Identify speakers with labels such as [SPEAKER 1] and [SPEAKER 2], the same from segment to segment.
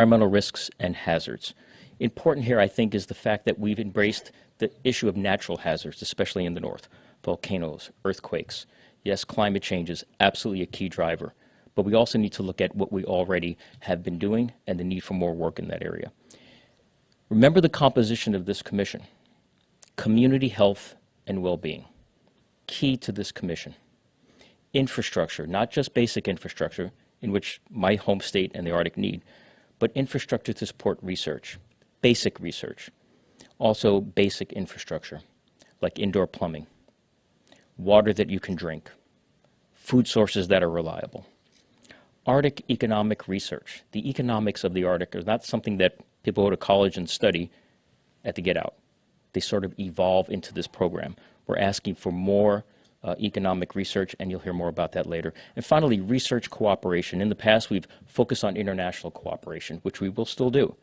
[SPEAKER 1] environmental risks and hazards. Important here, I think, is the fact that we've embraced the issue of natural hazards, especially in the north. Volcanoes, earthquakes. Yes, climate change is absolutely a key driver, but we also need to look at what we already have been doing and the need for more work in that area. Remember the composition of this commission. Community health and well-being. Key to this commission. Infrastructure, not just basic infrastructure, in which my home state and the Arctic need, but infrastructure to support research, basic research. Also basic infrastructure, like indoor plumbing, water that you can drink, food sources that are reliable. Arctic economic research. The economics of the Arctic are not something that people go to college and study at the get out. They sort of evolve into this program. We're asking for more economic research, and you'll hear more about that later. And finally, research cooperation. In the past, we've focused on international cooperation, which we will still do.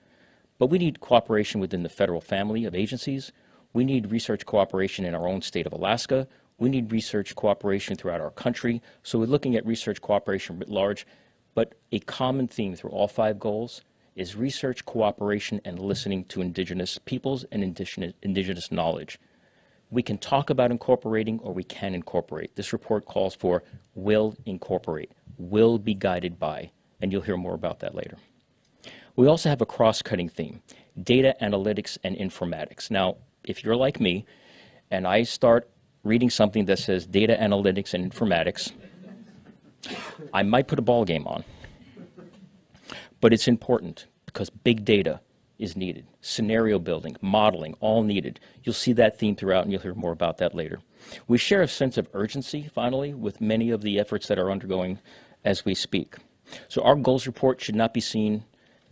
[SPEAKER 1] But we need cooperation within the federal family of agencies. We need research cooperation in our own state of Alaska. We need research cooperation throughout our country. So we're looking at research cooperation writ large. But a common theme through all 5 goals is research cooperation and listening to indigenous peoples and indigenous knowledge. We can talk about incorporating, or we can incorporate. This report calls for will incorporate, will be guided by, and you'll hear more about that later. We also have a cross-cutting theme, data analytics and informatics. Now, if you're like me, and I start reading something that says data analytics and informatics, I might put a ball game on. But it's important because big data is needed. Scenario building, modeling, all needed. You'll see that theme throughout, and you'll hear more about that later. We share a sense of urgency, finally, with many of the efforts that are undergoing as we speak. So our goals report should not be seen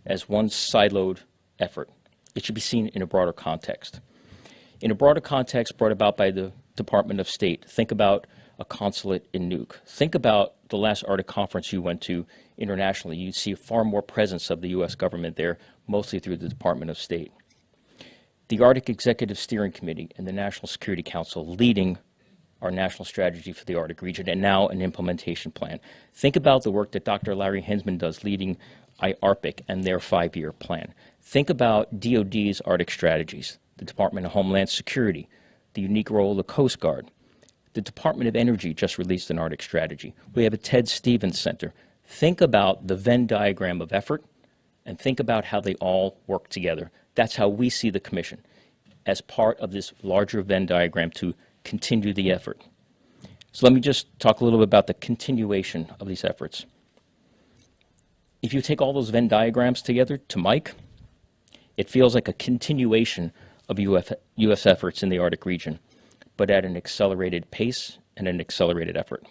[SPEAKER 1] as one siloed effort. It should be seen in a broader context. In a broader context brought about by the Department of State, think about a consulate in Nuuk. Think about the last Arctic conference you went to internationally. You see far more presence of the U.S. government there, mostly through the Department of State. The Arctic Executive Steering Committee and the National Security Council leading our national strategy for the Arctic region, and now an implementation plan. Think about the work that Dr. Larry Hensman does leading IARPC and their 5-year plan. Think about DOD's Arctic strategies, the Department of Homeland Security, the unique role of the Coast Guard. The Department of Energy just released an Arctic strategy. We have a Ted Stevens Center. Think about the Venn diagram of effort, and think about how they all work together. That's how we see the Commission, as part of this larger Venn diagram to continue the effort. So let me just talk a little bit about the continuation of these efforts. If you take all those Venn diagrams together to Mike, it feels like a continuation of U.S. efforts in the Arctic region, but at an accelerated pace and an accelerated effort.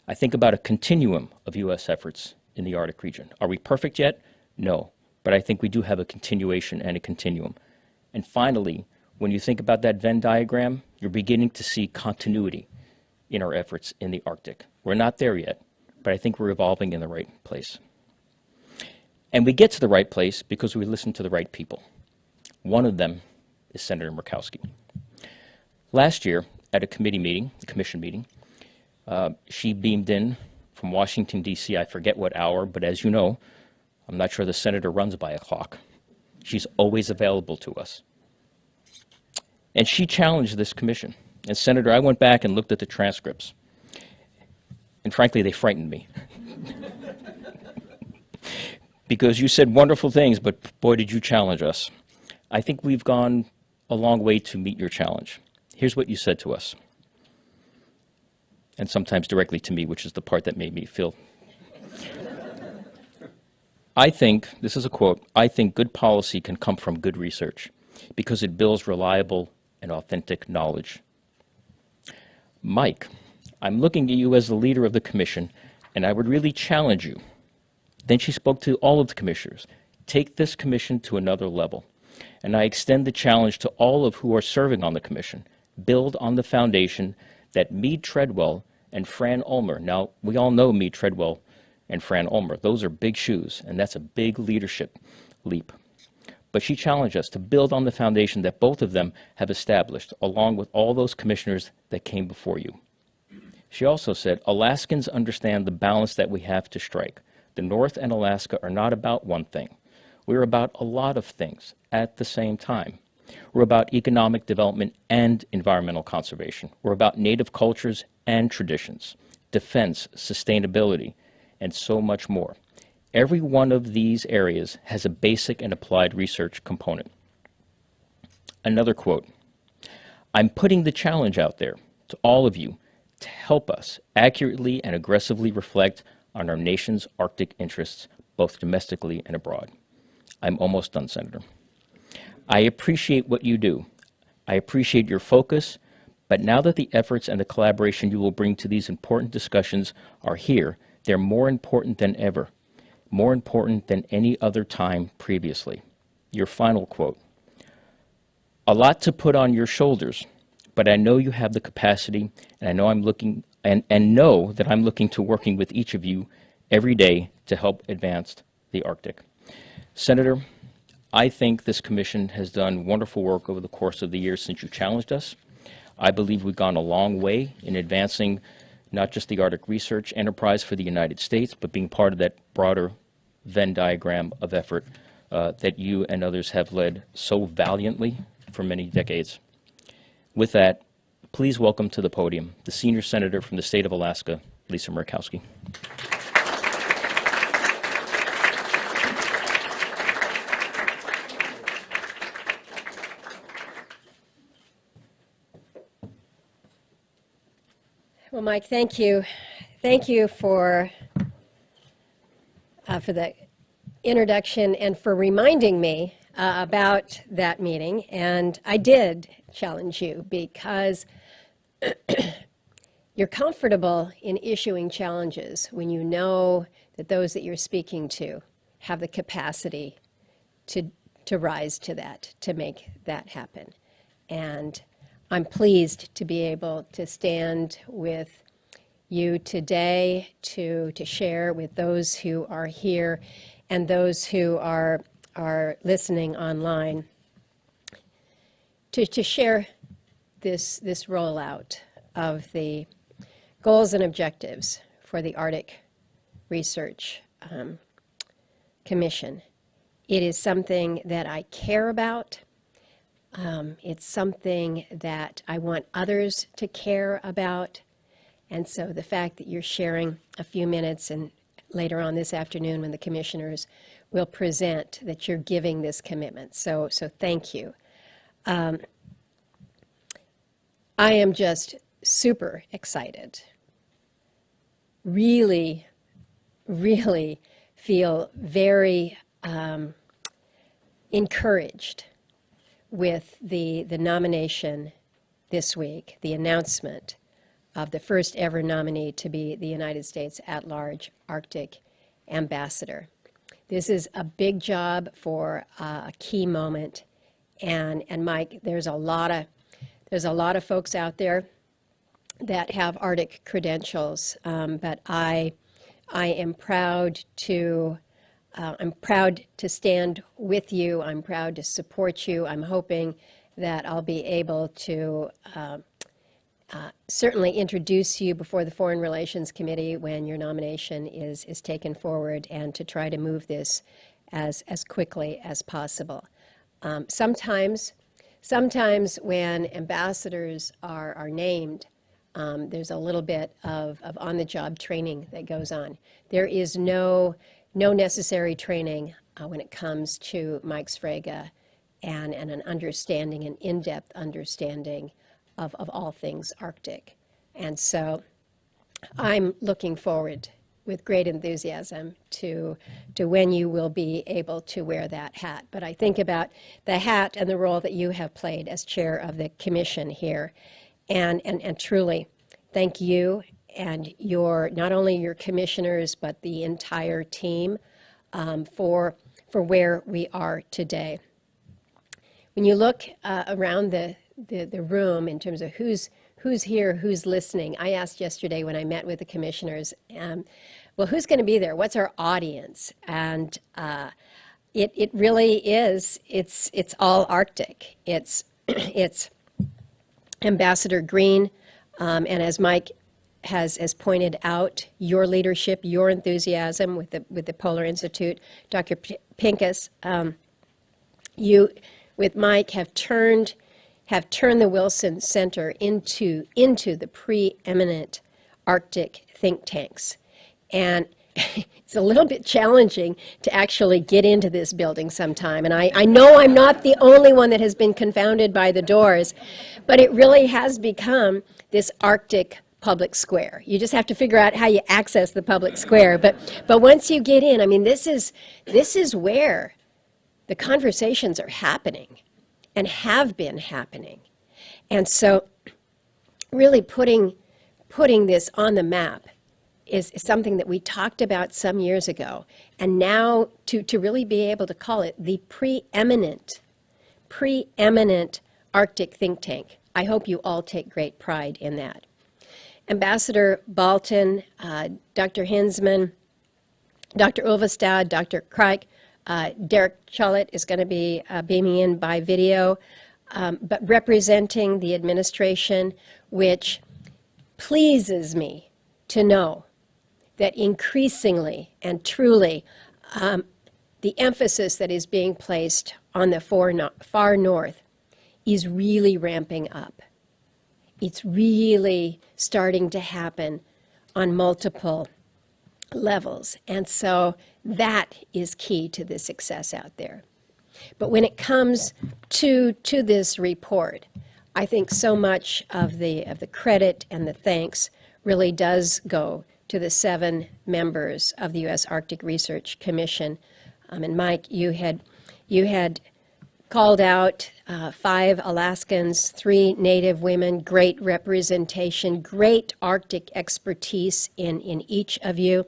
[SPEAKER 1] I think about a continuum of U.S. efforts in the Arctic region. Are we perfect yet? No, but I think we do have a continuation and a continuum. And finally, when you think about that Venn diagram, you're beginning to see continuity in our efforts in the Arctic. We're not there yet, but I think we're evolving in the right place. And we get to the right place because we listen to the right people. One of them is Senator Murkowski. Last year, at a committee meeting, a commission meeting, she beamed in from Washington, D.C. I forget what hour, but as you know, I'm not sure the senator runs by a clock. She's always available to us. And she challenged this commission. And Senator, I went back and looked at the transcripts. And frankly, they frightened me. Because you said wonderful things, but boy, did you challenge us. I think we've gone a long way to meet your challenge. Here's what you said to us. And sometimes directly to me, which is the part that made me feel. I think, this is a quote, I think good policy can come from good research because it builds reliable and authentic knowledge. Mike, I'm looking at you as the leader of the commission, and I would really challenge you. Then she spoke to all of the commissioners. Take this commission to another level. And I extend the challenge to all of who are serving on the commission. Build on the foundation that Meade Treadwell and Fran Ulmer, now we all know Meade Treadwell and Fran Ulmer, those are big shoes, and that's a big leadership leap. But she challenged us to build on the foundation that both of them have established, along with all those commissioners that came before you. She also said, Alaskans understand the balance that we have to strike. The North and Alaska are not about one thing. We're about a lot of things at the same time. We're about economic development and environmental conservation. We're about native cultures and traditions, defense, sustainability, and so much more. Every one of these areas has a basic and applied research component. Another quote, "I'm putting the challenge out there to all of you to help us accurately and aggressively reflect on our nation's Arctic interests, both domestically and abroad." I'm almost done, Senator. I appreciate what you do. I appreciate your focus, but now that the efforts and the collaboration you will bring to these important discussions are here, they're more important than ever, more important than any other time previously. Your final quote, "A lot to put on your shoulders, but I know you have the capacity, and I know I'm looking and know that I'm looking to working with each of you every day to help advance the Arctic." Senator, I think this commission has done wonderful work over the course of the years since you challenged us. I believe we've gone a long way in advancing not just the Arctic research enterprise for the United States, but being part of that broader Venn diagram of effort that you and others have led so valiantly for many decades. With that, please welcome to the podium the senior senator from the state of Alaska, Lisa Murkowski.
[SPEAKER 2] Well, Mike, thank you. Thank you for the introduction and for reminding me about that meeting. And I did challenge you because you're comfortable in issuing challenges when you know that those that you're speaking to have the capacity to rise to that, to make that happen. And I'm pleased to be able to stand with you today to share with those who are here and those who are listening online, to share this rollout of the goals and objectives for the Arctic Research Commission. It is something that I care about. It's something that I want others to care about. And so the fact that you're sharing a few minutes and later on this afternoon when the commissioners will present, that you're giving this commitment. So thank you. I am just super excited. Really, really feel very encouraged with the nomination this week, the announcement of the first ever nominee to be the United States at-large Arctic ambassador. This is a big job for a key moment, and Mike, there's a lot of folks out there that have Arctic credentials, but I am proud to stand with you. I'm proud to support you. I'm hoping that I'll be able to certainly introduce you before the Foreign Relations Committee when your nomination is taken forward, and to try to move this as quickly as possible. Sometimes when ambassadors are named, there's a little bit of on-the-job training that goes on. There is no necessary training when it comes to Mike Sfraga and an understanding, an in-depth understanding of all things Arctic. And so I'm looking forward with great enthusiasm to when you will be able to wear that hat. But I think about the hat and the role that you have played as chair of the commission here. And truly, thank you and not only your commissioners, but the entire team for where we are today. When you look around the room in terms of who's here, who's listening, I asked yesterday when I met with the commissioners, well, who's going to be there? What's our audience? And it really is. It's all Arctic. It's Ambassador Green, and as Mike has pointed out your leadership, your enthusiasm with the Polar Institute. Dr. Pincus, you, with Mike, have turned the Wilson Center into the preeminent Arctic think tanks. And it's a little bit challenging to actually get into this building sometime. And I know I'm not the only one that has been confounded by the doors, but it really has become this Arctic public square. You just have to figure out how you access the public square. But once you get in, I mean, this is where the conversations are happening and have been happening. And so really putting this on the map is something that we talked about some years ago. And now to really be able to call it the preeminent Arctic think tank, I hope you all take great pride in that. Ambassador Balton, Dr. Hinsman, Dr. Ulvestad, Dr. Kreik, Derek Chollet is going to be beaming in by video, but representing the administration, which pleases me to know that increasingly and truly the emphasis that is being placed on the far north is really ramping up. It's really starting to happen on multiple levels. And so that is key to the success out there. But when it comes to this report, I think so much of the credit and the thanks really does go to the 7 members of the U.S. Arctic Research Commission. And Mike, you had called out 5 Alaskans, 3 Native women, great representation, great Arctic expertise in each of you.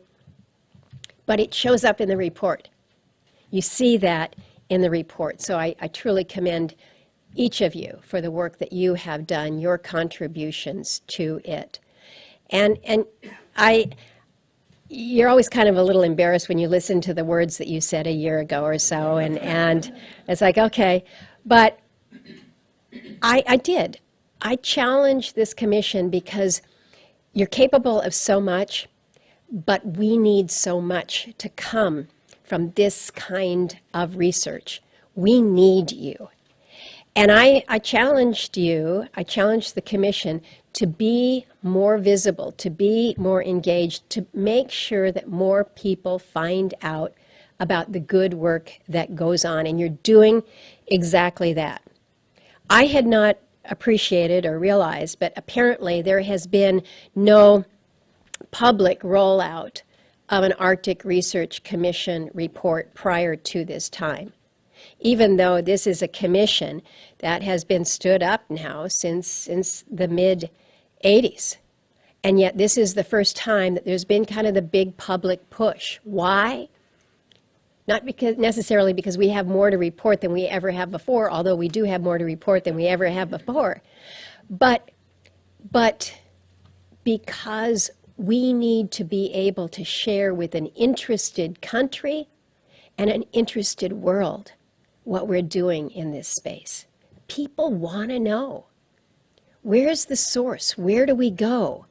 [SPEAKER 2] But it shows up in the report. You see that in the report. So I truly commend each of you for the work that you have done, your contributions to it. And you're always kind of a little embarrassed when you listen to the words that you said a year ago or so, and it's like, okay. But I did. I challenged this commission because you're capable of so much, but we need so much to come from this kind of research. We need you. And I challenged you, I challenged the commission to be more visible, to be more engaged, to make sure that more people find out about the good work that goes on. And you're doing exactly that. I had not appreciated or realized, but apparently there has been no public rollout of an Arctic Research Commission report prior to this time, even though this is a commission that has been stood up now since the mid-'80s. And yet this is the first time that there's been kind of the big public push. Why? Not necessarily because we have more to report than we ever have before, although we do have more to report than we ever have before, but because we need to be able to share with an interested country and an interested world what we're doing in this space. People want to know. Where's the source? Where do we go?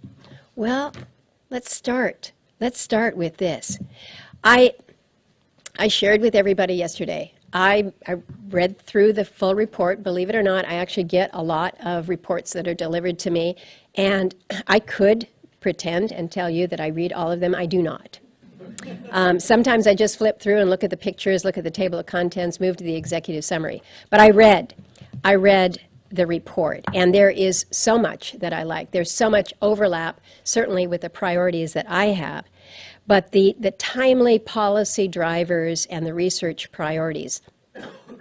[SPEAKER 2] Well, let's start. Let's start with this. I shared with everybody yesterday. I read through the full report. Believe it or not, I actually get a lot of reports that are delivered to me, and I could pretend and tell you that I read all of them. I do not. Sometimes I just flip through and look at the pictures, look at the table of contents, move to the executive summary. But I read the report, and there is so much that I like. There's so much overlap, certainly with the priorities that I have. But the timely policy drivers and the research priorities,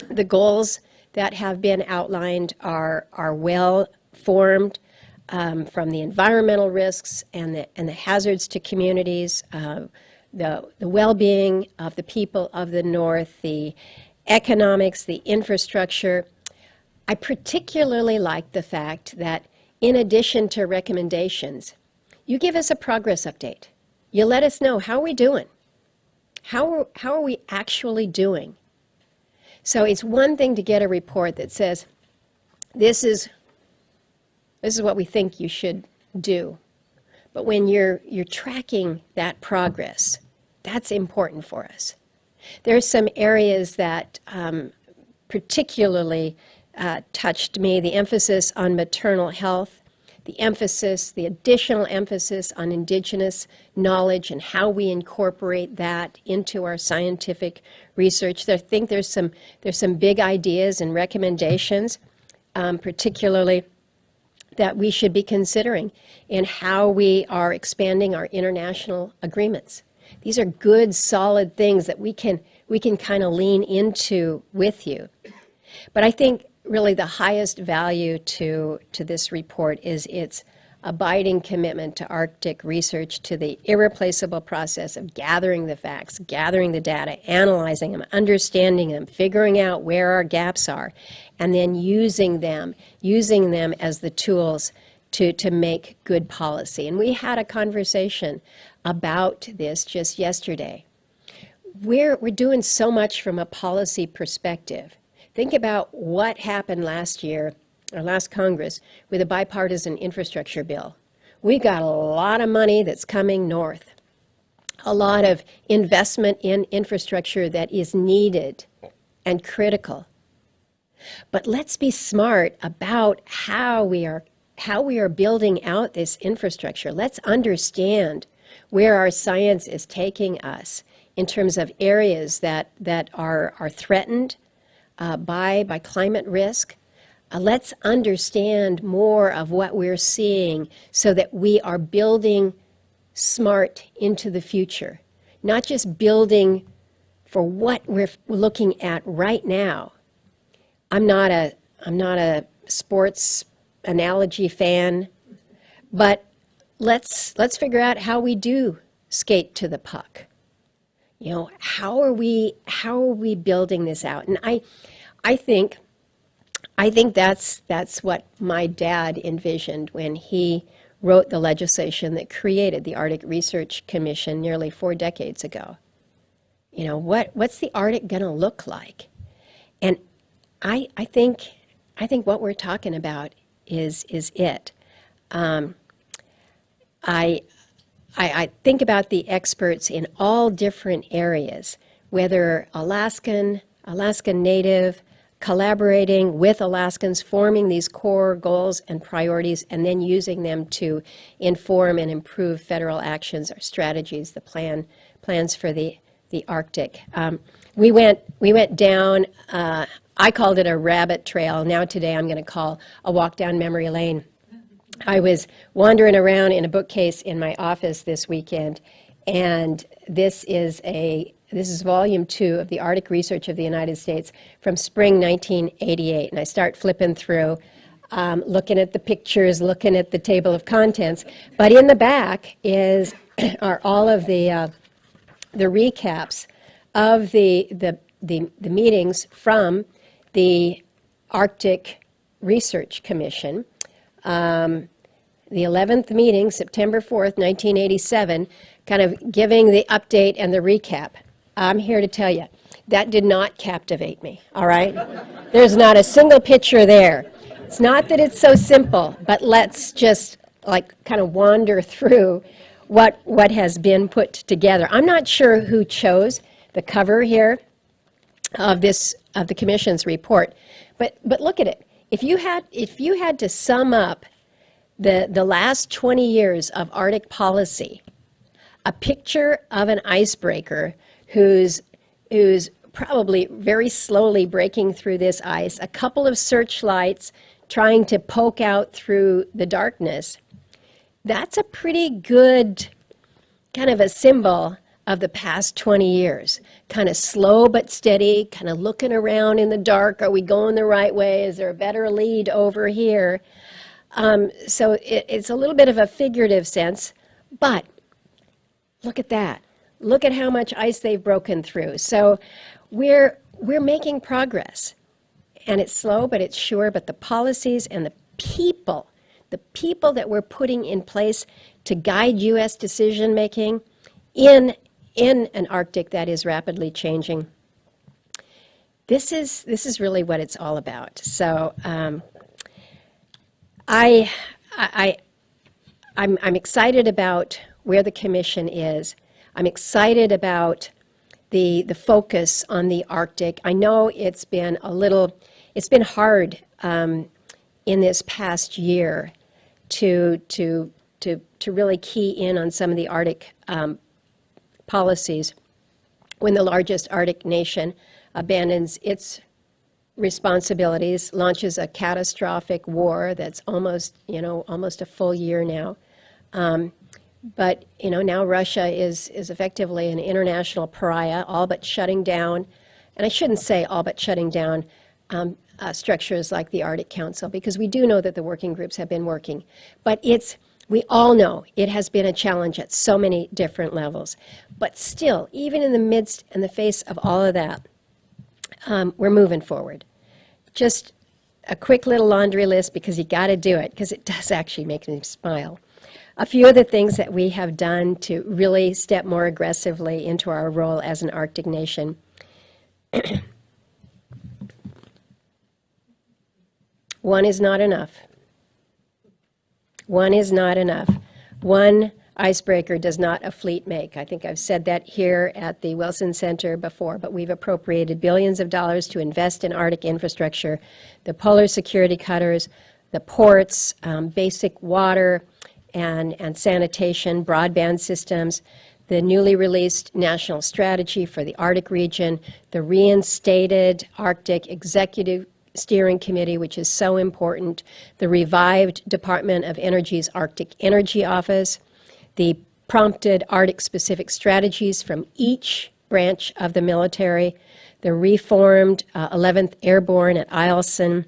[SPEAKER 2] the goals that have been outlined are well formed. From the environmental risks and the hazards to communities, the well-being of the people of the North, the economics, the infrastructure. I particularly like the fact that in addition to recommendations, you give us a progress update. You let us know, how are we doing? How are we actually doing? So it's one thing to get a report that says, this is what we think you should do. But when you're tracking that progress, that's important for us. There are some areas that particularly touched me, the emphasis on maternal health, the additional emphasis on indigenous knowledge and how we incorporate that into our scientific research. I think there's some big ideas and recommendations, particularly that we should be considering in how we are expanding our international agreements. These are good, solid things that we can kind of lean into with you. But I think really the highest value to this report is its abiding commitment to Arctic research, to the irreplaceable process of gathering the facts, gathering the data, analyzing them, understanding them, figuring out where our gaps are, and then using them as the tools to make good policy. And we had a conversation about this just yesterday. We're doing so much from a policy perspective. Think about what happened last year, or last Congress, with a bipartisan infrastructure bill. We got a lot of money that's coming north, a lot of investment in infrastructure that is needed and critical. But let's be smart about how we are building out this infrastructure. Let's understand where our science is taking us in terms of areas that are threatened by climate risk. Let's understand more of what we're seeing so that we are building smart into the future, not just building for what we're looking at right now. I'm not a sports analogy fan, but let's figure out how we do skate to the puck. You know, how are we building this out? And I think that's what my dad envisioned when he wrote the legislation that created the Arctic Research Commission nearly 4 decades ago. You know, what's the Arctic going to look like? And I think what we're talking about is it. I think about the experts in all different areas, whether Alaskan Native, collaborating with Alaskans, forming these core goals and priorities, and then using them to inform and improve federal actions or strategies, the plans for the Arctic. We went down, I called it a rabbit trail. Now today I'm going to call a walk down memory lane. I was wandering around in a bookcase in my office this weekend, and this is volume 2 of the Arctic Research of the United States from spring 1988. And I start flipping through, looking at the pictures, looking at the table of contents. But in the back are all of the recaps of the meetings from the Arctic Research Commission. The 11th meeting, September 4th, 1987, kind of giving the update and the recap. I'm here to tell you, that did not captivate me, all right? There's not a single picture there. It's not that it's so simple, but let's just kind of wander through what has been put together. I'm not sure who chose the cover here of the Commission's report, but look at it. If you had to sum up the last 20 years of Arctic policy, a picture of an icebreaker who's probably very slowly breaking through this ice, a couple of searchlights trying to poke out through the darkness, that's a pretty good kind of a symbol of the past 20 years. Kind of slow but steady, kind of looking around in the dark. Are we going the right way? Is there a better lead over here? So it's a little bit of a figurative sense, but look at that. Look at how much ice they've broken through. So we're making progress, and it's slow, but it's sure. But the policies and the people that we're putting in place to guide U.S. decision making in an Arctic that is rapidly changing. This is really what it's all I'm excited about where the Commission is. I'm excited about the focus on the Arctic. I know it's been hard in this past year to really key in on some of the Arctic policies when the largest Arctic nation abandons its responsibilities, launches a catastrophic war that's almost a full year now. But now Russia is effectively an international pariah, all but shutting down, and I shouldn't say all but shutting down structures like the Arctic Council, because we do know that the working groups have been working. But we all know it has been a challenge at so many different levels. But still, even in the midst and the face of all of that, we're moving forward. Just a quick little laundry list, because you got to do it, because it does actually make me smile. A few of the things that we have done to really step more aggressively into our role as an Arctic nation. One is not enough. One is not enough. One icebreaker does not a fleet make. I think I've said that here at the Wilson Center before, but we've appropriated billions of dollars to invest in Arctic infrastructure, the polar security cutters, the ports, basic water and sanitation, broadband systems, the newly released national strategy for the Arctic region, the reinstated Arctic Executive Steering Committee, which is so important, the revived Department of Energy's Arctic Energy Office, the prompted Arctic-specific strategies from each branch of the military, the reformed 11th Airborne at Eielson,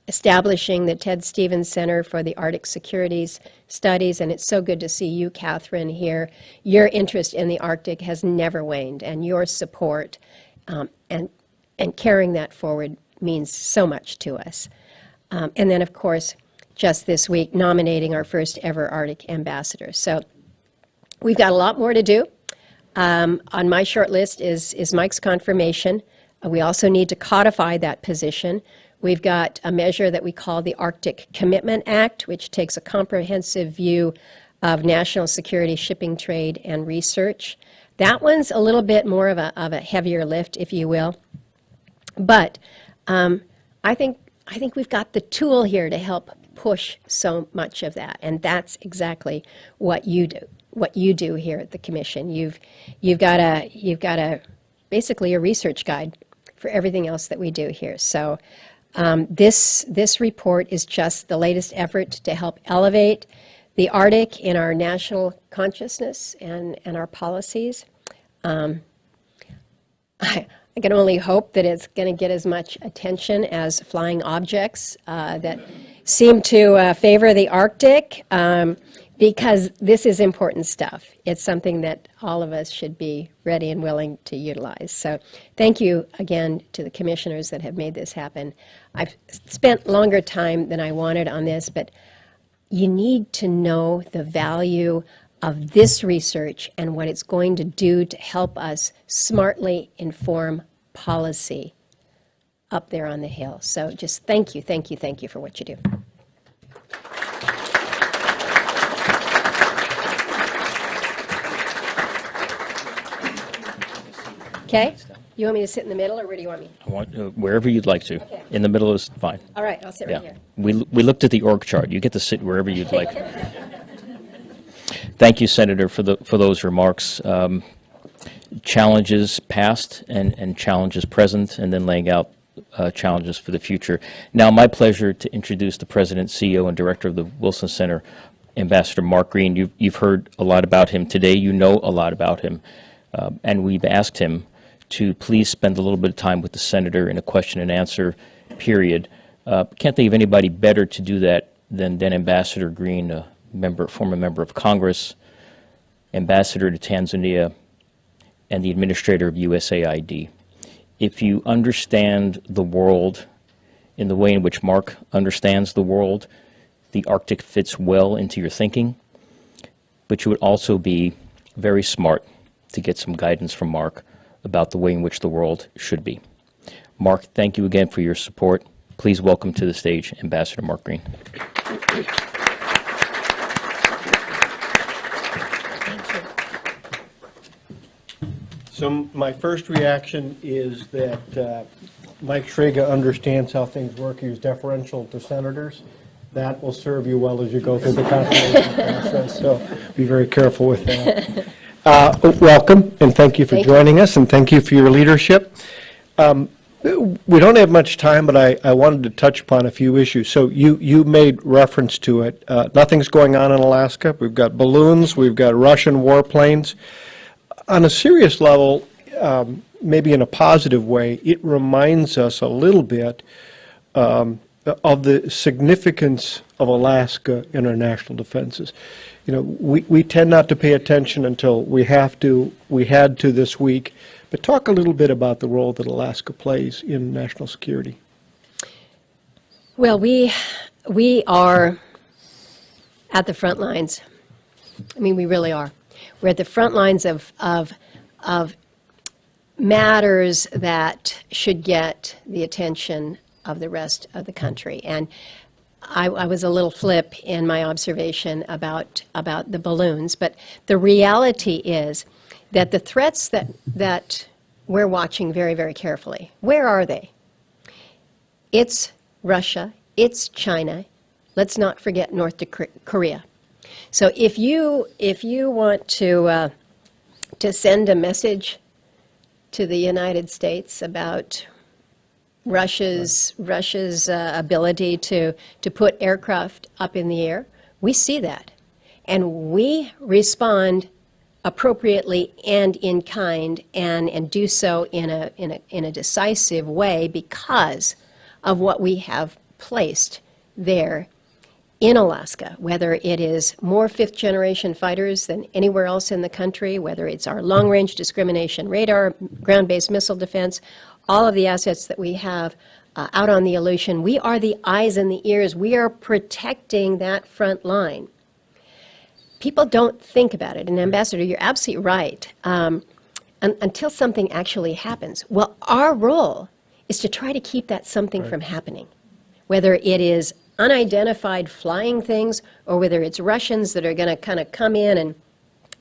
[SPEAKER 2] establishing the Ted Stevens Center for the Arctic Securities Studies, and it's so good to see you, Catherine, here. Your interest in the Arctic has never waned, and your support and carrying that forward means so much to us. And then, of course, just this week, nominating our first ever Arctic ambassador. So we've got a lot more to do. On my short list is Mike's confirmation. We also need to codify that position. We've got a measure that we call the Arctic Commitment Act, which takes a comprehensive view of national security, shipping, trade, and research. That one's a little bit more of a heavier lift, if you will. But I think we've got the tool here to help push so much of that, and that's exactly what you do. What you do here at the Commission. You've got basically a research guide for everything else that we do here. So this report is just the latest effort to help elevate the Arctic in our national consciousness and our policies. I can only hope that it's going to get as much attention as flying objects that seem to favor the Arctic, because this is important stuff. It's something that all of us should be ready and willing to utilize. So thank you again to the commissioners that have made this happen. I've spent longer time than I wanted on this, but you need to know the value of this research and what it's going to do to help us smartly inform policy up there on the Hill. So just thank you for what you do. Okay, you want me to sit in the middle, or where do you want me?
[SPEAKER 1] I want wherever you'd like to.
[SPEAKER 2] Okay.
[SPEAKER 1] In the middle is fine.
[SPEAKER 2] All right, I'll sit right here.
[SPEAKER 1] We looked at the org chart. You get to sit wherever you'd like. Thank you, Senator, for those remarks. Challenges past and challenges present, and then laying out challenges for the future. Now, my pleasure to introduce the President, CEO, and Director of the Wilson Center, Ambassador Mark Green. You've heard a lot about him today. You know a lot about him, and we've asked him to please spend a little bit of time with the Senator in a question and answer period. Can't think of anybody better to do that than Ambassador Green, a former member of Congress, Ambassador to Tanzania, and the Administrator of USAID. If you understand the world in the way in which Mark understands the world, the Arctic fits well into your thinking, but you would also be very smart to get some guidance from Mark about the way in which the world should be. Mark, thank you again for your support. Please welcome to the stage Ambassador Mark Green.
[SPEAKER 3] So my first reaction is that Mike Schrager understands how things work. He was deferential to senators. That will serve you well as you go through the confirmation process, so be very careful with that. Welcome, and thank you for joining us, and thank you for your leadership. We don't have much time, but I wanted to touch upon a few issues. So you made reference to it. Nothing's going on in Alaska. We've got balloons. We've got Russian warplanes. On a serious level, maybe in a positive way, it reminds us a little bit of the significance of Alaska in our national defenses. You know, we tend not to pay attention until we have to. We had to this week. But talk a little bit about the role that Alaska plays in national security.
[SPEAKER 2] Well, we are at the front lines. I mean, we really are. We're at the front lines of matters that should get the attention of the rest of the country. And I was a little flip in my observation about the balloons, but the reality is that the threats that we're watching very, very carefully, where are they? It's Russia, it's China, let's not forget North Korea. So if you want to send a message to the United States about Russia's ability to put aircraft up in the air, we see that. And we respond appropriately and in kind, and do so in a decisive way because of what we have placed there in Alaska, whether it is more fifth-generation fighters than anywhere else in the country, whether it's our long-range discrimination radar, ground-based missile defense, all of the assets that we have out on the Aleutian. We are the eyes and the ears. We are protecting that front line. People don't think about it. And Ambassador, you're absolutely right. Until something actually happens. Well, our role is to try to keep that something from happening, whether it is unidentified flying things or whether it's Russians that are going to kind of come in and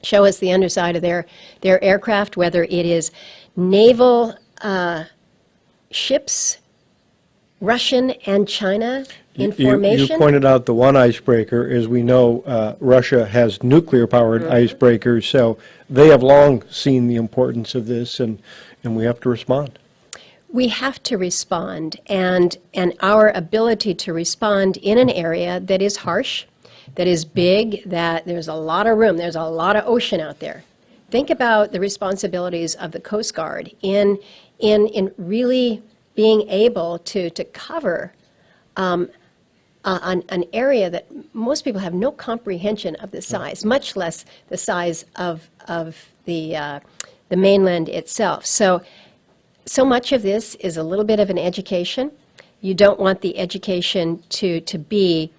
[SPEAKER 2] show us the underside of their aircraft, whether it is naval ships, Russian and China in formation.
[SPEAKER 3] You pointed out the one icebreaker. As we know, Russia has nuclear-powered icebreakers, so they have long seen the importance of this, and we have to respond.
[SPEAKER 2] We have to respond, and our ability to respond in an area that is harsh, that is big, that there's a lot of room, there's a lot of ocean out there. Think about the responsibilities of the Coast Guard in really being able to cover an area that most people have no comprehension of the size, much less the size of the mainland itself. So much of this is a little bit of an education. You don't want the education to be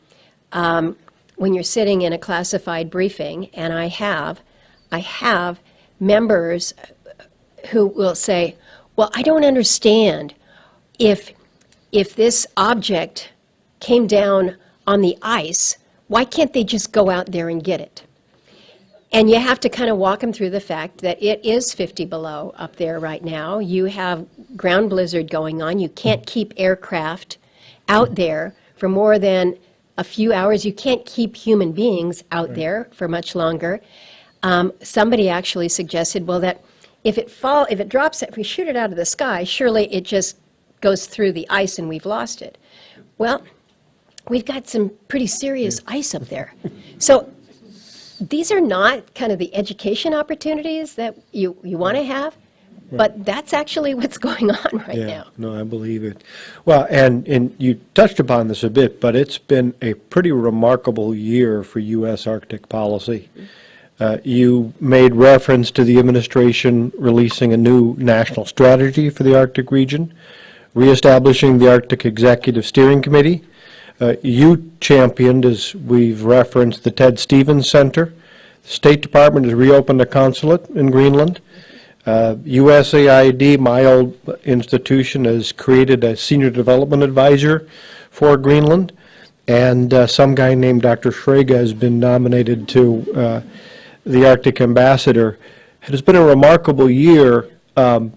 [SPEAKER 2] when you're sitting in a classified briefing, and I have members who will say, well, I don't understand if this object came down on the ice, why can't they just go out there and get it? And you have to kind of walk them through the fact that it is 50 below up there right now. You have ground blizzard going on. You can't keep aircraft out there for more than a few hours. You can't keep human beings out there for much longer. Somebody actually suggested, well, that if it drops, if we shoot it out of the sky, surely it just goes through the ice and we've lost it. Well, we've got some pretty serious ice up there. So these are not kind of the education opportunities that you want to have, but that's actually what's going on right now.
[SPEAKER 3] No, I believe it. Well, and you touched upon this a bit, but it's been a pretty remarkable year for U.S. Arctic policy. You made reference to the administration releasing a new national strategy for the Arctic region, reestablishing the Arctic Executive Steering Committee. You championed, as we've referenced, the Ted Stevens Center. The State Department has reopened a consulate in Greenland. USAID, my old institution, has created a senior development advisor for Greenland. And some guy named Dr. Schrager has been nominated to the Arctic ambassador. It has been a remarkable year, but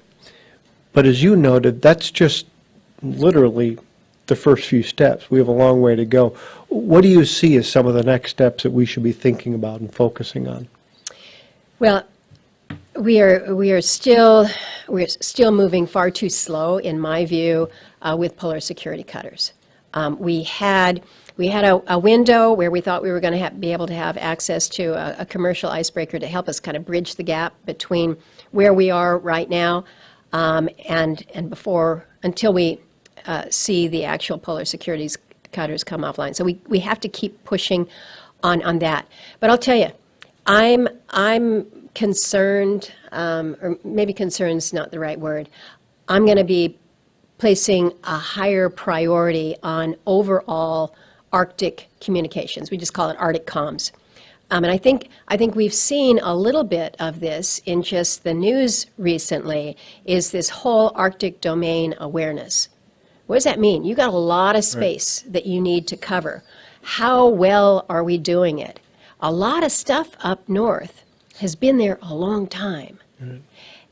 [SPEAKER 3] as you noted, that's just literally the first few steps. We have a long way to go. What do you see as some of the next steps that we should be thinking about and focusing on?
[SPEAKER 2] Well, we are still moving far too slow, in my view, with polar security cutters. We had a window where we thought we were going to be able to have access to a commercial icebreaker to help us kind of bridge the gap between where we are right now and until we see the actual polar security cutters come offline. So we have to keep pushing on that. But I'll tell you, I'm concerned, or maybe concerned's not the right word. I'm going to be placing a higher priority on overall Arctic communications. We just call it Arctic comms. And I think we've seen a little bit of this in just the news recently, is this whole Arctic domain awareness. What does that mean? You've got a lot of space that you need to cover. How well are we doing it? A lot of stuff up north has been there a long time.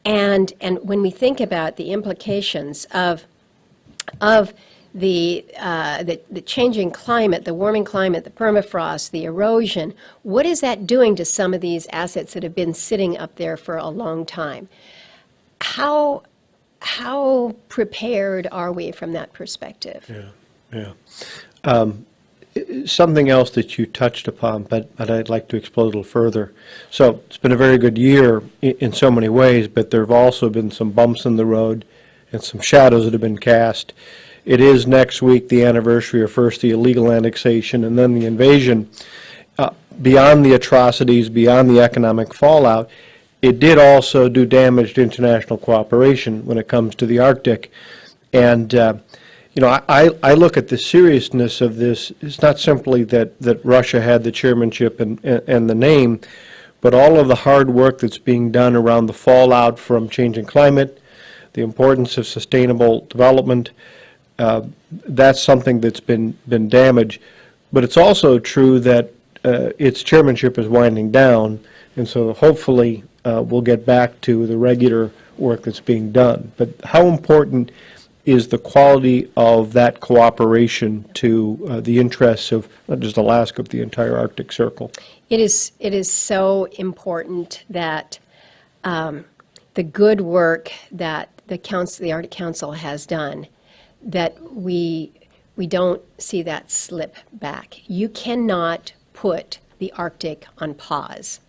[SPEAKER 2] And when we think about the implications of the changing climate, the warming climate, the permafrost, the erosion, what is that doing to some of these assets that have been sitting up there for a long time? How prepared are we from that perspective?
[SPEAKER 3] Yeah. Something else that you touched upon, but I'd like to explore a little further. So it's been a very good year in so many ways, but there have also been some bumps in the road and some shadows that have been cast. It is next week the anniversary of first the illegal annexation and then the invasion. Beyond the atrocities, beyond the economic fallout, it did also do damage to international cooperation when it comes to the Arctic. And I look at the seriousness of this. It's not simply that Russia had the chairmanship and the name, but all of the hard work that's being done around the fallout from changing climate, the importance of sustainable development. That's something that's been damaged. But it's also true that its chairmanship is winding down, and so hopefully we'll get back to the regular work that's being done. But how important is the quality of that cooperation to the interests of not just Alaska, but the entire Arctic Circle?
[SPEAKER 2] It is so important that the good work that the Arctic Council has done, that we don't see that slip back. You cannot put the Arctic on pause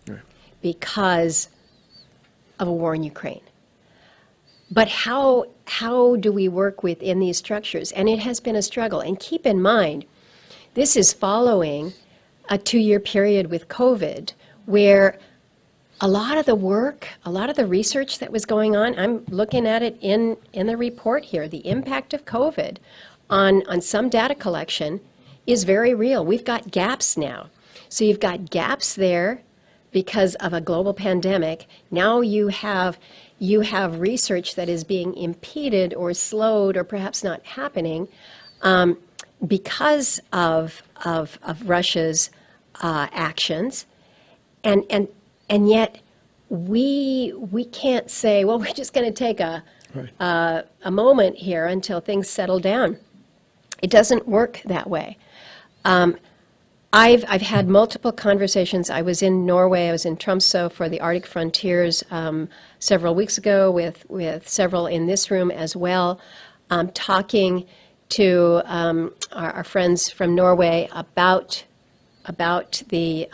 [SPEAKER 2] because of a war in Ukraine. But how do we work within these structures? And it has been a struggle. And keep in mind, this is following a 2-year period with COVID where a lot of the work, a lot of the research that was going on, I'm looking at it in the report here, the impact of COVID on some data collection is very real. We've got gaps now. So you've got gaps there because of a global pandemic. Now you have research that is being impeded or slowed or perhaps not happening because of Russia's actions, and yet we can't say, well, we're just going to take a moment here until things settle down. It doesn't work that way. I've had multiple conversations. I was in Norway. I was in Tromsø for the Arctic Frontiers several weeks ago with several in this room as well, talking to our friends from Norway about the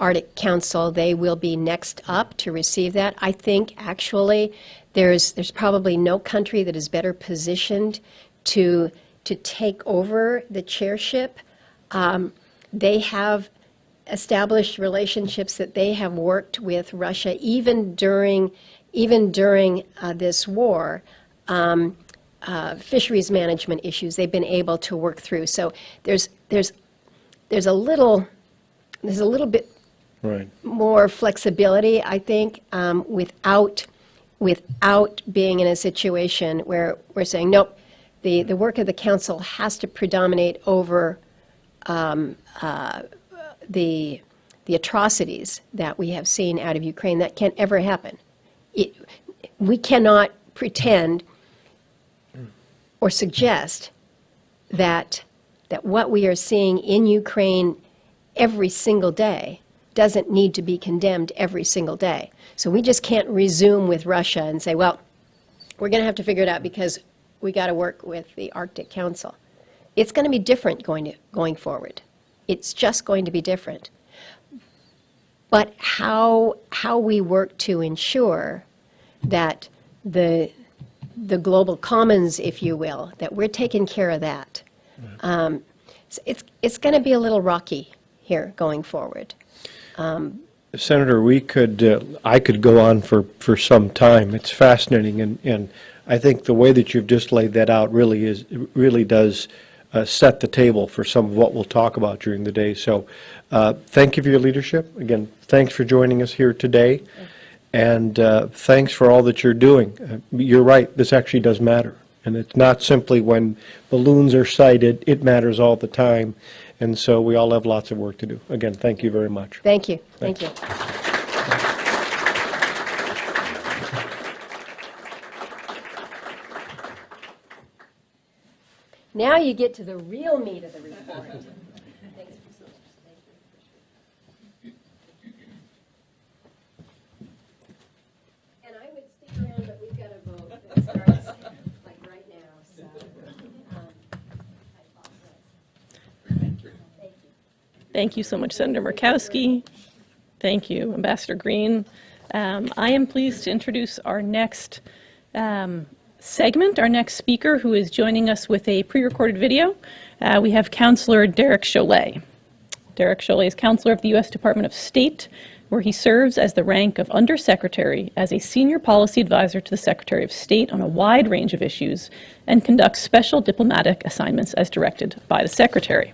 [SPEAKER 2] Arctic Council. They will be next up to receive that. I think actually there's probably no country that is better positioned to take over the chairship. They have established relationships that they have worked with Russia even during this war. Fisheries management issues they've been able to work through. So there's a little bit more flexibility, I think, without being in a situation where we're saying nope, the work of the council has to predominate over the the atrocities that we have seen out of Ukraine, that can't ever happen. We cannot pretend or suggest that what we are seeing in Ukraine every single day doesn't need to be condemned every single day. So we just can't resume with Russia and say, well, we're going to have to figure it out because we got to work with the Arctic Council. It's going to be different going forward. It's just going to be different. But how we work to ensure that the global commons, if you will, that we're taking care of that. It's going to be a little rocky here going forward.
[SPEAKER 3] Senator, I could go on for some time. It's fascinating, and I think the way that you've just laid that out really does set the table for some of what we'll talk about during the day. So thank you for your leadership. Again, thanks for joining us here today, and thanks for all that you're doing. You're right, this actually does matter, and it's not simply when balloons are sighted, it matters all the time, and so we all have lots of work to do. Again, thank you very much.
[SPEAKER 2] Thank you. Thank you. Now you get to the real meat of the report. And I would stick around, but we've got a vote that starts like right now, so I apologize. Thank you.
[SPEAKER 4] Thank you so much, Senator Murkowski. Thank you, Ambassador Green. I am pleased to introduce our next segment, our next speaker, who is joining us with a pre-recorded video. We have Counselor Derek Chollet. Derek Chollet is Counselor of the U.S. Department of State, where he serves as the rank of Undersecretary as a Senior Policy Advisor to the Secretary of State on a wide range of issues and conducts special diplomatic assignments as directed by the Secretary.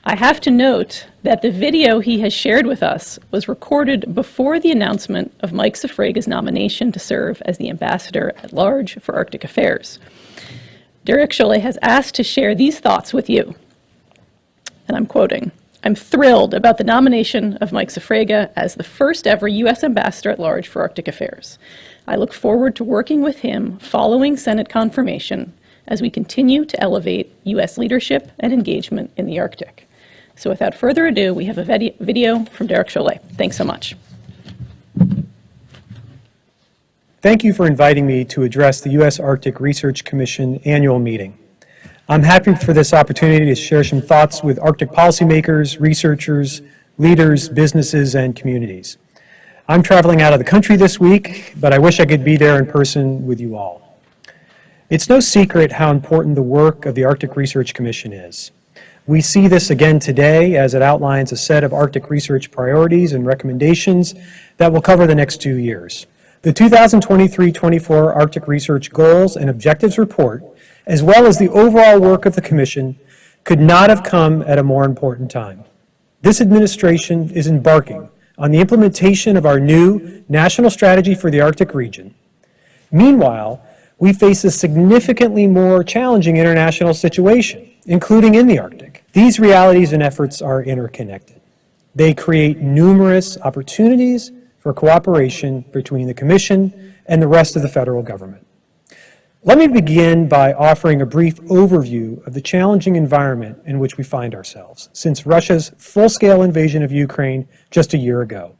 [SPEAKER 4] I have to note that the video he has shared with us was recorded before the announcement of Mike Safrega's nomination to serve as the Ambassador at Large for Arctic Affairs. Derek Chollet has asked to share these thoughts with you, and I'm quoting, "I'm thrilled about the nomination of Mike Safrega as the first ever U.S. Ambassador at Large for Arctic Affairs. I look forward to working with him following Senate confirmation as we continue to elevate U.S. leadership and engagement in the Arctic." So without further ado, we have a video from Derek Chollet. Thanks so much.
[SPEAKER 5] Thank you for inviting me to address the U.S. Arctic Research Commission annual meeting. I'm happy for this opportunity to share some thoughts with Arctic policymakers, researchers, leaders, businesses, and communities. I'm traveling out of the country this week, but I wish I could be there in person with you all. It's no secret how important the work of the Arctic Research Commission is. We see this again today as it outlines a set of Arctic research priorities and recommendations that will cover the next 2 years. The 2023-24 Arctic Research Goals and Objectives Report, as well as the overall work of the Commission, could not have come at a more important time. This administration is embarking on the implementation of our new National Strategy for the Arctic region. Meanwhile, we face a significantly more challenging international situation, including in the Arctic. These realities and efforts are interconnected. They create numerous opportunities for cooperation between the Commission and the rest of the federal government. Let me begin by offering a brief overview of the challenging environment in which we find ourselves since Russia's full-scale invasion of Ukraine just a year ago.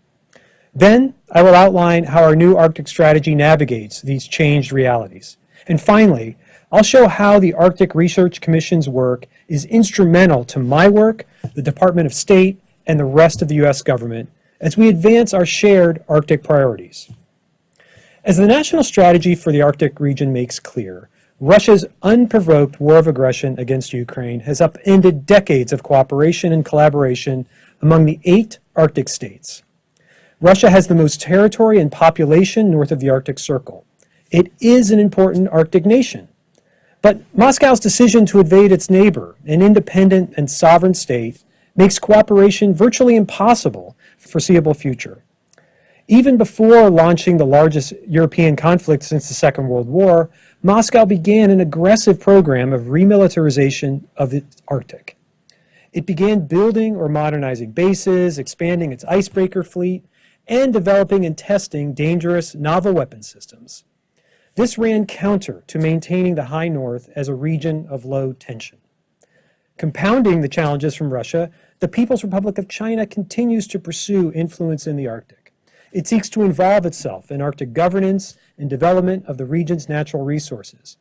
[SPEAKER 5] Then, I will outline how our new Arctic strategy navigates these changed realities. And finally, I'll show how the Arctic Research Commission's work is instrumental to my work, the Department of State, and the rest of the U.S. government as we advance our shared Arctic priorities. As the National Strategy for the Arctic region makes clear, Russia's unprovoked war of aggression against Ukraine has upended decades of cooperation and collaboration among the 8 Arctic states. Russia has the most territory and population north of the Arctic Circle. It is an important Arctic nation. But Moscow's decision to invade its neighbor, an independent and sovereign state, makes cooperation virtually impossible for the foreseeable future. Even before launching the largest European conflict since the Second World War, Moscow began an aggressive program of remilitarization of the Arctic. It began building or modernizing bases, expanding its icebreaker fleet, and developing and testing dangerous novel weapon systems. This ran counter to maintaining the high north as a region of low tension. Compounding the challenges from Russia, the People's Republic of China continues to pursue influence in the Arctic. It seeks to involve itself in Arctic governance and development of the region's natural resources.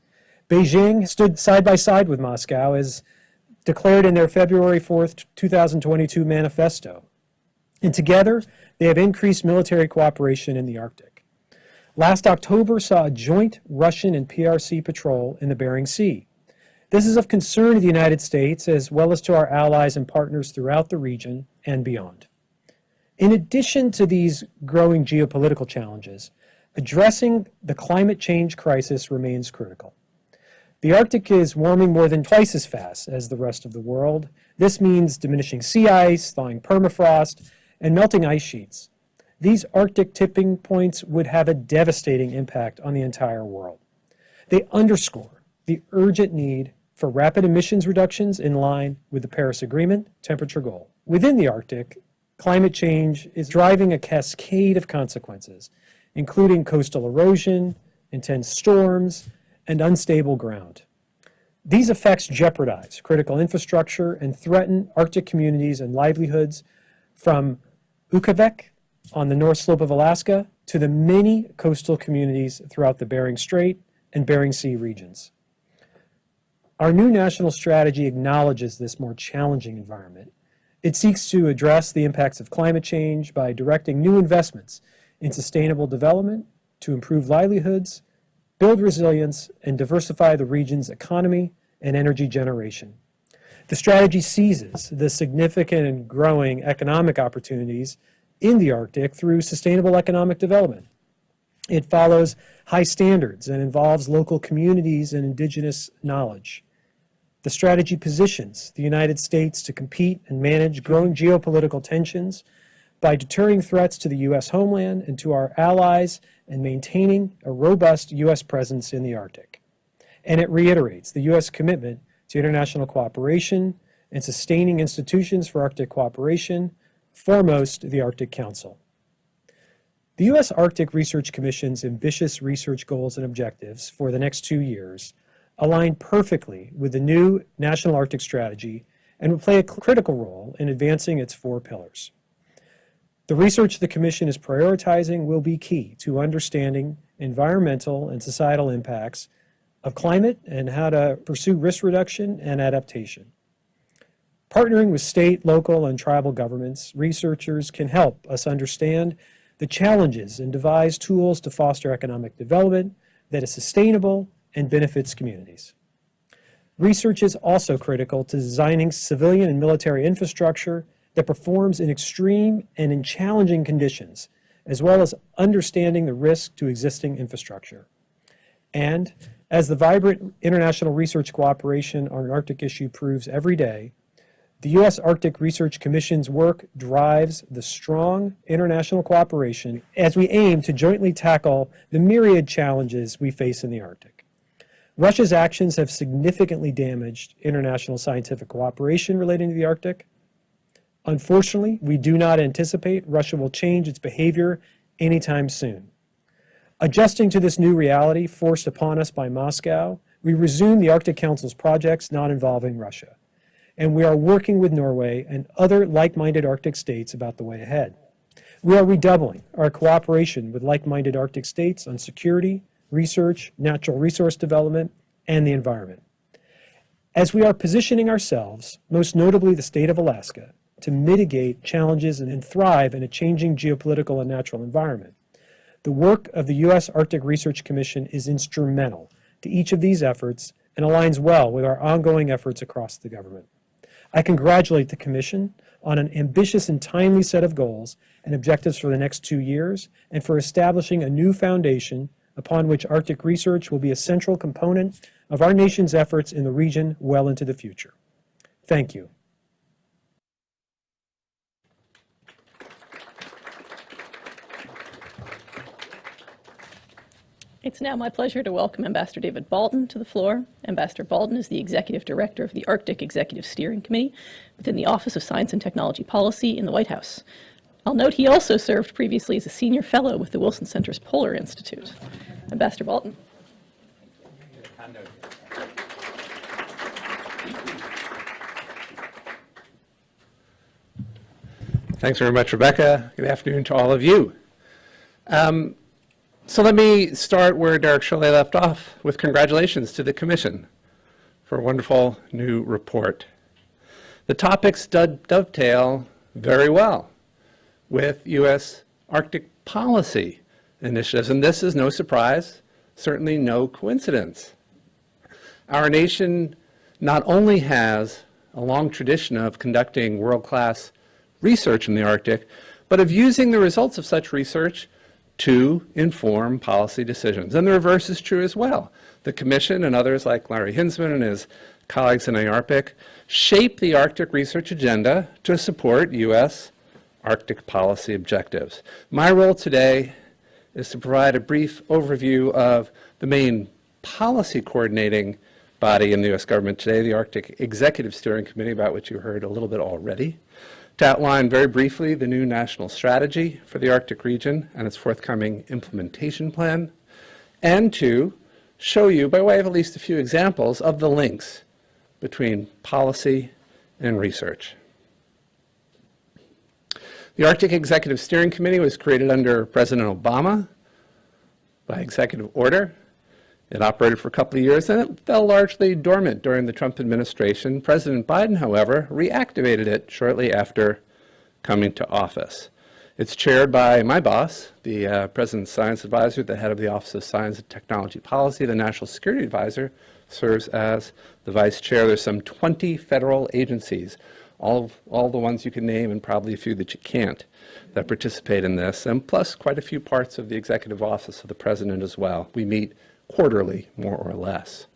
[SPEAKER 5] Beijing stood side by side with Moscow as declared in their February 4th, 2022 manifesto. And together, they have increased military cooperation in the Arctic. Last October saw a joint Russian and PRC patrol in the Bering Sea. This is of concern to the United States as well as to our allies and partners throughout the region and beyond. In addition to these growing geopolitical challenges, addressing the climate change crisis remains critical. The Arctic is warming more than twice as fast as the rest of the world. This means diminishing sea ice, thawing permafrost, and melting ice sheets. These Arctic tipping points would have a devastating impact on the entire world. They underscore the urgent need for rapid emissions reductions in line with the Paris Agreement temperature goal. Within the Arctic, climate change is driving a cascade of consequences, including coastal erosion, intense storms, and unstable ground. These effects jeopardize critical infrastructure and threaten Arctic communities and livelihoods from Ukavik on the north slope of Alaska to the many coastal communities throughout the Bering Strait and Bering Sea regions. Our new national strategy acknowledges this more challenging environment. It seeks to address the impacts of climate change by directing new investments in sustainable development to improve livelihoods, build resilience, and diversify the region's economy and energy generation. The strategy seizes the significant and growing economic opportunities in the Arctic through sustainable economic development. It follows high standards and involves local communities and indigenous knowledge. The strategy positions the United States to compete and manage growing geopolitical tensions by deterring threats to the U.S. homeland and to our allies and maintaining a robust U.S. presence in the Arctic. And it reiterates the U.S. commitment to international cooperation and sustaining institutions for Arctic cooperation, foremost the Arctic Council. The U.S. Arctic Research Commission's ambitious research goals and objectives for the next 2 years align perfectly with the new National Arctic Strategy and will play a critical role in advancing its 4 pillars. The research the Commission is prioritizing will be key to understanding environmental and societal impacts of climate and how to pursue risk reduction and adaptation. Partnering with state, local, and tribal governments, researchers can help us understand the challenges and devise tools to foster economic development that is sustainable and benefits communities. Research is also critical to designing civilian and military infrastructure that performs in extreme and in challenging conditions, as well as understanding the risk to existing infrastructure. And as the vibrant international research cooperation on an Arctic issue proves every day, the U.S. Arctic Research Commission's work drives the strong international cooperation as we aim to jointly tackle the myriad challenges we face in the Arctic. Russia's actions have significantly damaged international scientific cooperation relating to the Arctic. Unfortunately, we do not anticipate Russia will change its behavior anytime soon. Adjusting to this new reality forced upon us by Moscow, we resume the Arctic Council's projects not involving Russia, and we are working with Norway and other like-minded Arctic states about the way ahead. We are redoubling our cooperation with like-minded Arctic states on security, research, natural resource development, and the environment. As we are positioning ourselves, most notably the state of Alaska, to mitigate challenges and thrive in a changing geopolitical and natural environment, the work of the U.S. Arctic Research Commission is instrumental to each of these efforts and aligns well with our ongoing efforts across the government. I congratulate the Commission on an ambitious and timely set of goals and objectives for the next 2 years and for establishing a new foundation upon which Arctic research will be a central component of our nation's efforts in the region well into the future. Thank you.
[SPEAKER 4] It's now my pleasure to welcome Ambassador David Baldwin to the floor. Ambassador Baldwin is the Executive Director of the Arctic Executive Steering Committee within the Office of Science and Technology Policy in the White House. I'll note he also served previously as a Senior Fellow with the Wilson Center's Polar Institute. Ambassador Baldwin.
[SPEAKER 6] Thanks very much, Rebecca. Good afternoon to all of you. So let me start where Derek Shirley left off with congratulations to the Commission for a wonderful new report. The topics dovetail very well with U.S. Arctic policy initiatives, and this is no surprise, certainly no coincidence. Our nation not only has a long tradition of conducting world-class research in the Arctic, but of using the results of such research to inform policy decisions. And the reverse is true as well. The Commission and others like Larry Hinsman and his colleagues in ARPIC shape the Arctic research agenda to support U.S. Arctic policy objectives. My role today is to provide a brief overview of the main policy coordinating body in the U.S. government today, the Arctic Executive Steering Committee, about which you heard a little bit already, to outline very briefly the new national strategy for the Arctic region and its forthcoming implementation plan, and to show you, by way of at least a few examples, of the links between policy and research. The Arctic Executive Steering Committee was created under President Obama by executive order. It operated for a couple of years, and it fell largely dormant during the Trump administration. President Biden, however, reactivated it shortly after coming to office. It's chaired by my boss, the President's Science Advisor, the head of the Office of Science and Technology Policy. The National Security Advisor serves as the vice chair. There's some 20 federal agencies, all the ones you can name and probably a few that you can't, that participate in this, and plus quite a few parts of the Executive Office of the President as well. We meet quarterly, more or less.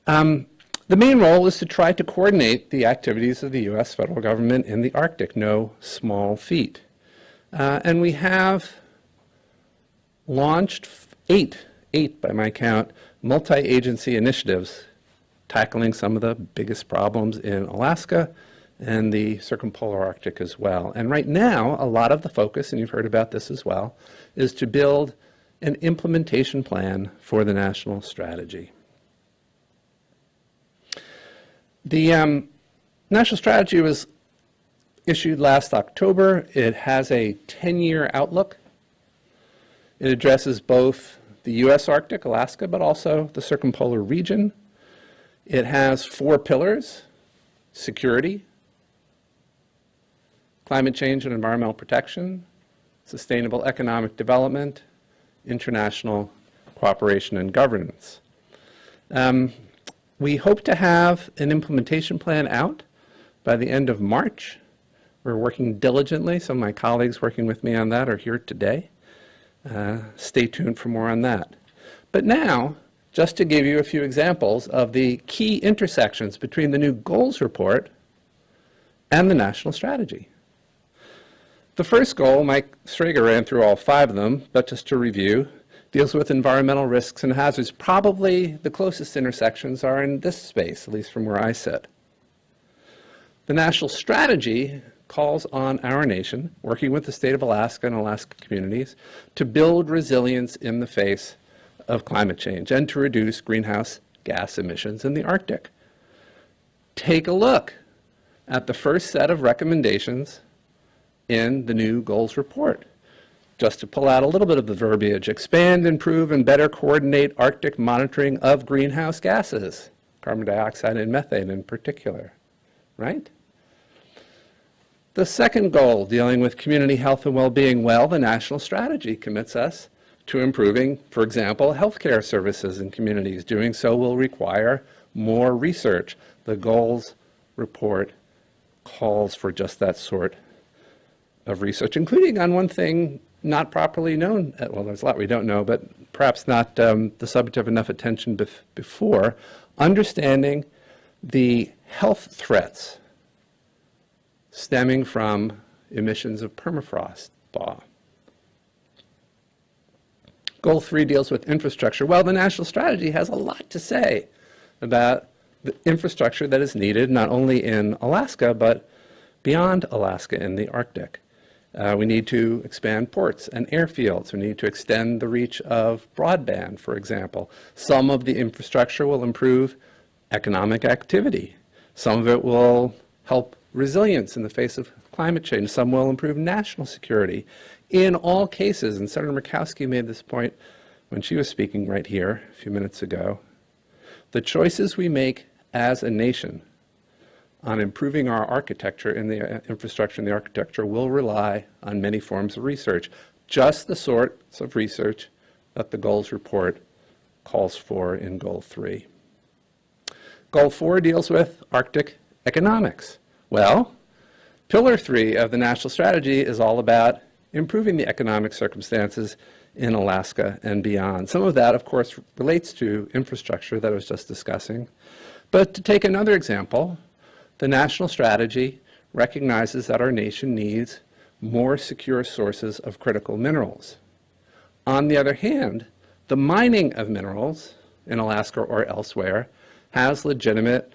[SPEAKER 6] The main role is to try to coordinate the activities of the U.S. federal government in the Arctic, no small feat. And we have launched eight by my count, multi-agency initiatives tackling some of the biggest problems in Alaska and the circumpolar Arctic as well. And right now, a lot of the focus, and you've heard about this as well, is to build an implementation plan for the national strategy. The national strategy was issued last October. It has a 10-year outlook. It addresses both the U.S. Arctic, Alaska, but also the circumpolar region. It has 4 pillars: security, climate change and environmental protection, sustainable economic development, international cooperation and governance. We hope to have an implementation plan out by the end of March. We're working diligently. Some of my colleagues working with me on that are here today. Stay tuned for more on that. But now, just to give you a few examples of the key intersections between the new goals report and the national strategy. The first goal, Mike Strager ran through all 5 of them, but just to review, deals with environmental risks and hazards. Probably the closest intersections are in this space, at least from where I sit. The national strategy calls on our nation, working with the state of Alaska and Alaska communities, to build resilience in the face of climate change and to reduce greenhouse gas emissions in the Arctic. Take a look at the first set of recommendations in the new goals report. Just to pull out a little bit of the verbiage: expand, improve, and better coordinate Arctic monitoring of greenhouse gases, carbon dioxide and methane in particular, right? The second goal, dealing with community health and well-being, well, the national strategy commits us to improving, for example, healthcare services in communities. Doing so will require more research. The goals report calls for just that sort of research, including on one thing not properly known. Well, there's a lot we don't know, but perhaps not the subject of enough attention before, understanding the health threats stemming from emissions of permafrost thaw. Goal 3 deals with infrastructure. Well, the national strategy has a lot to say about the infrastructure that is needed not only in Alaska, but beyond Alaska in the Arctic. We need to expand ports and airfields. We need to extend the reach of broadband, for example. Some of the infrastructure will improve economic activity. Some of it will help resilience in the face of climate change. Some will improve national security. In all cases, and Senator Murkowski made this point when she was speaking right here a few minutes ago, the choices we make as a nation on improving our architecture in the infrastructure and the architecture will rely on many forms of research, just the sorts of research that the goals report calls for in Goal 3. Goal 4 deals with Arctic economics. Well, Pillar 3 of the national strategy is all about improving the economic circumstances in Alaska and beyond. Some of that, of course, relates to infrastructure that I was just discussing. But to take another example, the national strategy recognizes that our nation needs more secure sources of critical minerals. On the other hand, the mining of minerals in Alaska or elsewhere has legitimate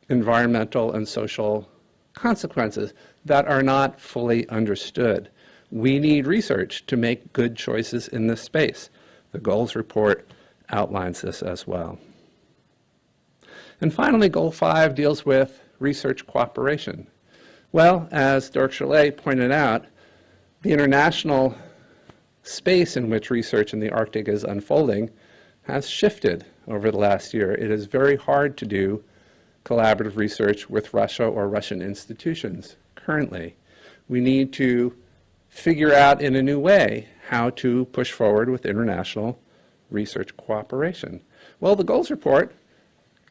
[SPEAKER 6] environmental and social consequences that are not fully understood. We need research to make good choices in this space. The goals report outlines this as well. And finally, Goal 5 deals with research cooperation. Well, as Dirk Chalet pointed out, the international space in which research in the Arctic is unfolding has shifted over the last year. It is very hard to do collaborative research with Russia or Russian institutions currently. We need to figure out in a new way how to push forward with international research cooperation. Well, the goals report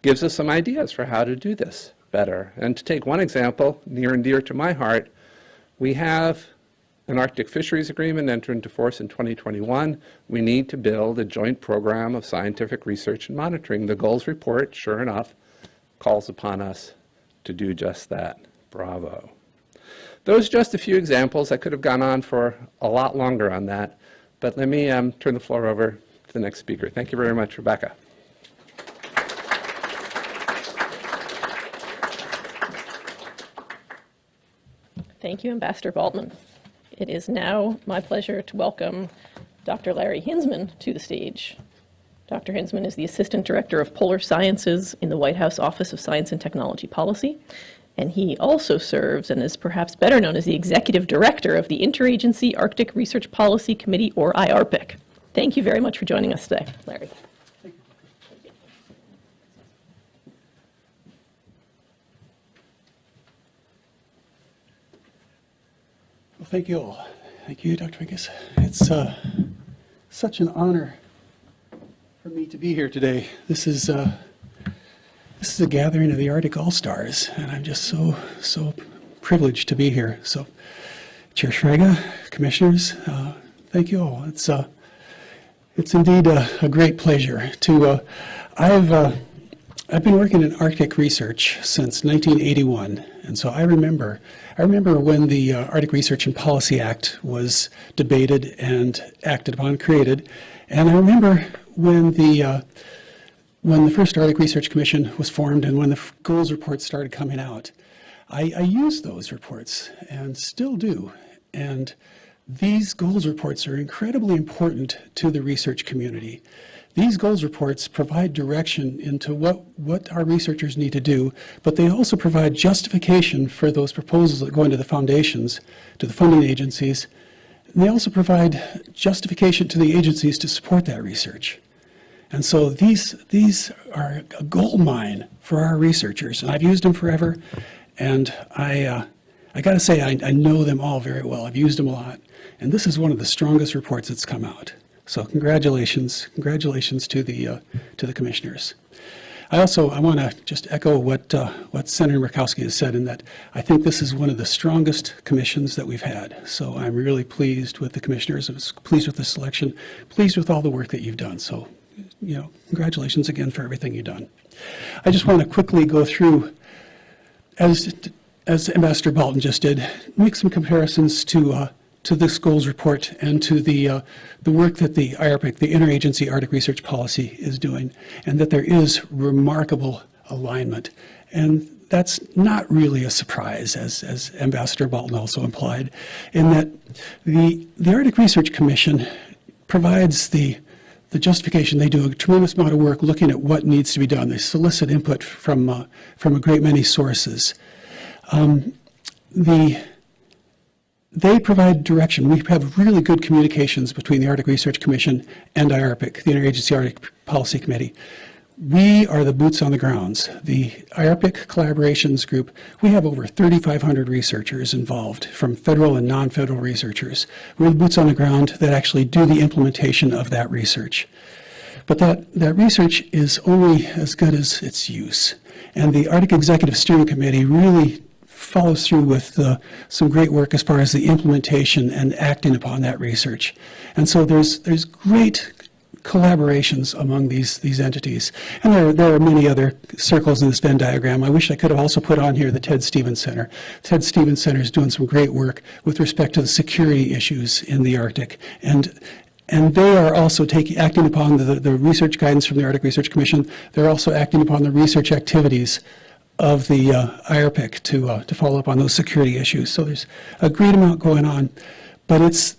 [SPEAKER 6] gives us some ideas for how to do this better. And to take one example near and dear to my heart, we have an Arctic fisheries agreement enter into force in 2021. We need to build a joint program of scientific research and monitoring. The goals report, sure enough, calls upon us to do just that. Bravo. Those are just a few examples. I could have gone on for a lot longer on that, but let me turn the floor over to the next speaker. Thank you very much, Rebecca.
[SPEAKER 4] Thank you, Ambassador Baldwin. It is now my pleasure to welcome Dr. Larry Hinsman to the stage. Dr. Hinsman is the Assistant Director of Polar Sciences in the White House Office of Science and Technology Policy, and he also serves and is perhaps better known as the Executive Director of the Interagency Arctic Research Policy Committee, or IARPC. Thank you very much for joining us today, Larry.
[SPEAKER 7] Well, thank you all. Thank you, Dr. Vickers. It's such an honor for me to be here today. This is a gathering of the Arctic All-Stars, and I'm just so privileged to be here. So, Chair Shrega, Commissioners, thank you all. It's indeed a great pleasure to. I've been working in Arctic research since 1981, and so I remember when the Arctic Research and Policy Act was debated and acted upon, created, and I remember when the first Arctic Research Commission was formed and when the goals reports started coming out. I used those reports and still do, and these goals reports are incredibly important to the research community. These goals reports provide direction into what our researchers need to do, but they also provide justification for those proposals that go into the foundations, to the funding agencies, and they also provide justification to the agencies to support that research. And so these are a gold mine for our researchers, and I've used them forever, and I got to say, I know them all very well. I've used them a lot, and this is one of the strongest reports that's come out. So congratulations to the commissioners. I want to just echo what Senator Murkowski has said, in that I think this is one of the strongest commissions that we've had. So I'm really pleased with the commissioners. I was pleased with the selection, pleased with all the work that you've done. So, congratulations again for everything you've done. I just want to quickly go through, as Ambassador Bolton just did, make some comparisons to this goals report and to the work that the IARPC, the Interagency Arctic Research Policy, is doing, and that there is remarkable alignment. And that's not really a surprise, as Ambassador Bolton also implied, in that the Arctic Research Commission provides the justification. They do a tremendous amount of work looking at what needs to be done. They solicit input from a great many sources. They provide direction. We have really good communications between the Arctic Research Commission and IARPC, the Interagency Arctic Policy Committee. We are the boots on the grounds. The IARPC Collaborations Group, we have over 3,500 researchers involved, from federal and non-federal researchers. We're the boots on the ground that actually do the implementation of that research. But that research is only as good as its use. And the Arctic Executive Steering Committee really follows through with some great work as far as the implementation and acting upon that research. And so there's great collaborations among these entities. And there are many other circles in this Venn diagram. I wish I could have also put on here the Ted Stevens Center. The Ted Stevens Center is doing some great work with respect to the security issues in the Arctic. And they are also acting upon the research guidance from the Arctic Research Commission. They're also acting upon the research activities of the IARPC to follow up on those security issues. So there's a great amount going on, but it's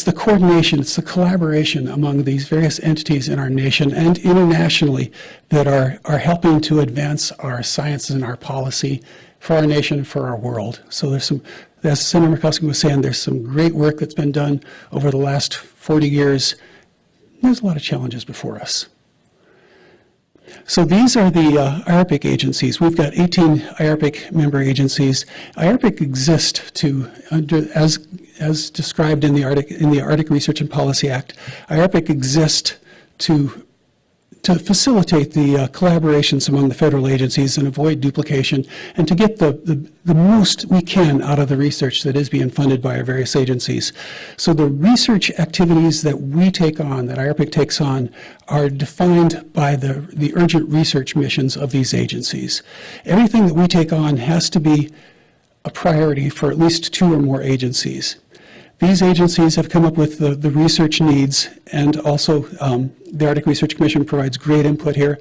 [SPEAKER 7] the coordination, it's the collaboration among these various entities in our nation and internationally that are helping to advance our sciences and our policy for our nation, for our world. So there's some, as Senator Murkowski was saying, there's some great work that's been done over the last 40 years. There's a lot of challenges before us. So these are the IARPC agencies. We've got 18 IARPC member agencies. IARPC exists as described in the Arctic Research and Policy Act. IARPC exists to facilitate the collaborations among the federal agencies and avoid duplication, and to get the most we can out of the research that is being funded by our various agencies. So the research activities that we take on, that IARPC takes on, are defined by the urgent research missions of these agencies. Everything that we take on has to be a priority for at least 2 or more agencies. These agencies have come up with the research needs, and also the Arctic Research Commission provides great input here.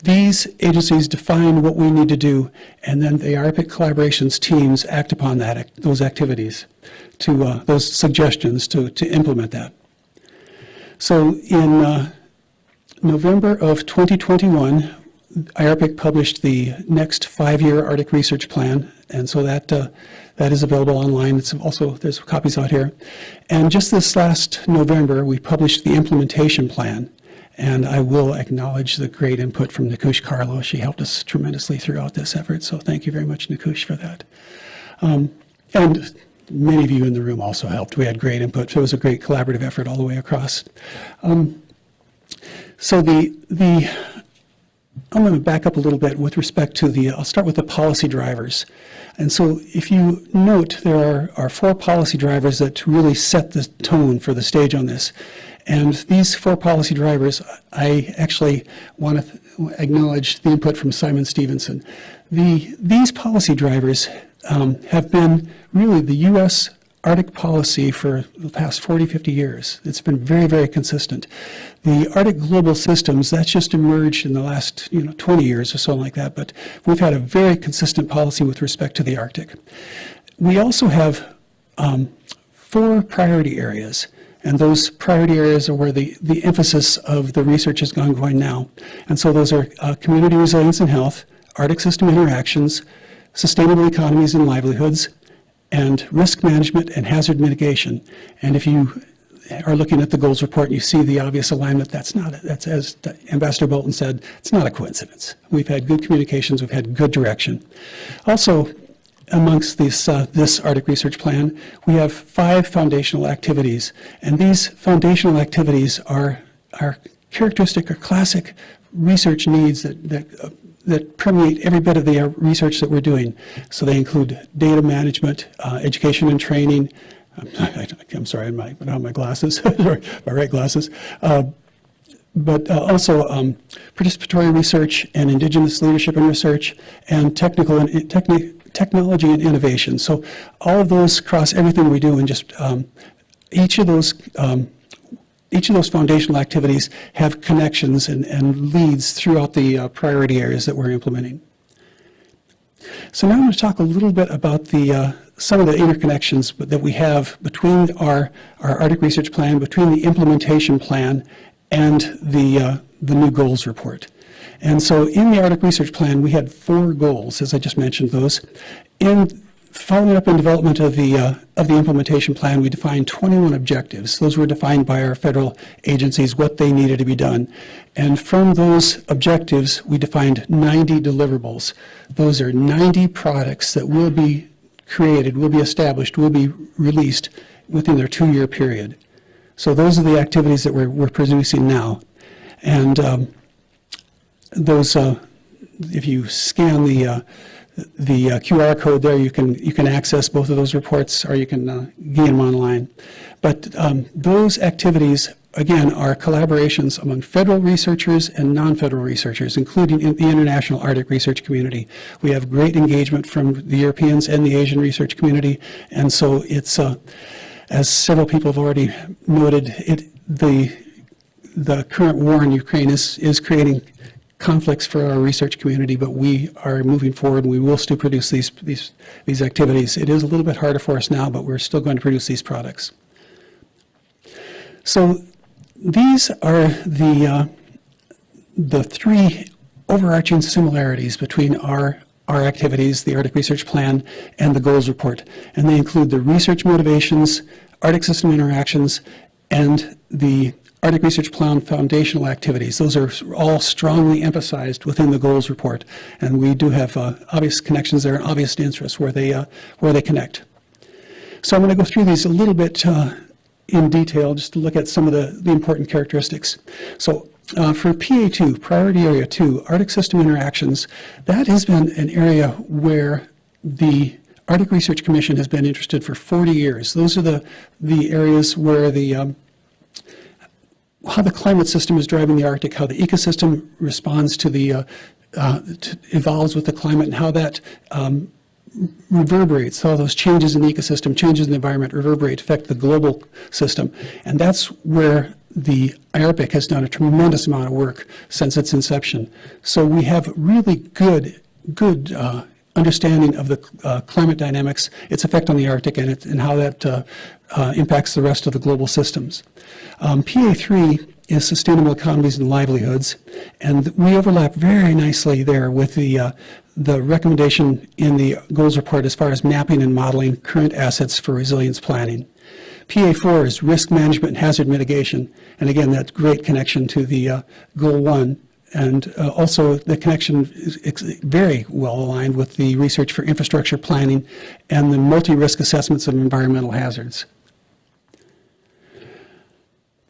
[SPEAKER 7] These agencies define what we need to do, and then the IARPC collaborations teams act upon those activities, those suggestions to implement that. So in November of 2021, IARPC published the next 5-year Arctic Research Plan, and so that is available online. It's also, there's copies out here. And just this last November, we published the implementation plan, and I will acknowledge the great input from Nikush Carlo. She helped us tremendously throughout this effort, so thank you very much, Nikush, for that. And many of you in the room also helped. We had great input. So it was a great collaborative effort all the way across. So I'm going to back up a little bit with respect to I'll start with the policy drivers. And so if you note, there are 4 policy drivers that really set the tone for the stage on this. And these 4 policy drivers, I actually want to acknowledge the input from Simon Stevenson. These policy drivers have been really the U.S. Arctic policy for the past 40, 50 years. It's been very, very consistent. The Arctic global systems, that's just emerged in the last 20 years or so like that, but we've had a very consistent policy with respect to the Arctic. We also have 4 priority areas, and those priority areas are where the emphasis of the research is going now. And so those are community resilience and health, Arctic system interactions, sustainable economies and livelihoods, and risk management and hazard mitigation. And if you are looking at the goals report and you see the obvious alignment, that's as Ambassador Bolton said, it's not a coincidence. We've had good communications, we've had good direction. Also, amongst this Arctic Research Plan, we have 5 foundational activities, and these foundational activities are characteristic or classic research needs that permeate every bit of the research that we're doing. So they include data management, education and training. I'm sorry, I don't have my glasses, my right glasses. But also participatory research and indigenous leadership and research, and technical technology and innovation. So all of those cross everything we do, and just each of those foundational activities have connections and leads throughout the priority areas that we're implementing. So now I'm going to talk a little bit about some of the interconnections that we have between our Arctic Research Plan, between the implementation plan, and the new goals report. And so in the Arctic Research Plan, we had 4 goals, as I just mentioned those. Following up in development of the implementation plan, we defined 21 objectives. Those were defined by our federal agencies, what they needed to be done. And from those objectives, we defined 90 deliverables. Those are 90 products that will be created, will be established, will be released within their 2-year period. So those are the activities that we're producing now. And those, if you scan the QR code there, you can access both of those reports, or you can gain them online. But those activities, again, are collaborations among federal researchers and non-federal researchers, including in the international Arctic research community. We have great engagement from the Europeans and the Asian research community, and so it's, as several people have already noted, the current war in Ukraine is creating conflicts for our research community, but we are moving forward, and we will still produce these activities. It is a little bit harder for us now, but we're still going to produce these products. So these are the 3 overarching similarities between our activities, the Arctic Research Plan, and the goals report. And they include the research motivations, Arctic system interactions, and the Arctic Research Plan foundational activities. Those are all strongly emphasized within the goals report, and we do have obvious connections there and obvious interests where they connect. So I'm going to go through these a little bit in detail, just to look at some of the important characteristics. So for PA2, Priority Area 2, Arctic System Interactions, that has been an area where the Arctic Research Commission has been interested for 40 years. Those are the areas where how the climate system is driving the Arctic, how the ecosystem responds to evolves with the climate, and how that reverberates, how those changes in the ecosystem, changes in the environment reverberate, affect the global system. And that's where the IARPC has done a tremendous amount of work since its inception. So we have really good understanding of the climate dynamics, its effect on the Arctic, and how that impacts the rest of the global systems. PA3 is sustainable economies and livelihoods, and we overlap very nicely there with the recommendation in the goals report as far as mapping and modeling current assets for resilience planning. PA4 is risk management and hazard mitigation, and again, that great connection to the goal 1. And also the connection is very well aligned with the research for infrastructure planning and the multi-risk assessments of environmental hazards.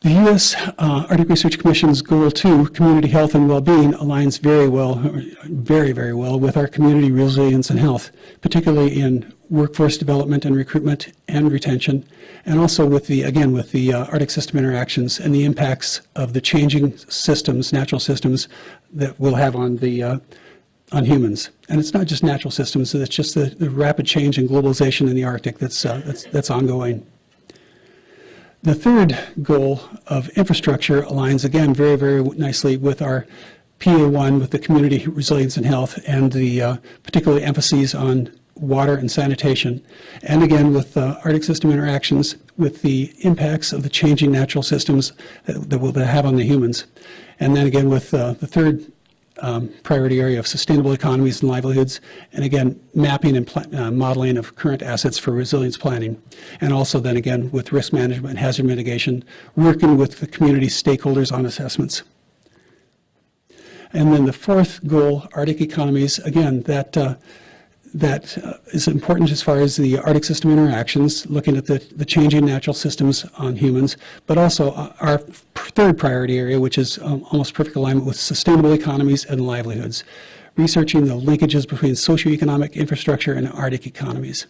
[SPEAKER 7] The U.S. Arctic Research Commission's Goal 2, Community Health and Well-being, aligns very well, very, very well with our community resilience and health, particularly in workforce development and recruitment and retention, and also with the Arctic system interactions and the impacts of the changing systems, natural systems, that we'll have on on humans. And it's not just natural systems; it's just the rapid change and globalization in the Arctic that's ongoing. The third goal of infrastructure aligns again very, very nicely with our PA1, with the community resilience and health, and the particular emphases on water and sanitation, and again with Arctic system interactions, with the impacts of the changing natural systems that will have on the humans, and then again with the third priority area of sustainable economies and livelihoods, and again mapping and modeling of current assets for resilience planning, and also then again with risk management and hazard mitigation, working with the community stakeholders on assessments. And then the fourth goal, Arctic economies, again that is important as far as the Arctic system interactions, looking at the changing natural systems on humans, but also our third priority area, which is almost perfect alignment with sustainable economies and livelihoods, researching the linkages between socioeconomic infrastructure and Arctic economies.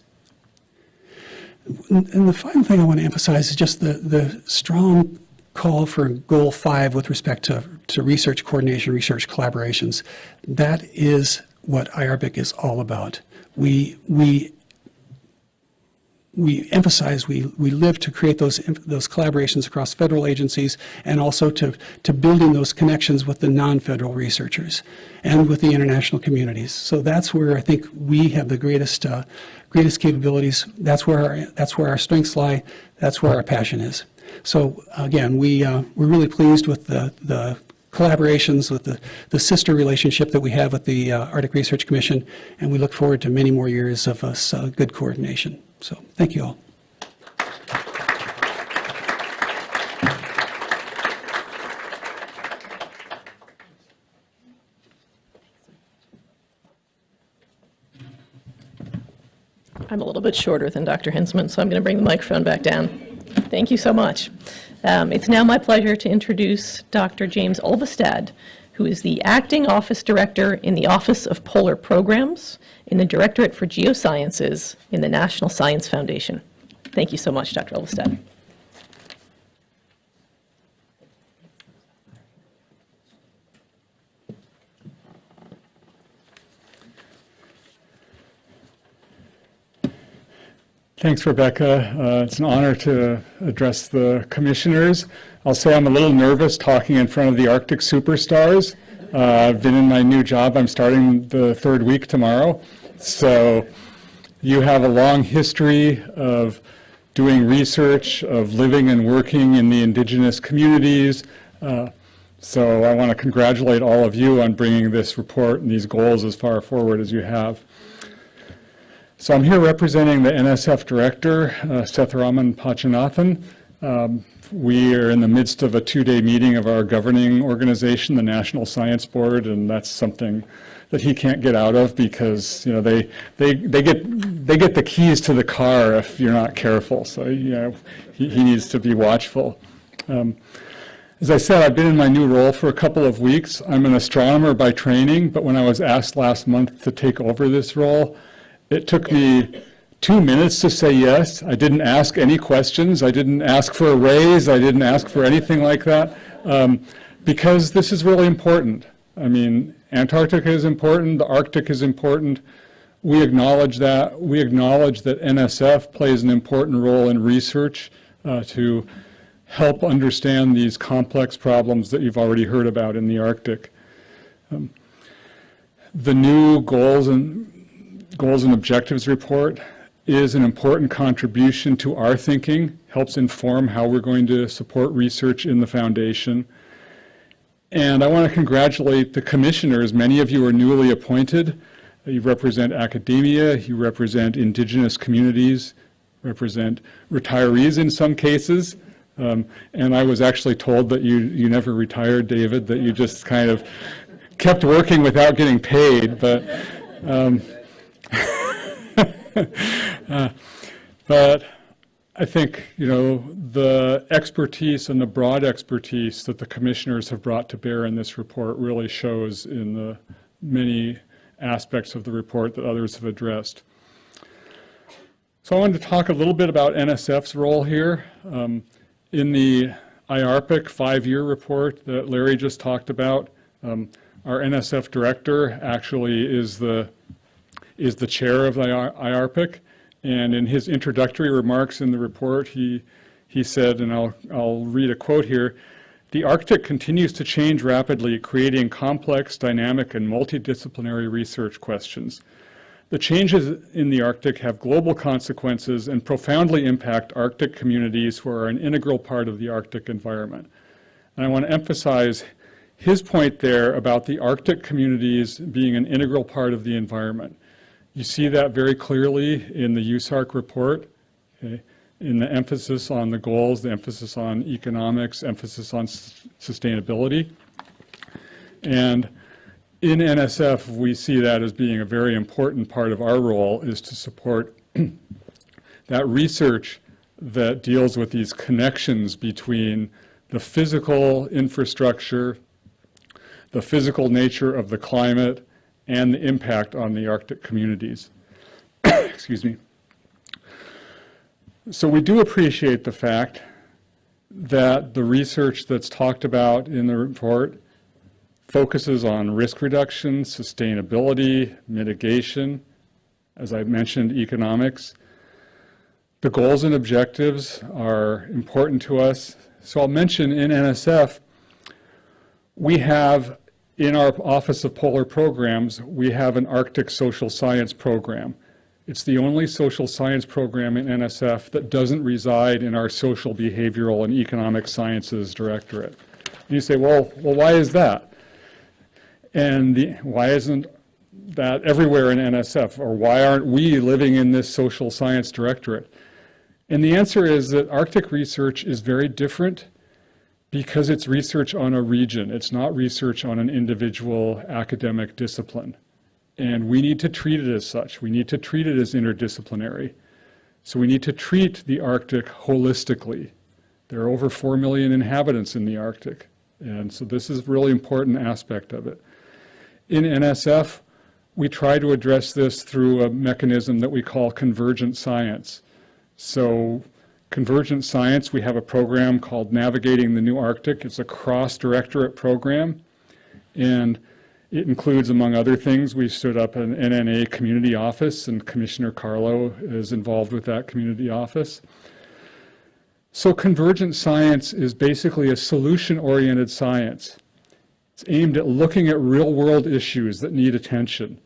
[SPEAKER 7] And the final thing I want to emphasize is just the strong call for Goal 5 with respect to research coordination, research collaborations. That is what IARPC is all about. we emphasize, we live to create those collaborations across federal agencies, and also to building those connections with the non-federal researchers and with the international communities. So that's where I think we have the greatest capabilities. That's where our strengths lie. That's where our passion is. So again, we're really pleased with the collaborations, with the sister relationship that we have with the Arctic Research Commission, and we look forward to many more years of good coordination. So thank you all.
[SPEAKER 4] I'm a little bit shorter than Dr. Hinsman, so I'm going to bring the microphone back down. Thank you so much. It's now my pleasure to introduce Dr. James Ulvestad, who is the Acting Office Director in the Office of Polar Programs in the Directorate for Geosciences in the National Science Foundation. Thank you so much, Dr. Ulvestad.
[SPEAKER 8] Thanks, Rebecca. It's an honor to address the commissioners. I'll say I'm a little nervous talking in front of the Arctic superstars. I've been in my new job. I'm starting the third week tomorrow. So you have a long history of doing research, of living and working in the indigenous communities. So I want to congratulate all of you on bringing this report and these goals as far forward as you have. So I'm here representing the NSF director, Setharaman Pachanathan. We are in the midst of a two-day meeting of our governing organization, the National Science Board, and that's something that he can't get out of because they get the keys to the car if you're not careful. So he needs to be watchful. As I said, I've been in my new role for a couple of weeks. I'm an astronomer by training, but when I was asked last month to take over this role, it took me 2 minutes to say yes. I didn't ask any questions. I didn't ask for a raise. I didn't ask for anything like that because this is really important. I mean, Antarctica is important. The Arctic is important. We acknowledge that. We acknowledge that NSF plays an important role in research to help understand these complex problems that you've already heard about in the Arctic. The new goals and objectives report is an important contribution to our thinking, helps inform how we're going to support research in the foundation. And I want to congratulate the commissioners. Many of you are newly appointed. You represent academia, you represent indigenous communities, represent retirees in some cases. And I was actually told that you never retired, David, that you just kind of kept working without getting paid. But I think, the expertise and the broad expertise that the commissioners have brought to bear in this report really shows in the many aspects of the report that others have addressed. So I wanted to talk a little bit about NSF's role here. In the IARPIC 5-year report that Larry just talked about, our NSF director actually is the chair of the IARPIC, and in his introductory remarks in the report, he said, and I'll read a quote here, "The Arctic continues to change rapidly, creating complex, dynamic, and multidisciplinary research questions. The changes in the Arctic have global consequences and profoundly impact Arctic communities who are an integral part of the Arctic environment." And I want to emphasize his point there about the Arctic communities being an integral part of the environment. You see that very clearly in the USARC report, okay, in the emphasis on the goals, the emphasis on economics, emphasis on sustainability. And in NSF, we see that as being a very important part of our role, is to support that research that deals with these connections between the physical infrastructure, the physical nature of the climate, and the impact on the Arctic communities. Excuse me. So we do appreciate the fact that the research that's talked about in the report focuses on risk reduction, sustainability, mitigation, as I mentioned, economics. The goals and objectives are important to us. So I'll mention in NSF, we have, in our Office of Polar Programs, we have an Arctic Social Science program. It's the only social science program in NSF that doesn't reside in our Social, Behavioral, and Economic Sciences Directorate. And you say, well, why is that? And why isn't that everywhere in NSF? Or why aren't we living in this Social Science Directorate? And the answer is that Arctic research is very different because it's research on a region. It's not research on an individual academic discipline. And we need to treat it as such. We need to treat it as interdisciplinary. So we need to treat the Arctic holistically. There are over 4 million inhabitants in the Arctic. And so this is a really important aspect of it. In NSF, we try to address this through a mechanism that we call convergent science. So convergent science, we have a program called Navigating the New Arctic. It's a cross-directorate program. And it includes, among other things, we stood up an NNA community office, and Commissioner Carlo is involved with that community office. So convergent science is basically a solution-oriented science. It's aimed at looking at real-world issues that need attention,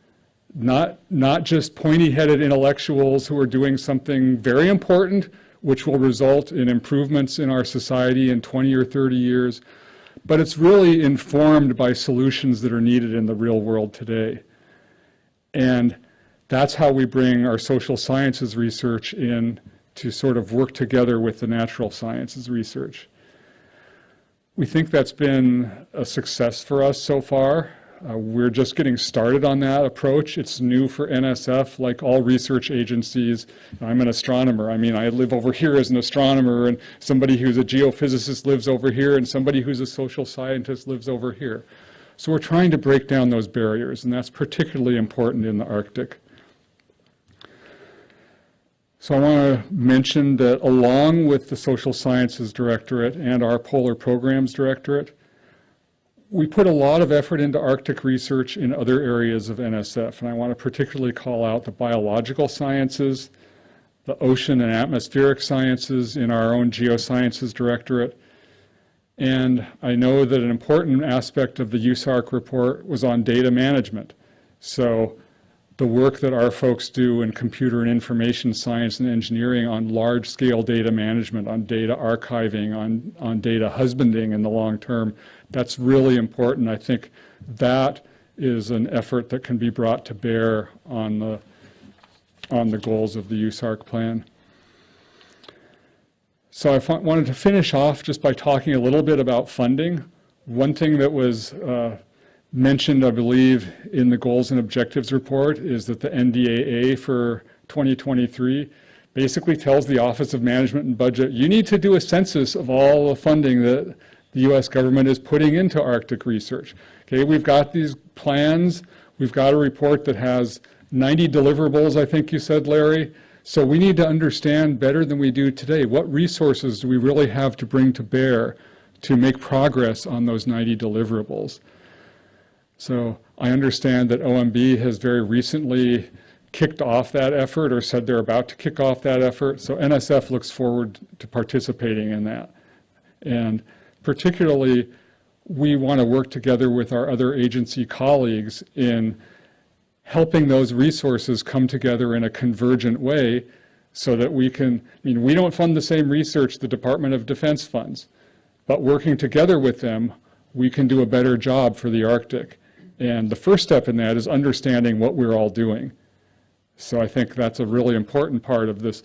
[SPEAKER 8] not just pointy-headed intellectuals who are doing something very important, which will result in improvements in our society in 20 or 30 years, but it's really informed by solutions that are needed in the real world today. And that's how we bring our social sciences research in to sort of work together with the natural sciences research. We think that's been a success for us so far. We're just getting started on that approach. It's new for NSF, like all research agencies. I'm an astronomer. I mean, I live over here as an astronomer, and somebody who's a geophysicist lives over here, and somebody who's a social scientist lives over here. So we're trying to break down those barriers, and that's particularly important in the Arctic. So I want to mention that along with the Social Sciences Directorate and our Polar Programs Directorate, we put a lot of effort into Arctic research in other areas of NSF, and I want to particularly call out the biological sciences, the ocean and atmospheric sciences in our own Geosciences Directorate. And I know that an important aspect of the USARC report was on data management. So the work that our folks do in computer and information science and engineering on large-scale data management, on data archiving, on data husbanding in the long term, that's really important. I think that is an effort that can be brought to bear on the goals of the USARC plan. So I wanted to finish off just by talking a little bit about funding. One thing that was mentioned, I believe, in the goals and objectives report is that the NDAA for 2023 basically tells the Office of Management and Budget, you need to do a census of all the funding that the U.S. government is putting into Arctic research. Okay, we've got these plans. We've got a report that has 90 deliverables, I think you said, Larry. So we need to understand better than we do today, what resources do we really have to bring to bear to make progress on those 90 deliverables. So I understand that OMB has very recently kicked off that effort or said they're about to kick off that effort. So NSF looks forward to participating in that. And particularly, we want to work together with our other agency colleagues in helping those resources come together in a convergent way so that we can, I mean, we don't fund the same research the Department of Defense funds, but working together with them, we can do a better job for the Arctic. And the first step in that is understanding what we're all doing. So I think that's a really important part of this.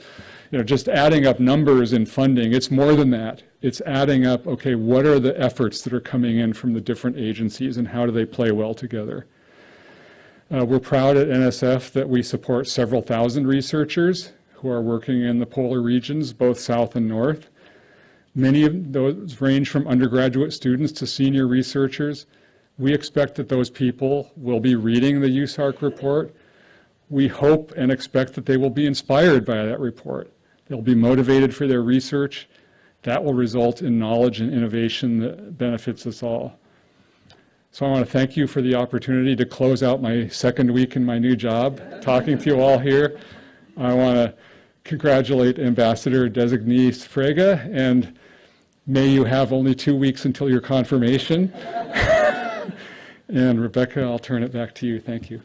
[SPEAKER 8] You know, just adding up numbers in funding, it's more than that. It's adding up, okay, what are the efforts that are coming in from the different agencies and how do they play well together? We're proud at NSF that we support several thousand researchers who are working in the polar regions, both south and north. Many of those range from undergraduate students to senior researchers. We expect that those people will be reading the USARC report. We hope and expect that they will be inspired by that report. They'll be motivated for their research. That will result in knowledge and innovation that benefits us all. So I want to thank you for the opportunity to close out my second week in my new job, talking to you all here. I want to congratulate Ambassador Designee Frege, and may you have only 2 weeks until your confirmation. And Rebecca, I'll turn it back to you. Thank you.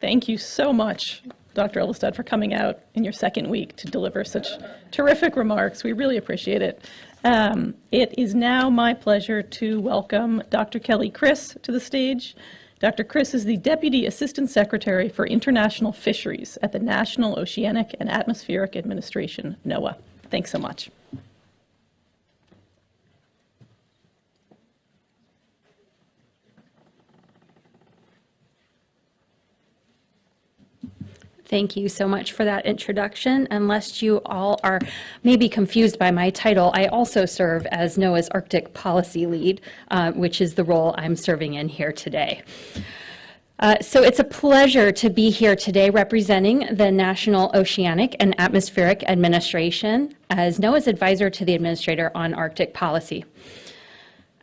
[SPEAKER 4] Thank you so much, Dr. Edelstad, for coming out in your second week to deliver such terrific remarks. We really appreciate it. It is now my pleasure to welcome Dr. Kelly Chris to the stage. Dr. Chris is the Deputy Assistant Secretary for International Fisheries at the National Oceanic and Atmospheric Administration, NOAA. Thanks so much.
[SPEAKER 9] Thank you so much for that introduction. Unless you all are maybe confused by my title, I also serve as NOAA's Arctic Policy Lead, which is the role I'm serving in here today. So it's a pleasure to be here today representing the National Oceanic and Atmospheric Administration as NOAA's advisor to the Administrator on Arctic policy.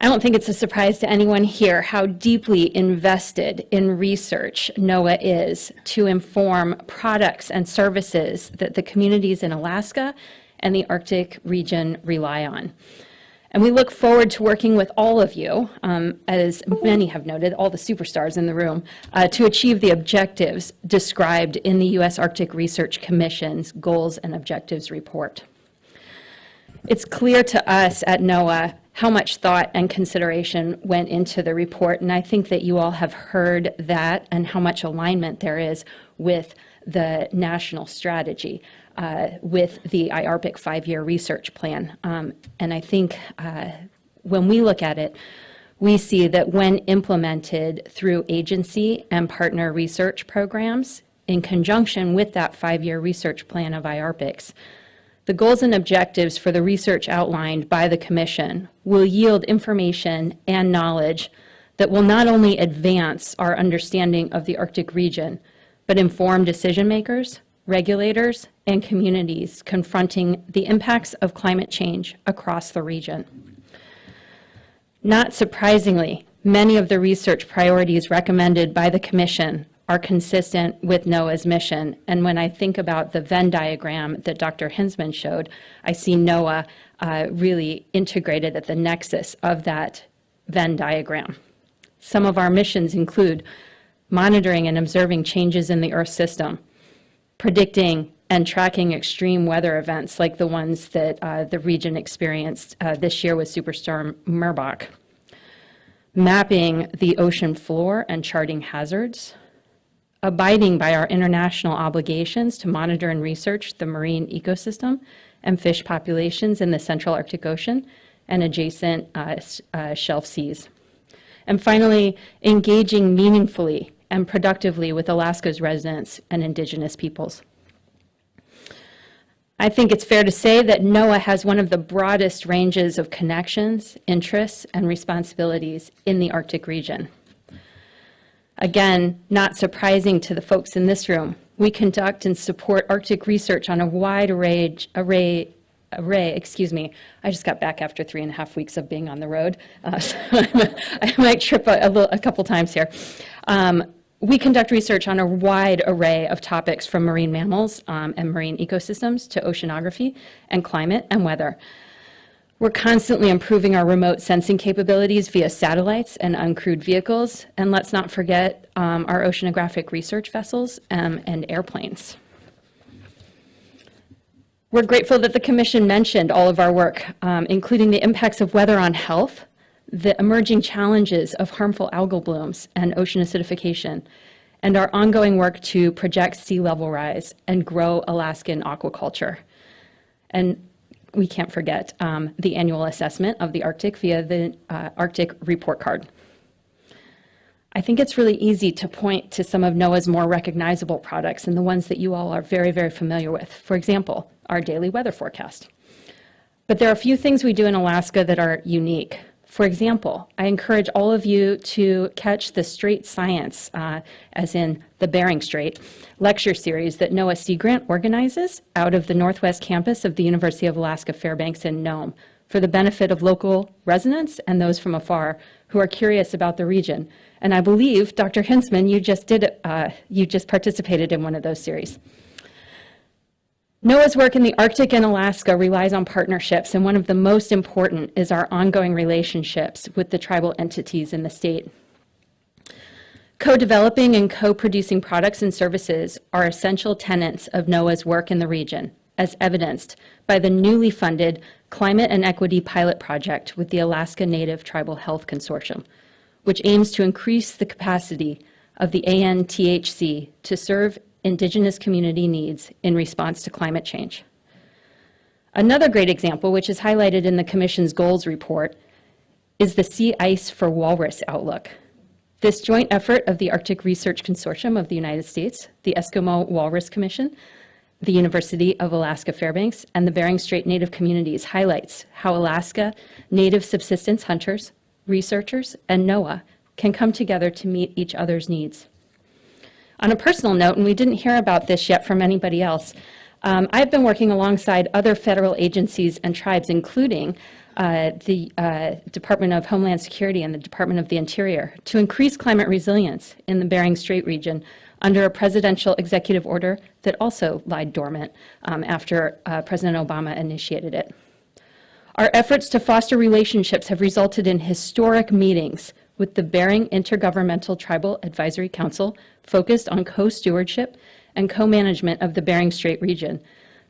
[SPEAKER 9] I don't think it's a surprise to anyone here how deeply invested in research NOAA is to inform products and services that the communities in Alaska and the Arctic region rely on. And we look forward to working with all of you, as many have noted, all the superstars in the room, to achieve the objectives described in the U.S. Arctic Research Commission's Goals and Objectives report. It's clear to us at NOAA how much thought and consideration went into the report, and I think that you all have heard that and how much alignment there is with the national strategy, with the IARPC 5-year research plan. And I think when we look at it, we see that when implemented through agency and partner research programs, in conjunction with that 5-year research plan of IARPC's, the goals and objectives for the research outlined by the Commission will yield information and knowledge that will not only advance our understanding of the Arctic region, but inform decision makers, regulators, and communities confronting the impacts of climate change across the region. Not surprisingly, many of the research priorities recommended by the Commission are consistent with NOAA's mission. And when I think about the Venn diagram that Dr. Hinsman showed, I see NOAA really integrated at the nexus of that Venn diagram. Some of our missions include monitoring and observing changes in the Earth system, predicting and tracking extreme weather events like the ones that the region experienced this year with Superstorm Merbok, mapping the ocean floor and charting hazards, abiding by our international obligations to monitor and research the marine ecosystem and fish populations in the Central Arctic Ocean and adjacent shelf seas. And finally, engaging meaningfully and productively with Alaska's residents and Indigenous peoples. I think it's fair to say that NOAA has one of the broadest ranges of connections, interests, and responsibilities in the Arctic region. Again, not surprising to the folks in this room, we conduct and support Arctic research on a wide array, excuse me, I just got back after 3.5 weeks of being on the road, so I might trip a couple times here. We conduct research on a wide array of topics from marine mammals and marine ecosystems to oceanography and climate and weather. We're constantly improving our remote sensing capabilities via satellites and uncrewed vehicles, and let's not forget our oceanographic research vessels and airplanes. We're grateful that the Commission mentioned all of our work, including the impacts of weather on health, the emerging challenges of harmful algal blooms and ocean acidification, and our ongoing work to project sea level rise and grow Alaskan aquaculture. And we can't forget the annual assessment of the Arctic via the Arctic Report Card. I think it's really easy to point to some of NOAA's more recognizable products and the ones that you all are very, very familiar with. For example, our daily weather forecast. But there are a few things we do in Alaska that are unique. For example, I encourage all of you to catch the Strait Science, as in the Bering Strait, lecture series that NOAA Sea Grant organizes out of the Northwest campus of the University of Alaska Fairbanks in Nome for the benefit of local residents and those from afar who are curious about the region. And I believe, Dr. Hinsman, you just participated in one of those series. NOAA's work in the Arctic and Alaska relies on partnerships, and one of the most important is our ongoing relationships with the tribal entities in the state. Co-developing and co-producing products and services are essential tenets of NOAA's work in the region, as evidenced by the newly funded Climate and Equity Pilot Project with the Alaska Native Tribal Health Consortium, which aims to increase the capacity of the ANTHC to serve Indigenous community needs in response to climate change. Another great example, which is highlighted in the Commission's goals report, is the Sea Ice for Walrus Outlook. This joint effort of the Arctic Research Consortium of the United States, the Eskimo Walrus Commission, the University of Alaska Fairbanks, and the Bering Strait Native communities highlights how Alaska Native subsistence hunters, researchers, and NOAA can come together to meet each other's needs. On a personal note, and we didn't hear about this yet from anybody else, I've been working alongside other federal agencies and tribes, including the Department of Homeland Security and the Department of the Interior, to increase climate resilience in the Bering Strait region under a presidential executive order that also lied dormant after President Obama initiated it. Our efforts to foster relationships have resulted in historic meetings with the Bering Intergovernmental Tribal Advisory Council focused on co-stewardship and co-management of the Bering Strait region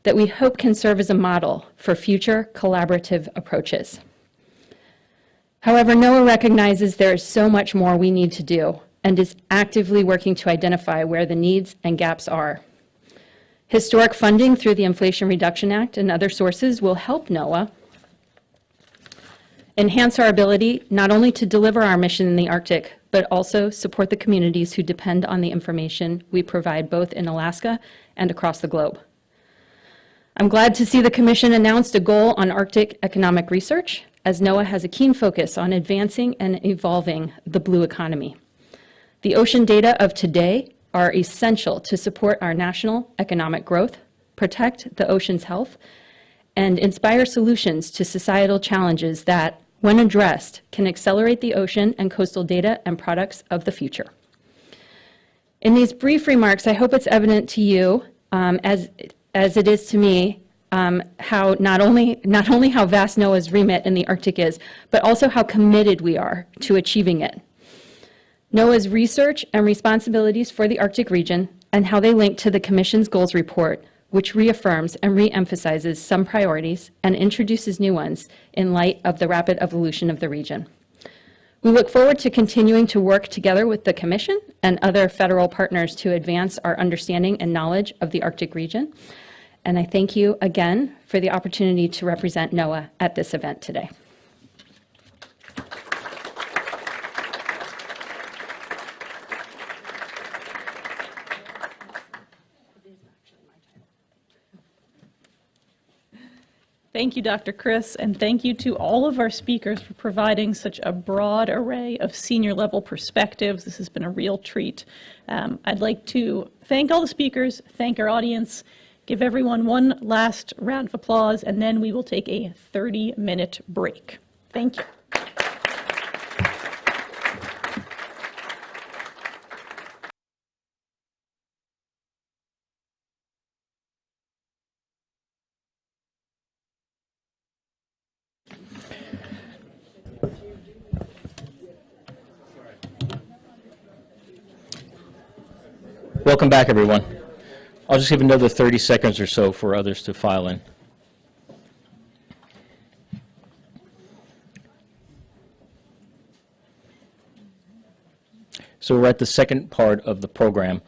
[SPEAKER 9] that we hope can serve as a model for future collaborative approaches. However, NOAA recognizes there is so much more we need to do and is actively working to identify where the needs and gaps are. Historic funding through the Inflation Reduction Act and other sources will help NOAA enhance our ability not only to deliver our mission in the Arctic, but also support the communities who depend on the information we provide both in Alaska and across the globe. I'm glad to see the Commission announced a goal on Arctic economic research, as NOAA has a keen focus on advancing and evolving the blue economy. The ocean data of today are essential to support our national economic growth, protect the ocean's health, and inspire solutions to societal challenges that, when addressed, can accelerate the ocean and coastal data and products of the future. In these brief remarks, I hope it's evident to you, as it is to me, how not only how vast NOAA's remit in the Arctic is, but also how committed we are to achieving it. NOAA's research and responsibilities for the Arctic region and how they link to the Commission's goals report, which reaffirms and re-emphasizes some priorities and introduces new ones in light of the rapid evolution of the region. We look forward to continuing to work together with the Commission and other federal partners to advance our understanding and knowledge of the Arctic region. And I thank you again for the opportunity to represent NOAA at this event today.
[SPEAKER 4] Thank you, Dr. Chris, and thank you to all of our speakers for providing such a broad array of senior level perspectives. This has been a real treat. I'd like to thank all the speakers, thank our audience, give everyone one last round of applause, and then we will take a 30-minute break. Thank you.
[SPEAKER 1] Welcome back, everyone. I'll just give another 30 seconds or so for others to file in. So we're at the second part of the program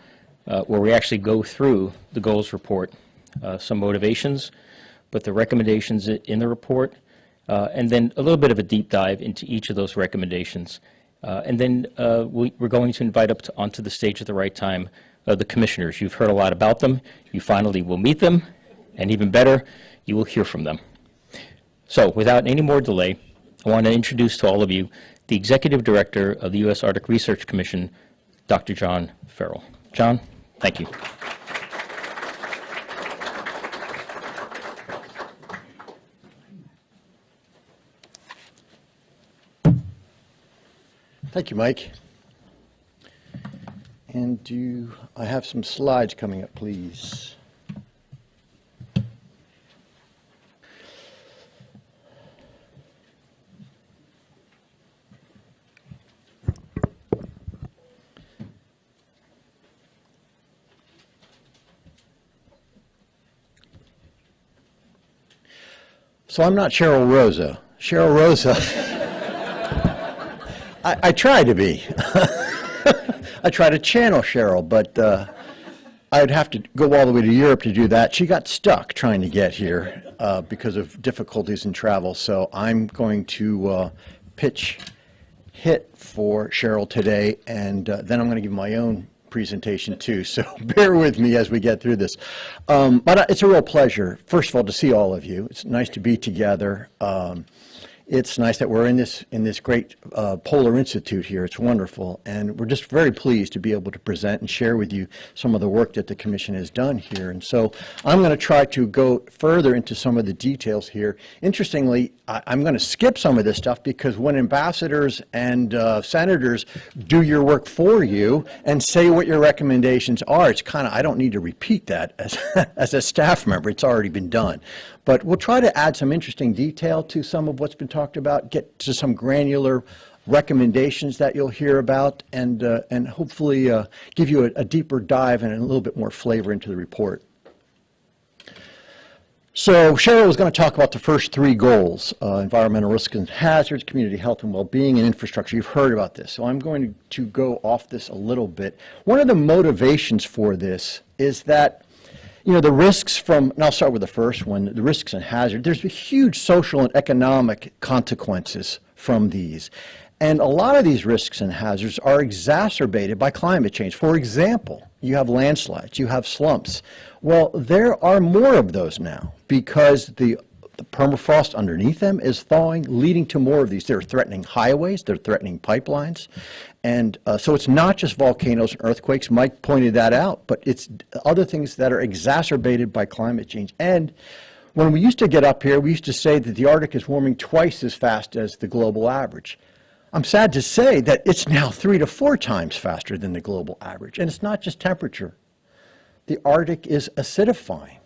[SPEAKER 1] where we actually go through the goals report, some motivations, but the recommendations in the report, and then a little bit of a deep dive into each of those recommendations. And then we're going to invite onto the stage at the right time the commissioners. You've heard a lot about them. You finally will meet them, and even better, you will hear from them. So without any more delay, I I want to introduce to all of you the Executive Director of the U.S. Arctic Research Commission, Dr. John Farrell. John, thank you.
[SPEAKER 10] Thank you, Mike. And I have some slides coming up, please. So I'm not Cheryl Rosa. Cheryl Rosa, I try to be. I try to channel Cheryl, but I'd have to go all the way to Europe to do that. She got stuck trying to get here because of difficulties in travel. So I'm going to hit for Cheryl today, and then I'm going to give my own presentation too. So bear with me as we get through this. But it's a real pleasure, first of all, to see all of you. It's nice to be together. It's nice that we're in this great Polar Institute here. It's wonderful, and we're just very pleased to be able to present and share with you some of the work that the Commission has done here. And so I'm going to try to go further into some of the details here. Interestingly, I'm going to skip some of this stuff because when ambassadors and senators do your work for you and say what your recommendations are, it's kind of, I don't need to repeat that as a staff member. It's already been done. But we'll try to add some interesting detail to some of what's been talked about, get to some granular recommendations that you'll hear about, and hopefully give you a deeper dive and a little bit more flavor into the report. So Cheryl was going to talk about the first three goals, environmental risks and hazards, community health and well-being, and infrastructure. You've heard about this, so I'm going to go off this a little bit. One of the motivations for this is that the risks from, and I'll start with the first one, the risks and hazards. There's huge social and economic consequences from these. And a lot of these risks and hazards are exacerbated by climate change. For example, you have landslides, you have slumps. Well, there are more of those now because the permafrost underneath them is thawing, leading to more of these. They're threatening highways, they're threatening pipelines. And so it's not just volcanoes and earthquakes. Mike pointed that out, but it's other things that are exacerbated by climate change. And when we used to get up here, we used to say that the Arctic is warming twice as fast as the global average. I'm sad to say that it's now 3 to 4 times faster than the global average. And it's not just temperature. The Arctic is acidifying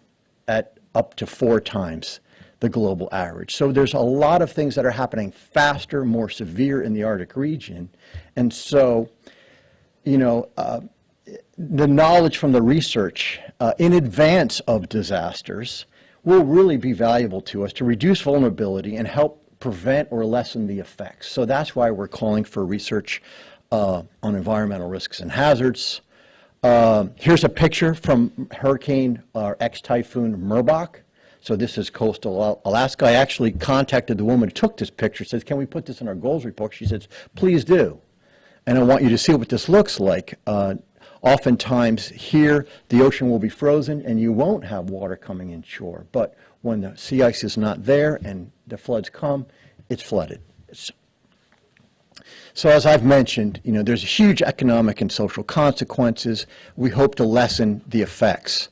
[SPEAKER 10] at up to 4 times the global average. So there's a lot of things that are happening faster, more severe in the Arctic region. And so, the knowledge from the research in advance of disasters will really be valuable to us to reduce vulnerability and help prevent or lessen the effects. So that's why we're calling for research on environmental risks and hazards. Here's a picture from Hurricane ex-typhoon Murkowski. So this is coastal Alaska. I actually contacted the woman who took this picture, says, can we put this in our goals report? She says, please do. And I want you to see what this looks like. Oftentimes here, the ocean will be frozen and you won't have water coming inshore. But when the sea ice is not there and the floods come, it's flooded. So as I've mentioned, there's huge economic and social consequences. We hope to lessen the effects.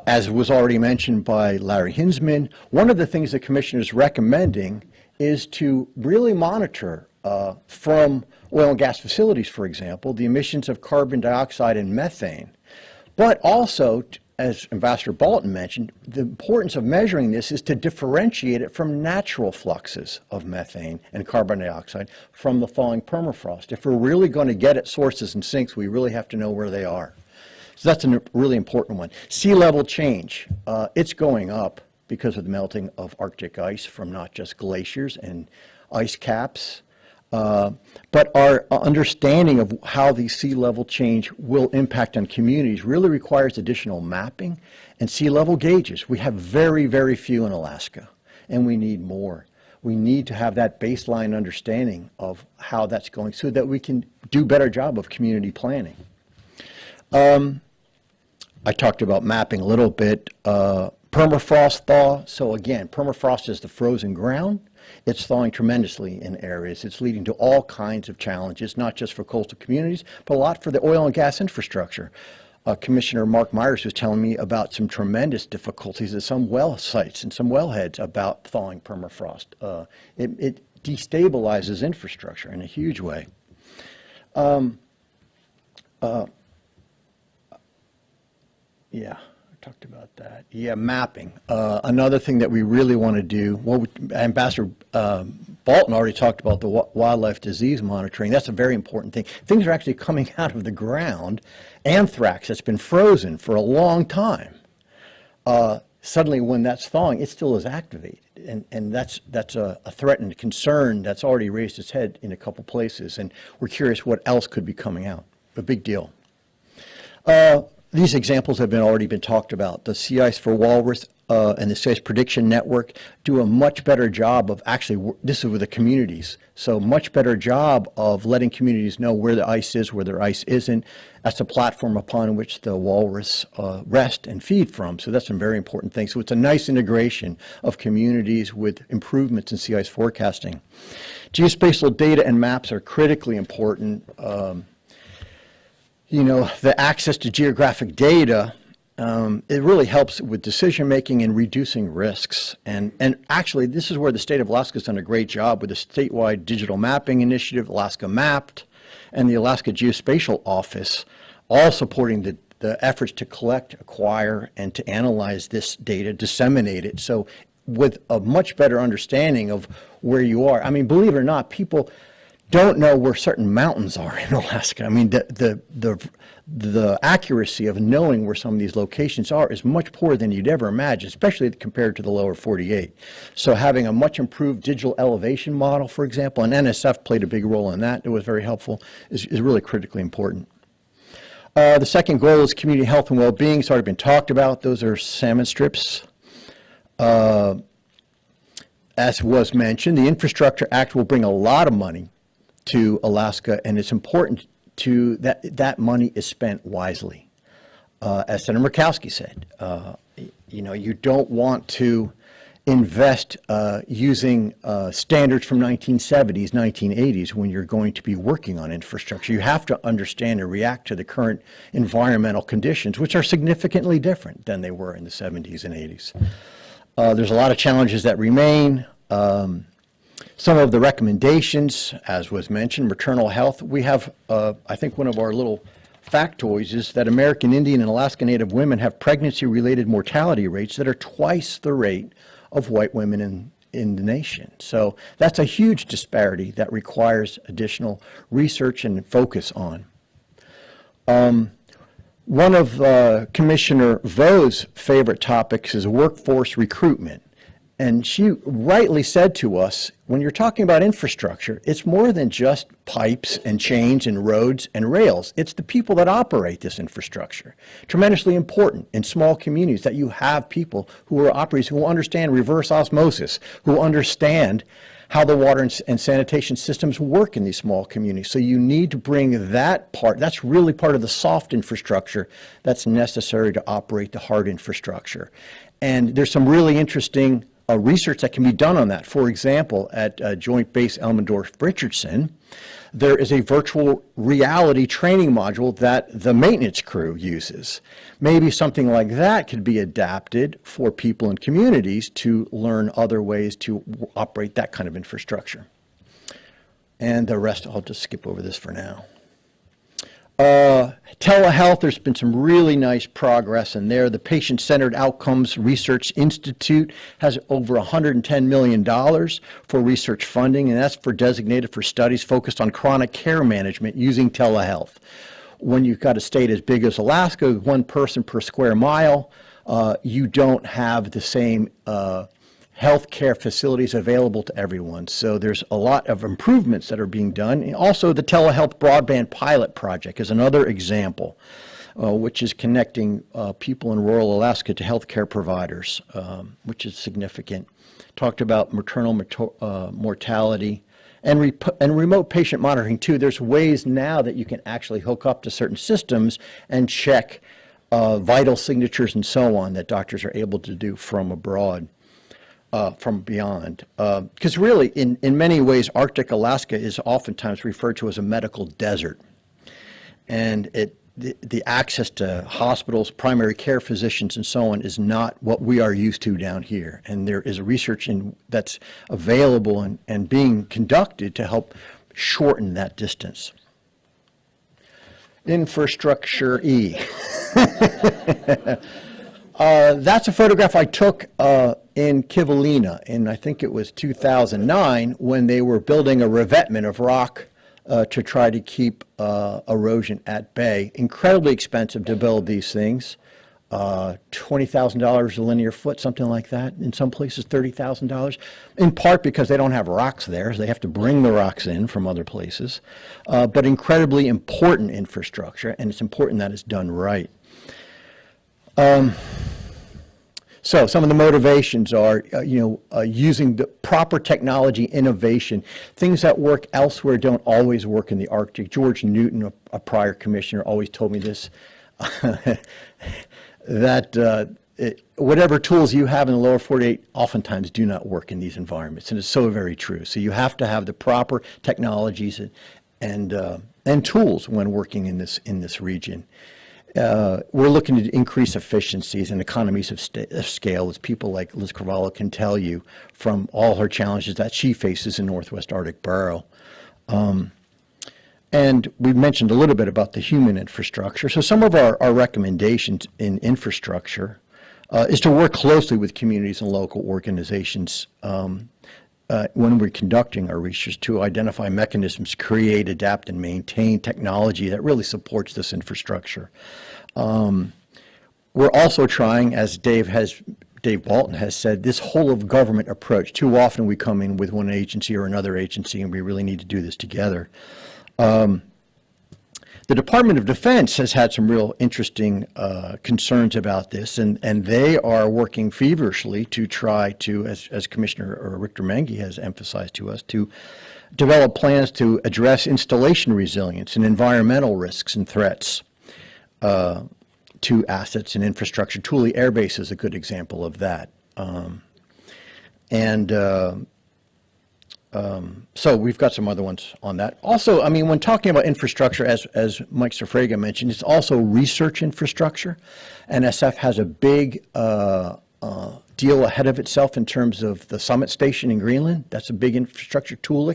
[SPEAKER 10] As was already mentioned by Larry Hinsman, one of the things the Commission is recommending is to really monitor from oil and gas facilities, for example, the emissions of carbon dioxide and methane. But also, as Ambassador Bolton mentioned, the importance of measuring this is to differentiate it from natural fluxes of methane and carbon dioxide from the thawing permafrost. If we're really going to get at sources and sinks, we really have to know where they are. So that's a really important one. Sea level change, it's going up because of the melting of Arctic ice from not just glaciers and ice caps, but our understanding of how the sea level change will impact on communities really requires additional mapping and sea level gauges. We have very, very few in Alaska, and we need more. We need to have that baseline understanding of how that's going so that we can do a better job of community planning. I talked about mapping a little bit. Permafrost thaw. So again, permafrost is the frozen ground. It's thawing tremendously in areas. It's leading to all kinds of challenges, not just for coastal communities, but a lot for the oil and gas infrastructure. Commissioner Mark Myers was telling me about some tremendous difficulties at some well sites and some wellheads about thawing permafrost. It destabilizes infrastructure in a huge way. Yeah, I talked about that. Yeah, mapping. Another thing that we really want to do, well, Ambassador Bolton already talked about the wildlife disease monitoring. That's a very important thing. Things are actually coming out of the ground. Anthrax that's been frozen for a long time. Suddenly when that's thawing, it still is activated. And that's a threat and a concern that's already raised its head in a couple places. And we're curious what else could be coming out. A big deal. These examples have already been talked about. The Sea Ice for Walrus and the Sea Ice Prediction Network do a much better job of actually, this is with the communities, so much better job of letting communities know where the ice is, where their ice isn't. That's a platform upon which the walrus rest and feed from, so that's some very important things. So it's a nice integration of communities with improvements in sea ice forecasting. Geospatial data and maps are critically important. You know, the access to geographic data, it really helps with decision making and reducing risks. And actually, this is where the state of Alaska has done a great job with the statewide digital mapping initiative, Alaska Mapped, and the Alaska Geospatial Office, all supporting the efforts to collect, acquire, and to analyze this data, disseminate it. So with a much better understanding of where you are. I mean, believe it or not, people don't know where certain mountains are in Alaska. I mean, the accuracy of knowing where some of these locations are is much poorer than you'd ever imagine, especially compared to the lower 48. So having a much improved digital elevation model, for example, and NSF played a big role in that, it was very helpful, is really critically important. The second goal is community health and well-being. It's already been talked about. Those are salmon strips. As was mentioned, the Infrastructure Act will bring a lot of money to Alaska, and it's important to that money is spent wisely. As Senator Murkowski said, you know, you don't want to invest using standards from 1970s, 1980s when you're going to be working on infrastructure. You have to understand and react to the current environmental conditions, which are significantly different than they were in the 70s and 80s. There's a lot of challenges that remain. Some of the recommendations, as was mentioned, maternal health. We have, I think one of our little factoids is that American Indian and Alaska Native women have pregnancy-related mortality rates that are twice the rate of white women in the nation. So that's a huge disparity that requires additional research and focus on. One of Commissioner Vo's favorite topics is workforce recruitment. And she rightly said to us, when you're talking about infrastructure, it's more than just pipes and chains and roads and rails. It's the people that operate this infrastructure. Tremendously important in small communities that you have people who are operators who understand reverse osmosis, who understand how the water and sanitation systems work in these small communities. So you need to bring that part, that's really part of the soft infrastructure that's necessary to operate the hard infrastructure. And there's some really interesting research that can be done on that. For example, at Joint Base Elmendorf-Richardson, there is a virtual reality training module that the maintenance crew uses. Maybe something like that could be adapted for people in communities to learn other ways to operate that kind of infrastructure. And the rest, I'll just skip over this for now. Telehealth, there's been some really nice progress in there. The Patient-Centered Outcomes Research Institute has over $110 million for research funding, and that's designated for studies focused on chronic care management using telehealth. When you've got a state as big as Alaska, 1 person per square mile, you don't have the same healthcare facilities available to everyone. So there's a lot of improvements that are being done. And also, the telehealth broadband pilot project is another example, which is connecting people in rural Alaska to healthcare providers, which is significant. Talked about maternal mortality and remote patient monitoring too. There's ways now that you can actually hook up to certain systems and check vital signatures and so on that doctors are able to do from abroad. from beyond. Because really, in many ways, Arctic Alaska is oftentimes referred to as a medical desert. And the access to hospitals, primary care physicians, and so on is not what we are used to down here. And there is research that's available and being conducted to help shorten that distance. Infrastructure E. That's a photograph I took in Kivalina in, I think it was 2009, when they were building a revetment of rock to try to keep erosion at bay. Incredibly expensive to build these things. $20,000 a linear foot, something like that. In some places, $30,000. In part because they don't have rocks there, so they have to bring the rocks in from other places. But incredibly important infrastructure, and it's important that it's done right. So some of the motivations are, using the proper technology, innovation. Things that work elsewhere don't always work in the Arctic. George Newton, a prior commissioner, always told me this, that whatever tools you have in the lower 48 oftentimes do not work in these environments. And it's so very true. So you have to have the proper technologies and tools when working in this region. We're looking to increase efficiencies and economies of scale, as people like Liz Carvalho can tell you from all her challenges that she faces in Northwest Arctic Borough. And we mentioned a little bit about the human infrastructure. So some of our recommendations in infrastructure is to work closely with communities and local organizations when we're conducting our research to identify mechanisms, create, adapt, and maintain technology that really supports this infrastructure. We're also trying, as Dave Walton has said, this whole of government approach. Too often we come in with one agency or another agency, and we really need to do this together. The Department of Defense has had some real interesting concerns about this, and they are working feverishly to try to, as Commissioner Richter Mengi has emphasized to us, to develop plans to address installation resilience and environmental risks and threats to assets and infrastructure. Thule Air Base is a good example of that. So we've got some other ones on that. Also, I mean, when talking about infrastructure, as Mike Sofraga mentioned, it's also research infrastructure. NSF has a big deal ahead of itself in terms of the Summit Station in Greenland. That's a big infrastructure tool.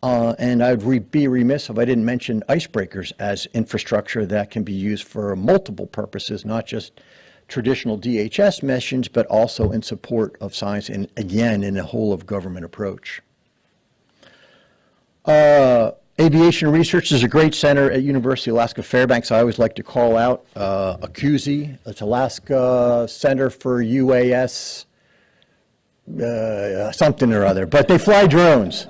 [SPEAKER 10] And I'd be remiss if I didn't mention icebreakers as infrastructure that can be used for multiple purposes, not just traditional DHS missions, but also in support of science and, again, in a whole of government approach. Aviation Research is a great center at University of Alaska Fairbanks. I always like to call out ACUSI. It's Alaska Center for UAS something or other, but they fly drones.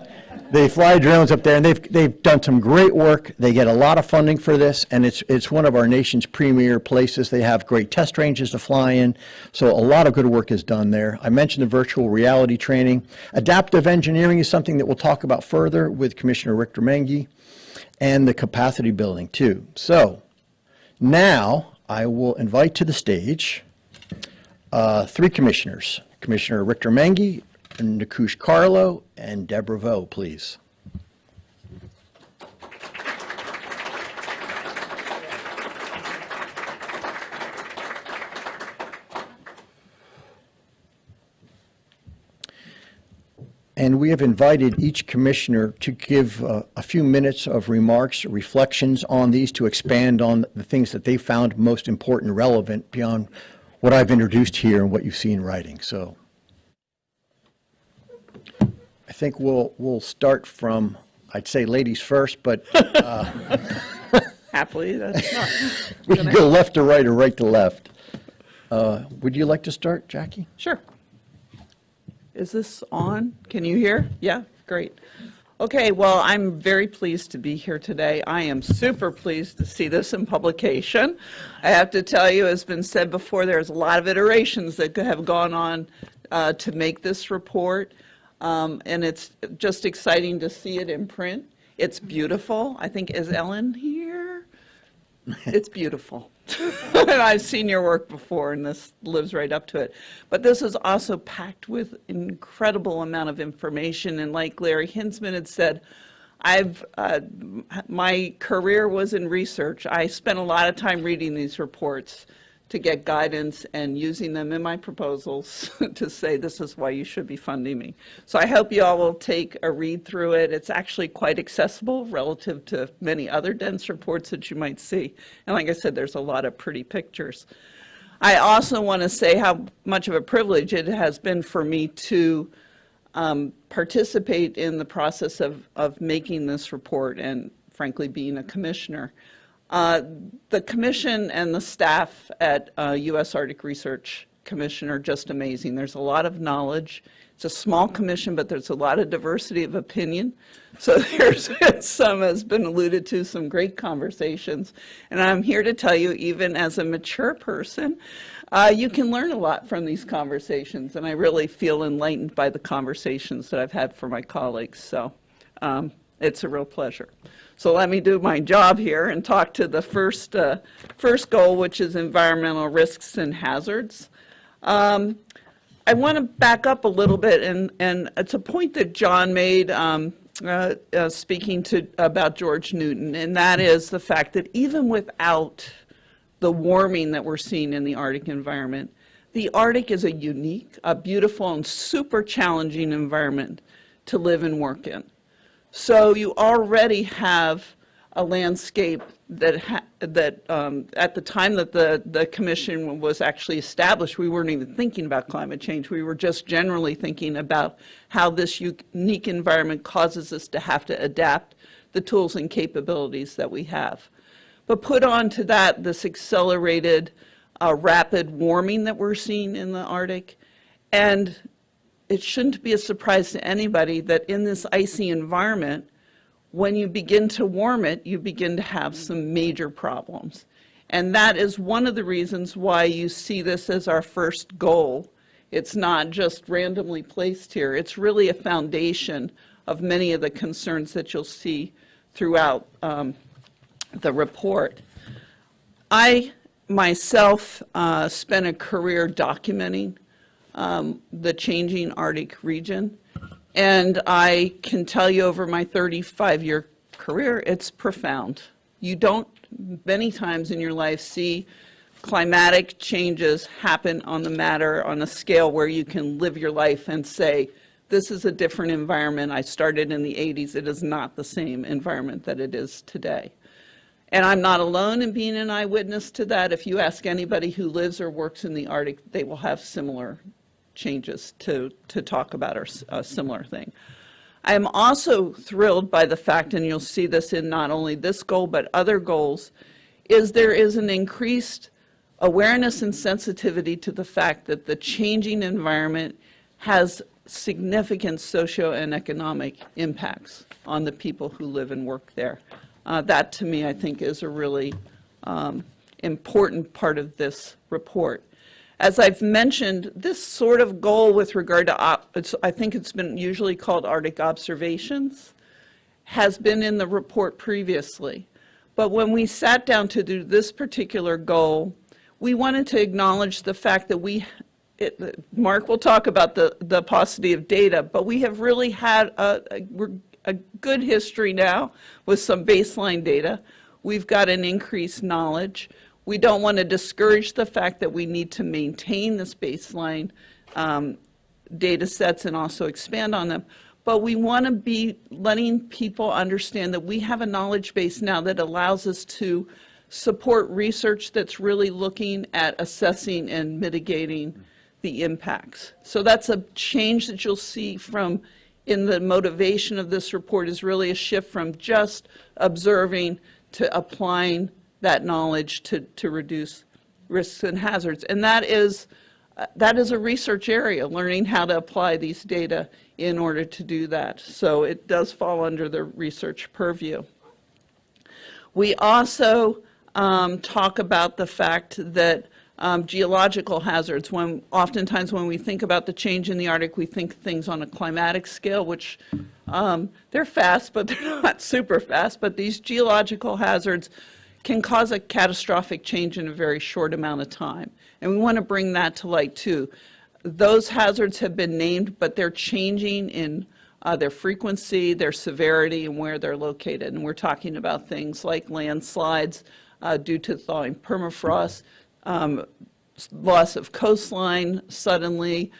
[SPEAKER 10] They fly drones up there, and they've done some great work. They get a lot of funding for this, and it's one of our nation's premier places. They have great test ranges to fly in, so a lot of good work is done there. I mentioned the virtual reality training. Adaptive engineering is something that we'll talk about further with Commissioner Richter Mengi, and the capacity building too. So now I will invite to the stage three commissioners: Commissioner Richter Mengi, Nakush Carlo, and Deborah Vo, please. And we have invited each commissioner to give a few minutes of remarks, reflections on these, to expand on the things that they found most important and relevant beyond what I've introduced here and what you see in writing. So I think we'll start from, I'd say ladies first, but
[SPEAKER 11] happily, that's not.
[SPEAKER 10] We can go left to right or right to left. Would you like to start, Jackie?
[SPEAKER 11] Sure. Is this on? Can you hear? Yeah, great. Okay, well, I'm very pleased to be here today. I am super pleased to see this in publication. I have to tell you, as has been said before, there's a lot of iterations that have gone on to make this report. And it's just exciting to see it in print. It's beautiful. I think, is Ellen here? It's beautiful. And I've seen your work before, and this lives right up to it. But this is also packed with an incredible amount of information. And like Larry Hinsman had said, my career was in research. I spent a lot of time reading these reports to get guidance and using them in my proposals to say this is why you should be funding me. So I hope you all will take a read through it. It's actually quite accessible relative to many other dense reports that you might see. And like I said, there's a lot of pretty pictures. I also want to say how much of a privilege it has been for me to participate in the process of making this report and frankly being a commissioner. The commission and the staff at U.S. Arctic Research Commission are just amazing. There's a lot of knowledge. It's a small commission, but there's a lot of diversity of opinion. So there's some, has been alluded to, some great conversations. And I'm here to tell you, even as a mature person, you can learn a lot from these conversations. And I really feel enlightened by the conversations that I've had for my colleagues. So it's a real pleasure. So let me do my job here and talk to the first goal, which is environmental risks and hazards. I want to back up a little bit, and it's a point that John made speaking about George Newton, and that is the fact that even without the warming that we're seeing in the Arctic environment, the Arctic is a unique, a beautiful, and super challenging environment to live and work in. So you already have a landscape that at the time that the commission was actually established, we weren't even thinking about climate change. We were just generally thinking about how this unique environment causes us to have to adapt the tools and capabilities that we have. But put on to that this accelerated rapid warming that we're seeing in the Arctic, and it shouldn't be a surprise to anybody that in this icy environment, when you begin to warm it, you begin to have some major problems. And that is one of the reasons why you see this as our first goal. It's not just randomly placed here. It's really a foundation of many of the concerns that you'll see throughout the report. I myself spent a career documenting the changing Arctic region. And I can tell you over my 35-year career, it's profound. You don't many times in your life see climatic changes happen on the matter on a scale where you can live your life and say, this is a different environment. I started in the 80s. It is not the same environment that it is today. And I'm not alone in being an eyewitness to that. If you ask anybody who lives or works in the Arctic, they will have similar changes to talk about or a similar thing. I am also thrilled by the fact, and you'll see this in not only this goal but other goals, is there is an increased awareness and sensitivity to the fact that the changing environment has significant socio and economic impacts on the people who live and work there. That to me I think is a really important part of this report. As I've mentioned, this sort of goal with regard to, I think it's been usually called Arctic observations, has been in the report previously. But when we sat down to do this particular goal, we wanted to acknowledge the fact that Mark will talk about the paucity of data, but we have really had a good history now with some baseline data. We've got an increased knowledge. We don't want to discourage the fact that we need to maintain this baseline data sets and also expand on them. But we want to be letting people understand that we have a knowledge base now that allows us to support research that's really looking at assessing and mitigating the impacts. So that's a change that you'll see from in the motivation of this report is really a shift from just observing to applying that knowledge to reduce risks and hazards. And that is a research area, learning how to apply these data in order to do that. So it does fall under the research purview. We also talk about the fact that geological hazards, oftentimes when we think about the change in the Arctic, we think things on a climatic scale, which they're fast, but they're not super fast. But these geological hazards can cause a catastrophic change in a very short amount of time. And we want to bring that to light too. Those hazards have been named, but they're changing in their frequency, their severity, and where they're located. And we're talking about things like landslides due to thawing permafrost, loss of coastline suddenly,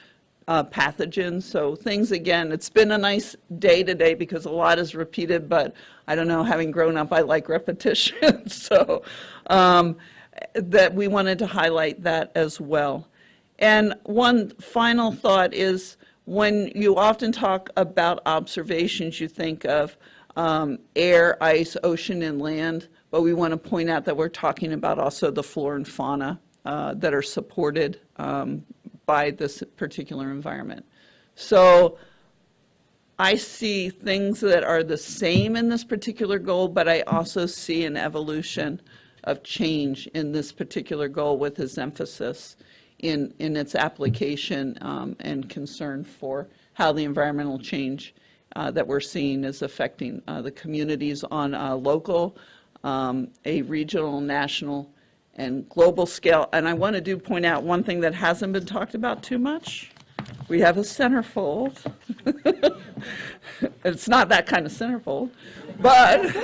[SPEAKER 11] pathogens. So things, again, it's been a nice day today because a lot is repeated, but I don't know, having grown up, I like repetition. So that we wanted to highlight that as well. And one final thought is, when you often talk about observations, you think of air, ice, ocean, and land, but we want to point out that we're talking about also the flora and fauna that are supported by this particular environment. So I see things that are the same in this particular goal, but I also see an evolution of change in this particular goal with this emphasis in its application and concern for how the environmental change that we're seeing is affecting the communities on a local, a regional, national, and global scale. And I want to point out one thing that hasn't been talked about too much. We have a centerfold. It's not that kind of centerfold, but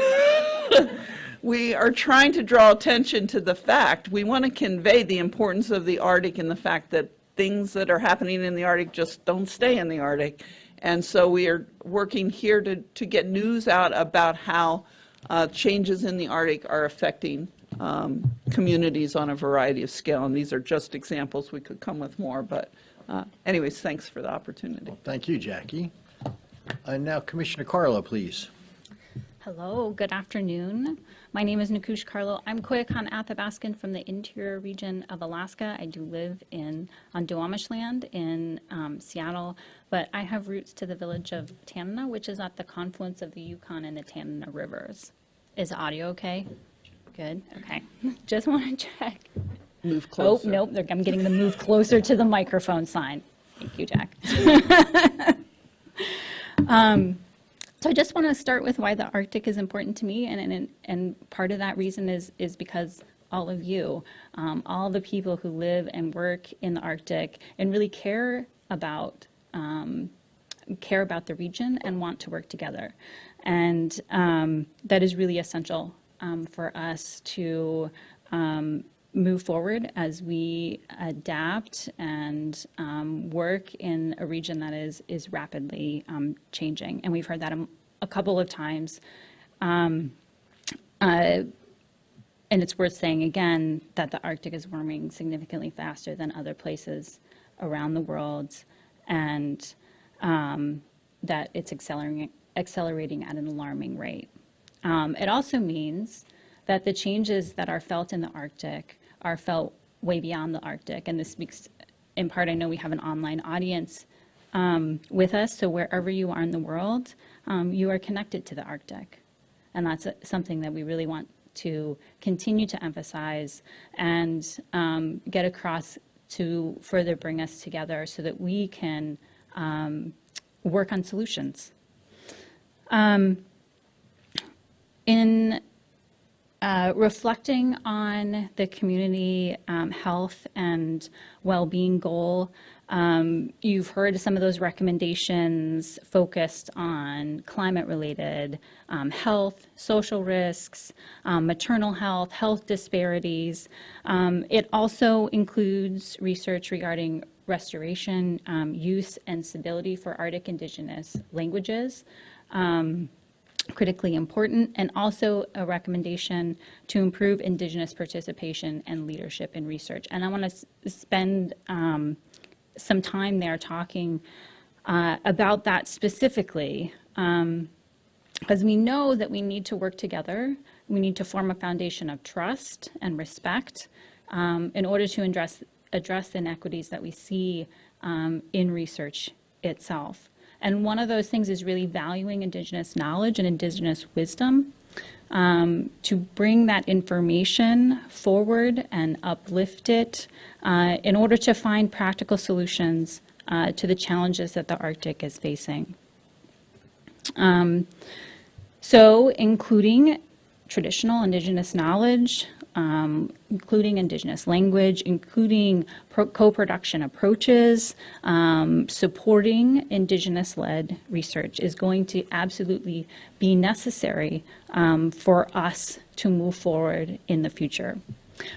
[SPEAKER 11] we are trying to draw attention to the fact, we want to convey the importance of the Arctic and the fact that things that are happening in the Arctic just don't stay in the Arctic. And so we are working here to get news out about how changes in the Arctic are affecting communities on a variety of scale. And these are just examples. We could come with more, but anyways, thanks for the opportunity.
[SPEAKER 10] Well, thank you, Jackie. And now Commissioner Carlo, please.
[SPEAKER 9] Hello, good afternoon. My name is Nakush Carlo. I'm Koyukon Athabaskan from the interior region of Alaska. I do live on Duwamish land in Seattle, but I have roots to the village of Tanana, which is at the confluence of the Yukon and the Tanana rivers. Is audio okay? Good, okay. Just want to check.
[SPEAKER 11] Move closer.
[SPEAKER 9] Oh, nope, I'm getting the move closer to the microphone sign. Thank you, Jack. So I just want to start with why the Arctic is important to me, and part of that reason is because all of you, all the people who live and work in the Arctic and really care about the region and want to work together. And that is really essential for us to move forward as we adapt and work in a region that is rapidly changing. And we've heard that a couple of times. And it's worth saying again that the Arctic is warming significantly faster than other places around the world, and that it's accelerating at an alarming rate. It also means that the changes that are felt in the Arctic are felt way beyond the Arctic. And this speaks, in part, I know we have an online audience with us, so wherever you are in the world, you are connected to the Arctic. And that's something that we really want to continue to emphasize and get across to further bring us together so that we can work on solutions. In reflecting on the community health and well-being goal, you've heard some of those recommendations focused on climate-related health, social risks, maternal health, health disparities. It also includes research regarding restoration, use, and stability for Arctic indigenous languages. Critically important, and also a recommendation to improve indigenous participation and leadership in research. And I want to spend some time there talking about that specifically, because we know that we need to work together. We need to form a foundation of trust and respect in order to address the inequities that we see in research itself. And one of those things is really valuing indigenous knowledge and indigenous wisdom to bring that information forward and uplift it in order to find practical solutions to the challenges that the Arctic is facing. So including traditional indigenous knowledge, including indigenous language, including co-production approaches, supporting indigenous-led research is going to absolutely be necessary for us to move forward in the future.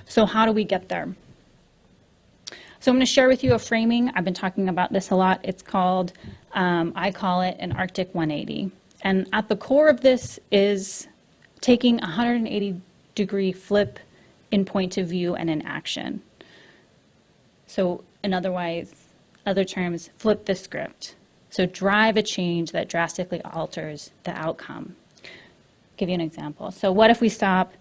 [SPEAKER 9] So how do we get there? So I'm going to share with you a framing. I've been talking about this a lot. It's called, I call it an Arctic 180. And at the core of this is taking a 180-degree flip in point of view and in action. So in other terms, flip the script. So drive a change that drastically alters the outcome. Give you an example. So what if we stop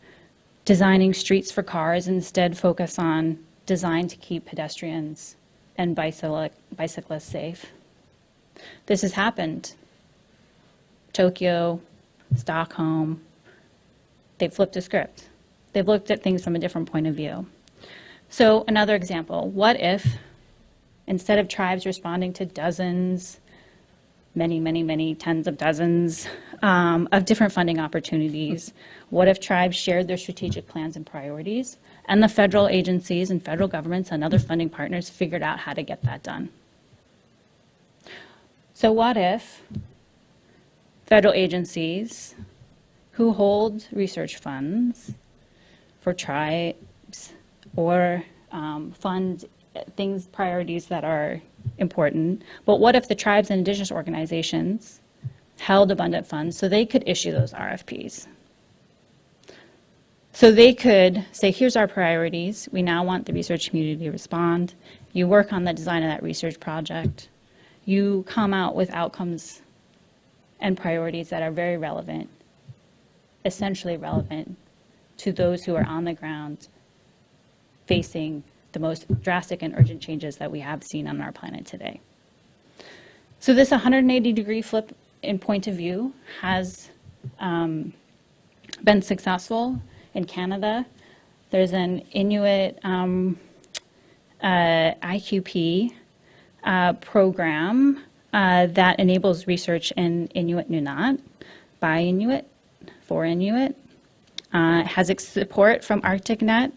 [SPEAKER 9] designing streets for cars and instead focus on design to keep pedestrians and bicyclists safe? This has happened. Tokyo, Stockholm, they've flipped the script. They've looked at things from a different point of view. So another example, what if instead of tribes responding to dozens, many tens of dozens of different funding opportunities, what if tribes shared their strategic plans and priorities, and the federal agencies and federal governments and other funding partners figured out how to get that done? So what if federal agencies who hold research funds for tribes or fund things, priorities that are important, but what if the tribes and indigenous organizations held abundant funds so they could issue those RFPs? So they could say, here's our priorities. We now want the research community to respond. You work on the design of that research project. You come out with outcomes and priorities that are very relevant, essentially relevant to those who are on the ground facing the most drastic and urgent changes that we have seen on our planet today. So this 180-degree flip in point of view has been successful in Canada. There's an Inuit IQP program that enables research in Inuit Nunat, by Inuit, for Inuit. It has support from ArcticNet,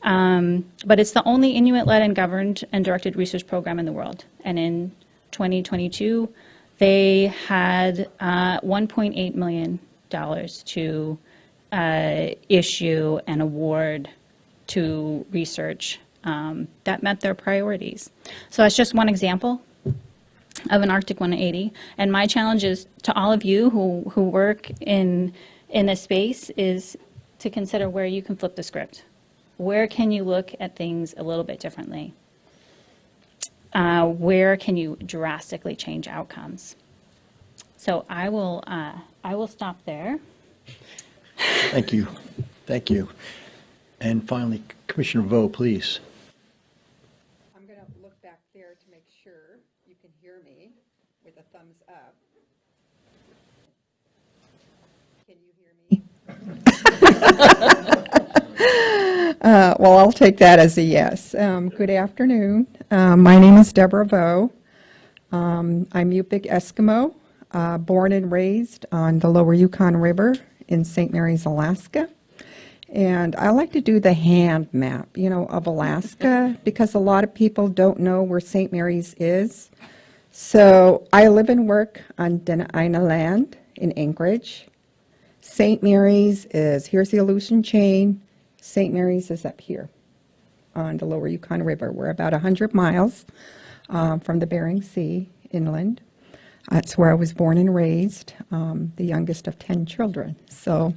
[SPEAKER 9] but it's the only Inuit-led and governed and directed research program in the world. And in 2022, they had $1.8 million to issue an award to research that met their priorities. So that's just one example of an Arctic 180. And my challenge is to all of you who work in this space is to consider where you can flip the script. Where can you look at things a little bit differently? Where can you drastically change outcomes? So I will stop there.
[SPEAKER 10] Thank you. Thank you. And finally, Commissioner Vo, please.
[SPEAKER 12] I'm going to look back there to make sure you can hear me with a thumbs up. Can you hear me? Well, I'll take that as a yes. Good afternoon. My name is Deborah Vo. I'm Yupik Eskimo, born and raised on the Lower Yukon River in St. Mary's, Alaska. And I like to do the hand map, of Alaska, because a lot of people don't know where St. Mary's is. So I live and work on Dena'ina land in Anchorage. St. Mary's is, here's the Aleutian chain. St. Mary's is up here on the Lower Yukon River. We're about 100 miles from the Bering Sea inland. That's where I was born and raised, the youngest of 10 children. So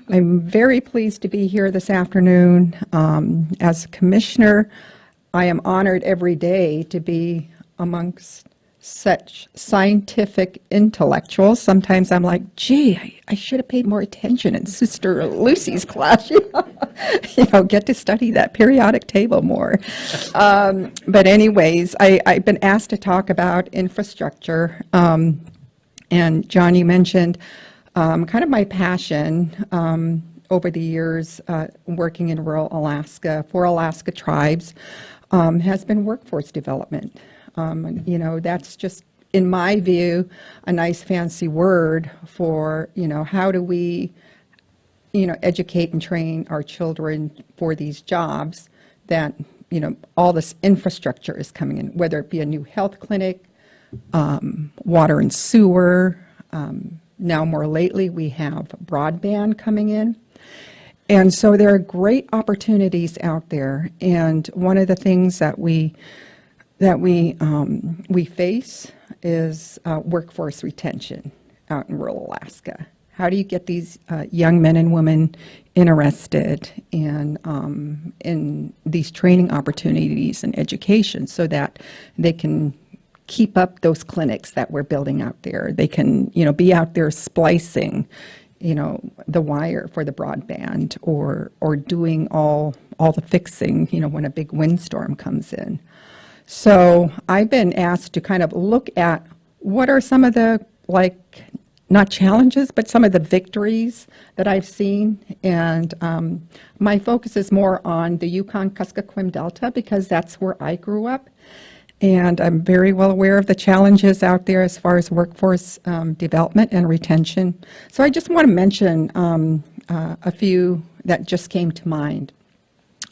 [SPEAKER 12] I'm very pleased to be here this afternoon. As a commissioner, I am honored every day to be amongst such scientific intellectuals. Sometimes I'm like, gee, I should have paid more attention in Sister Lucy's class, get to study that periodic table more. But anyways, I've been asked to talk about infrastructure. And John, you mentioned kind of my passion over the years working in rural Alaska for Alaska tribes has been workforce development. That's just, in my view, a nice fancy word for, how do we educate and train our children for these jobs, that, all this infrastructure is coming in, whether it be a new health clinic, water and sewer. Now more lately, we have broadband coming in. And so there are great opportunities out there. And one of the things that we face is workforce retention out in rural Alaska. How do you get these young men and women interested in these training opportunities and education so that they can keep up those clinics that we're building out there? They can, be out there splicing, the wire for the broadband, or doing all the fixing, when a big windstorm comes in. So I've been asked to kind of look at what are some of the, not challenges, but some of the victories that I've seen. And my focus is more on the Yukon-Kuskokwim Delta because that's where I grew up. And I'm very well aware of the challenges out there as far as workforce development and retention. So I just want to mention a few that just came to mind.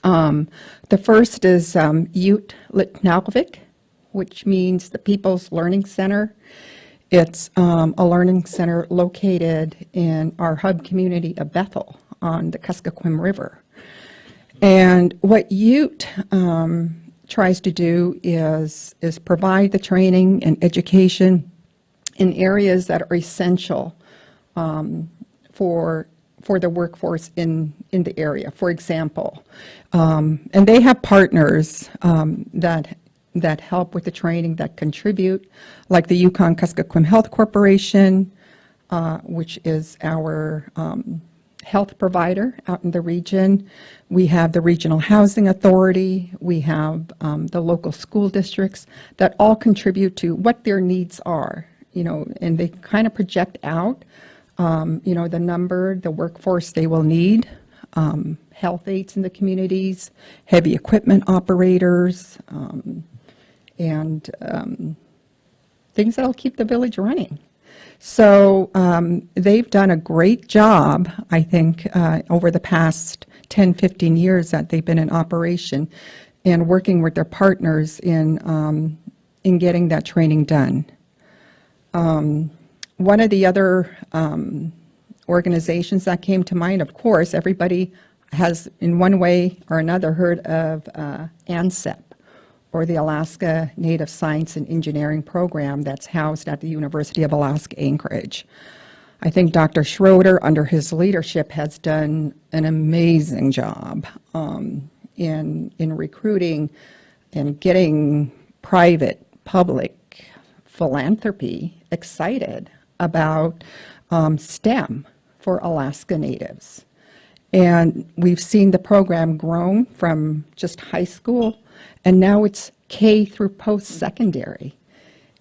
[SPEAKER 12] The first is Ute Litnalvik, which means the People's Learning Center. It's a learning center located in our hub community of Bethel on the Kuskokwim River. And what Ute tries to do is provide the training and education in areas that are essential for the workforce in the area. For example, and they have partners that help with the training, that contribute, like the Yukon-Kuskokwim Health Corporation, which is our health provider out in the region. We have the Regional Housing Authority. We have the local school districts that all contribute to what their needs are, and they kind of project out, the number, the workforce they will need, health aides in the communities, heavy equipment operators, and things that'll keep the village running. So they've done a great job, I think, over the past 10, 15 years that they've been in operation and working with their partners in getting that training done. One of the other organizations that came to mind, of course, everybody has in one way or another heard of ANSEP, or the Alaska Native Science and Engineering Program that's housed at the University of Alaska Anchorage. I think Dr. Schroeder, under his leadership, has done an amazing job in recruiting and getting private, public philanthropy excited about STEM for Alaska Natives. And we've seen the program grow from just high school, and now it's K through post-secondary.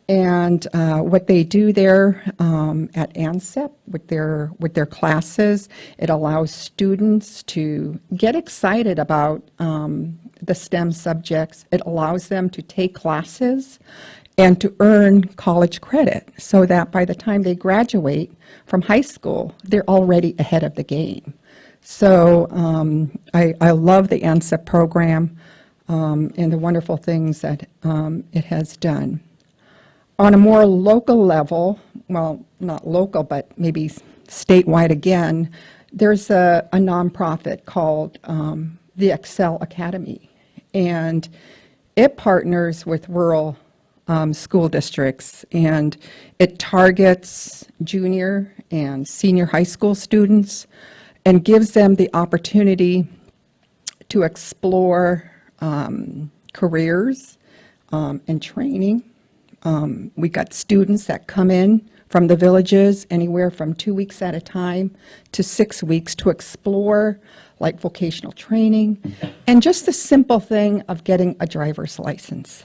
[SPEAKER 12] And what they do there at ANSEP with their classes, it allows students to get excited about the STEM subjects. It allows them to take classes and to earn college credit so that by the time they graduate from high school, they're already ahead of the game. So I love the ANSEP program and the wonderful things that it has done. On a more local level, well, not local, but maybe statewide again, there's a nonprofit called the Excel Academy, and it partners with rural school districts, and it targets junior and senior high school students and gives them the opportunity to explore careers and training. We got students that come in from the villages anywhere from 2 weeks at a time to 6 weeks to explore like vocational training and just the simple thing of getting a driver's license.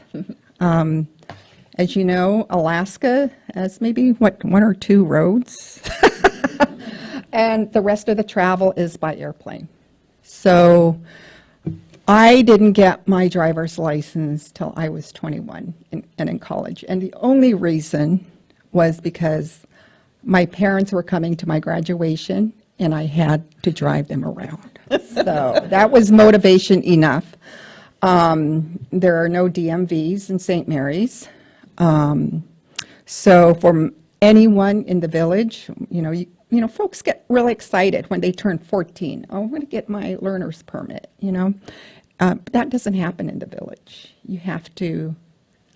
[SPEAKER 12] As you know, Alaska has maybe, one or two roads, and the rest of the travel is by airplane. So I didn't get my driver's license till I was 21 and in college. And the only reason was because my parents were coming to my graduation and I had to drive them around. So that was motivation enough. There are no DMVs in St. Mary's. So for anyone in the village, folks get really excited when they turn 14. Oh, I'm going to get my learner's permit, That doesn't happen in the village. You have to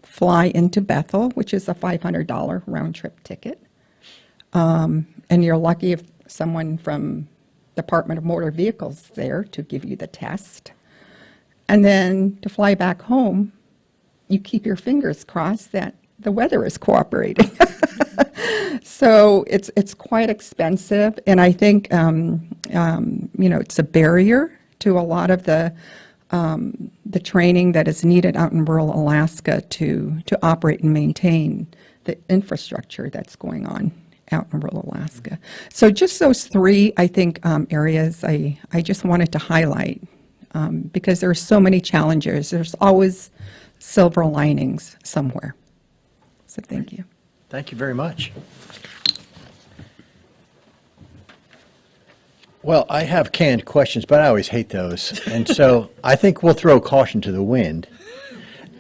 [SPEAKER 12] fly into Bethel, which is a $500 round-trip ticket. And you're lucky if someone from Department of Motor Vehicles is there to give you the test. And then to fly back home, you keep your fingers crossed that the weather is cooperating. So it's quite expensive, and I think it's a barrier to a lot of the training that is needed out in rural Alaska to operate and maintain the infrastructure that's going on out in rural Alaska. So just those three, I think, areas I just wanted to highlight because there are so many challenges. There's always silver linings somewhere. So thank you.
[SPEAKER 10] Thank you very much. Well, I have canned questions, but I always hate those. And so I think we'll throw caution to the wind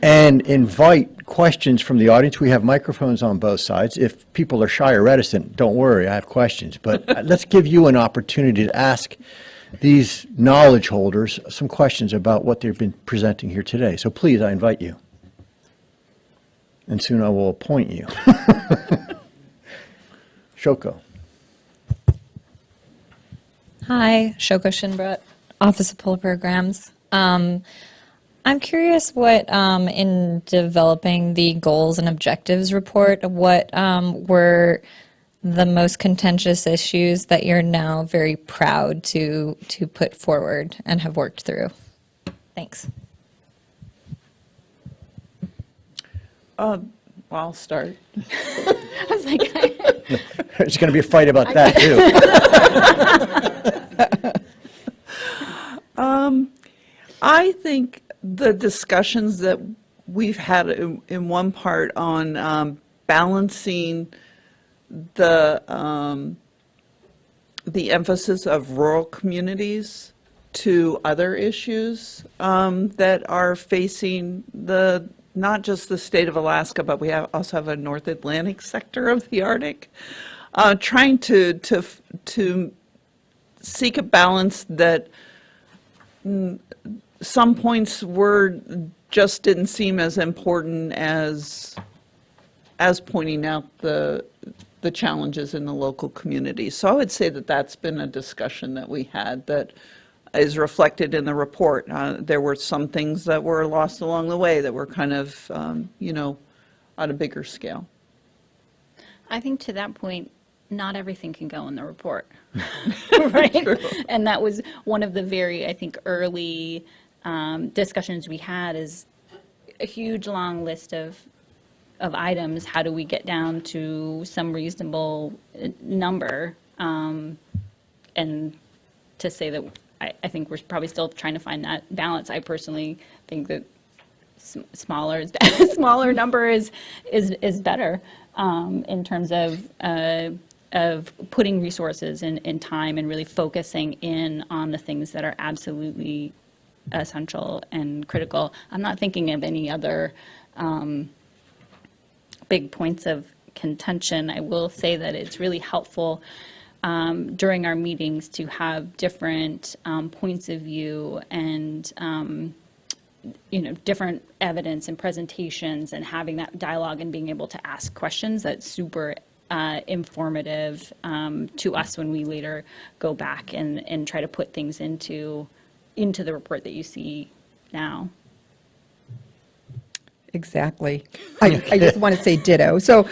[SPEAKER 10] and invite questions from the audience. We have microphones on both sides. If people are shy or reticent, don't worry, I have questions. But let's give you an opportunity to ask these knowledge holders some questions about what they've been presenting here today. So please, I invite you. And soon I will appoint you. Shoko.
[SPEAKER 13] Hi, Shoko Shinbrut, Office of Polar Programs. I'm curious what, in developing the goals and objectives report, what were the most contentious issues that you're now very proud to put forward and have worked through? Thanks.
[SPEAKER 11] I'll start.
[SPEAKER 13] I was like,
[SPEAKER 10] There's going to be a fight about that, too.
[SPEAKER 11] I think the discussions that we've had in one part on balancing the emphasis of rural communities to other issues that are facing not just the state of Alaska, but we also have a North Atlantic sector of the Arctic, trying to seek a balance that some points just didn't seem as important as pointing out the challenges in the local community. So I would say that that's been a discussion that we had that is reflected in the report. There were some things that were lost along the way that were kind of, on a bigger scale.
[SPEAKER 14] I think to that point, not everything can go in the report, right? True. And that was one of the very, I think, early discussions we had is a huge long list of items. How do we get down to some reasonable number? And to say that I think we're probably still trying to find that balance. I personally think that smaller number is better in terms of putting resources and time and really focusing in on the things that are absolutely essential and critical. I'm not thinking of any other big points of contention. I will say that it's really helpful during our meetings to have different points of view and different evidence and presentations and having that dialogue and being able to ask questions. That's super informative to us when we later go back and try to put things into the report that you see now.
[SPEAKER 12] Exactly. I just want to say ditto. So,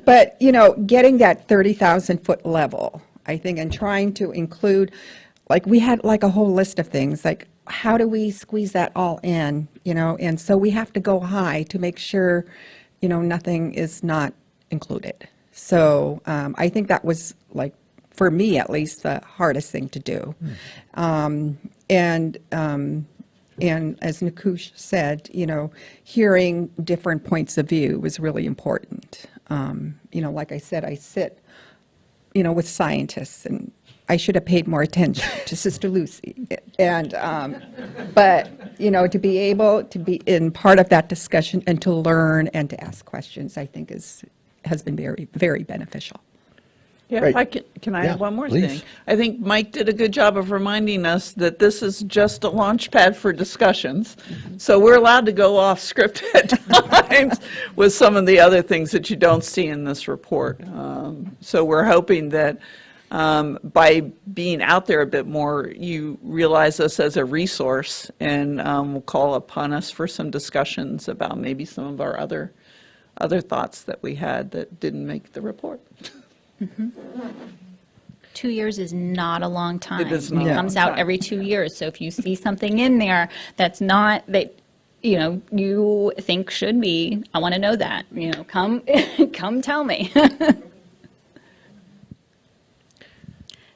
[SPEAKER 12] but, getting that 30,000-foot level, I think, and trying to include, we had a whole list of things, how do we squeeze that all in, and so we have to go high to make sure, nothing is not included. So I think that was, for me at least, the hardest thing to do. And as Nakush said, hearing different points of view was really important. Like I said, I sit with scientists, and I should have paid more attention to Sister Lucy. And, but, to be able to be in part of that discussion and to learn and to ask questions, I think has been very, very beneficial.
[SPEAKER 11] Yeah,
[SPEAKER 10] Right.
[SPEAKER 11] can I
[SPEAKER 10] Yeah,
[SPEAKER 11] add one more
[SPEAKER 10] please.
[SPEAKER 11] thing? I think Mike did a good job of reminding us that this is just a launch pad for discussions. So we're allowed to go off script at times with some of the other things that you don't see in this report. So we're hoping that by being out there a bit more, you realize us as a resource and will call upon us for some discussions about maybe some of our other thoughts that we had that didn't make the report.
[SPEAKER 14] 2 years is not a long time.
[SPEAKER 11] It is not
[SPEAKER 14] It
[SPEAKER 11] a
[SPEAKER 14] comes
[SPEAKER 11] long
[SPEAKER 14] out
[SPEAKER 11] time.
[SPEAKER 14] every 2 years. So if you see something in there that's not, that, you think should be, I want to know that, come, come tell me.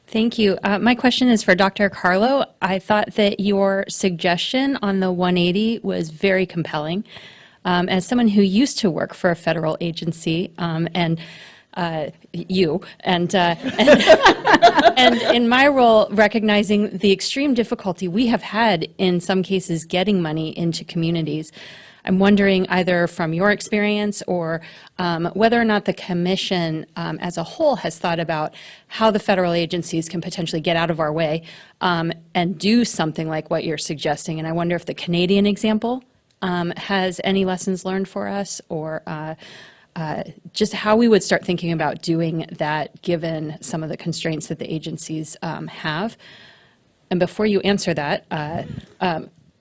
[SPEAKER 9] Thank you. My question is for Dr. Carlo. I thought that your suggestion on the 180 was very compelling. As someone who used to work for a federal agency, and and in my role, recognizing the extreme difficulty we have had in some cases getting money into communities, I'm wondering either from your experience or whether or not the commission as a whole has thought about how the federal agencies can potentially get out of our way and do something like what you're suggesting. And I wonder if the Canadian example has any lessons learned for us, or just how we would start thinking about doing that given some of the constraints that the agencies have. And before you answer that,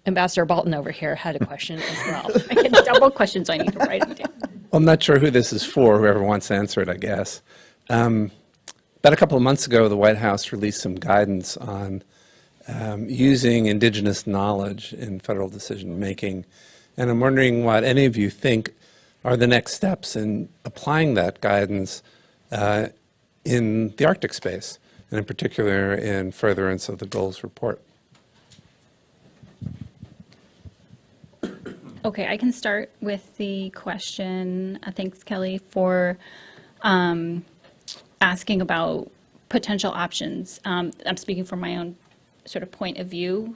[SPEAKER 9] Ambassador Bolton over here had a question as well.
[SPEAKER 14] I get double questions, so I need to write them down.
[SPEAKER 6] I'm not sure who this is for, whoever wants to answer it, I guess. About a couple of months ago, the White House released some guidance on using indigenous knowledge in federal decision-making. And I'm wondering what any of you think are the next steps in applying that guidance in the Arctic space, and in particular in furtherance of the goals report.
[SPEAKER 14] Okay, I can start with the question. Thanks, Kelly, for asking about potential options. I'm speaking from my own sort of point of view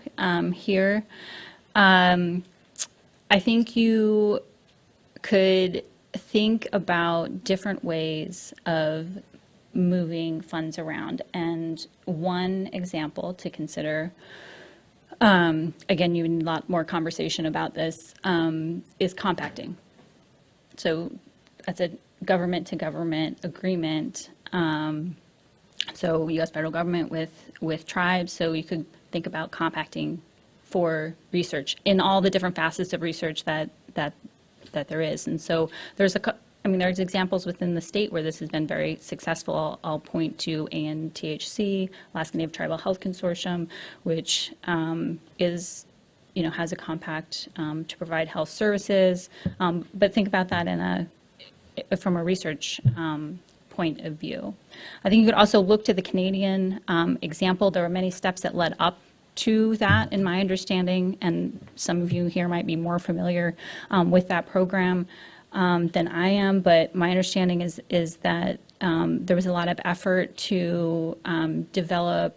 [SPEAKER 14] here. I think you could think about different ways of moving funds around. And one example to consider, again, you need a lot more conversation about this, is compacting. So that's a government-to-government agreement. So U.S. federal government with tribes, so you could think about compacting for research in all the different facets of research that there is. And so there's there's examples within the state where this has been very successful. I'll point to ANTHC, Alaska Native Tribal Health Consortium, which has a compact to provide health services. But think about that from a research point of view. I think you could also look to the Canadian example. There were many steps that led up to that, in my understanding, and some of you here might be more familiar with that program than I am, but my understanding is that there was a lot of effort to develop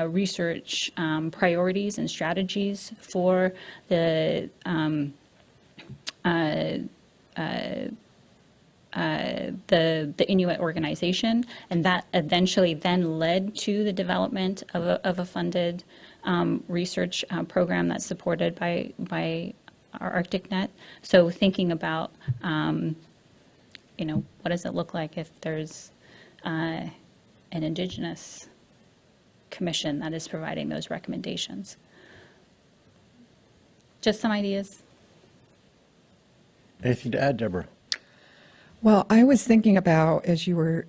[SPEAKER 14] research priorities and strategies for the Inuit organization, and that eventually then led to the development of a funded research program that's supported by our ArcticNet. So thinking about, what does it look like if there's an Indigenous commission that is providing those recommendations? Just some ideas.
[SPEAKER 10] Anything to add, Deborah?
[SPEAKER 12] Well, I was thinking about, as you were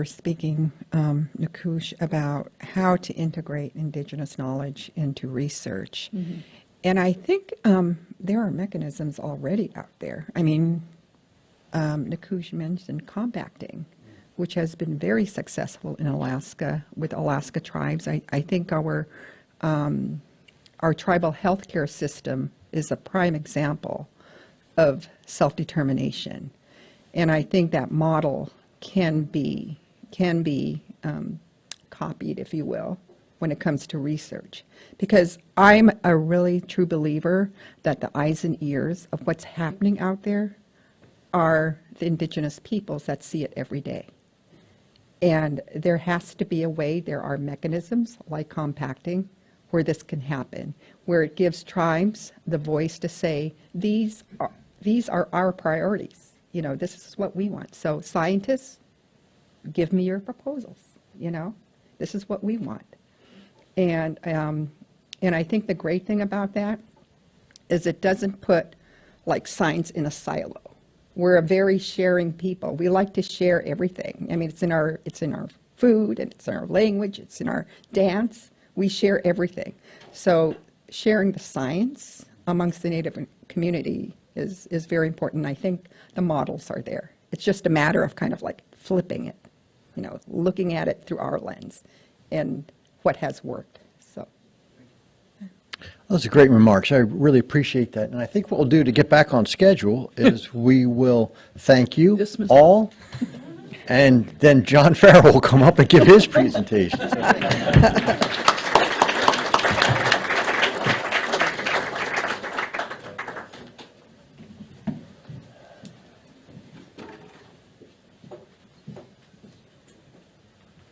[SPEAKER 12] speaking, Nakush, about how to integrate Indigenous knowledge into research. Mm-hmm. And I think there are mechanisms already out there. I mean, Nakush mentioned compacting, which has been very successful in Alaska with Alaska tribes. I think our tribal healthcare system is a prime example of self-determination. And I think that model can be copied, if you will, when it comes to research. Because I'm a really true believer that the eyes and ears of what's happening out there are the indigenous peoples that see it every day. And there has to be a way, there are mechanisms like compacting where this can happen, where it gives tribes the voice to say, these are our priorities. You know, this is what we want. So scientists, give me your proposals, you know, this is what we want. And I think the great thing about that is it doesn't put like science in a silo. We're a very sharing people. We like to share everything. I mean, it's in our food, and it's in our language, it's in our dance. We share everything. So sharing the science amongst the Native community is very important. I think the models are there. It's just a matter of kind of like flipping it, you know, looking at it through our lens and what has worked. So.
[SPEAKER 10] Those are great remarks. I really appreciate that. And I think what we'll do to get back on schedule is we will thank you all, and then John Farrell will come up and give his presentation.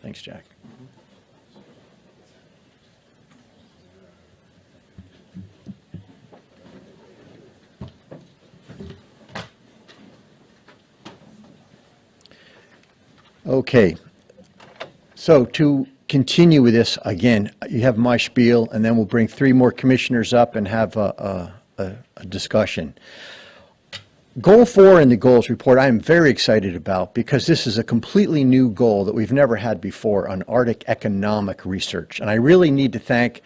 [SPEAKER 10] Thanks, Jack. Okay, so to continue with this, again, you have my spiel, and then we'll bring 3 more commissioners up and have a discussion. Goal 4 in the goals report I am very excited about, because this is a completely new goal that we've never had before on Arctic economic research. And I really need to thank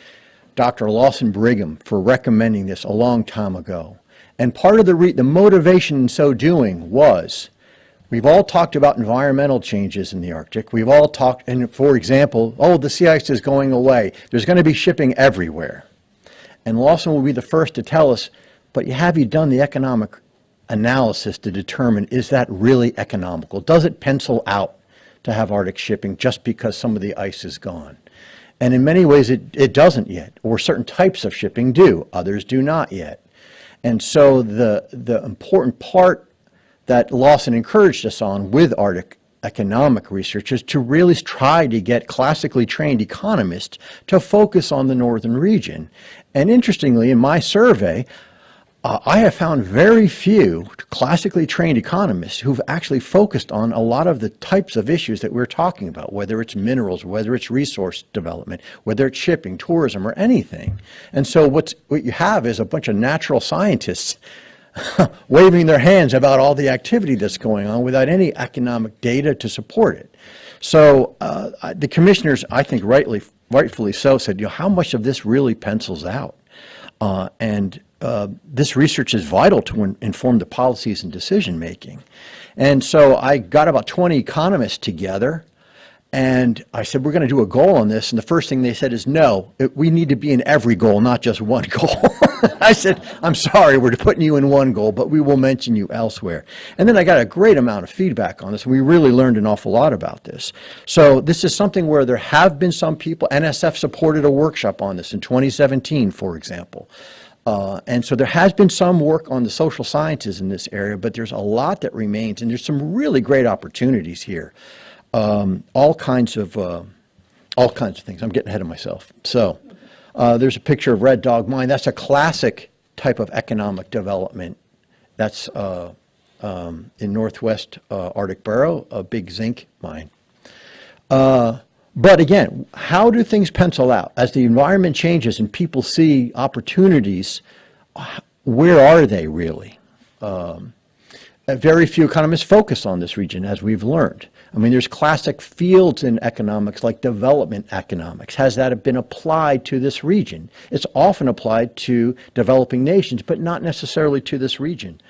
[SPEAKER 10] Dr. Lawson Brigham for recommending this a long time ago. And part of the motivation in so doing was, we've all talked about environmental changes in the Arctic. We've all talked, and for example, oh, the sea ice is going away. There's going to be shipping everywhere. And Lawson will be the first to tell us, but have you done the economic analysis to determine, is that really economical? Does it pencil out to have Arctic shipping just because some of the ice is gone? And in many ways it doesn't yet, or certain types of shipping do, others do not yet. And so the important part that Lawson encouraged us on with Arctic economic research is to really try to get classically trained economists to focus on the northern region. And interestingly, in my survey, I have found very few classically trained economists who've actually focused on a lot of the types of issues that we're talking about, whether it's minerals, whether it's resource development, whether it's shipping, tourism, or anything. And so what you have is a bunch of natural scientists waving their hands about all the activity that's going on without any economic data to support it. So the commissioners, I think rightfully so, said, you know, how much of this really pencils out? This research is vital to inform the policies and decision making. And so I got about 20 economists together, and I said, we're going to do a goal on this. And the first thing they said is, no, we need to be in every goal, not just one goal. I said, I'm sorry, we're putting you in one goal, but we will mention you elsewhere. And then I got a great amount of feedback on this. We really learned an awful lot about this. So this is something where there have been some people, NSF supported a workshop on this in 2017, for example. And so there has been some work on the social sciences in this area, but there's a lot that remains, and there's some really great opportunities here. All kinds of things. I'm getting ahead of myself. So there's a picture of Red Dog Mine. That's a classic type of economic development. That's in northwest Arctic Borough, a big zinc mine. But again, how do things pencil out? As the environment changes and people see opportunities, where are they really? Very few economists focus on this region, as we've learned. I mean, there's classic fields in economics like development economics. Has that been applied to this region? It's often applied to developing nations, but not necessarily to this region.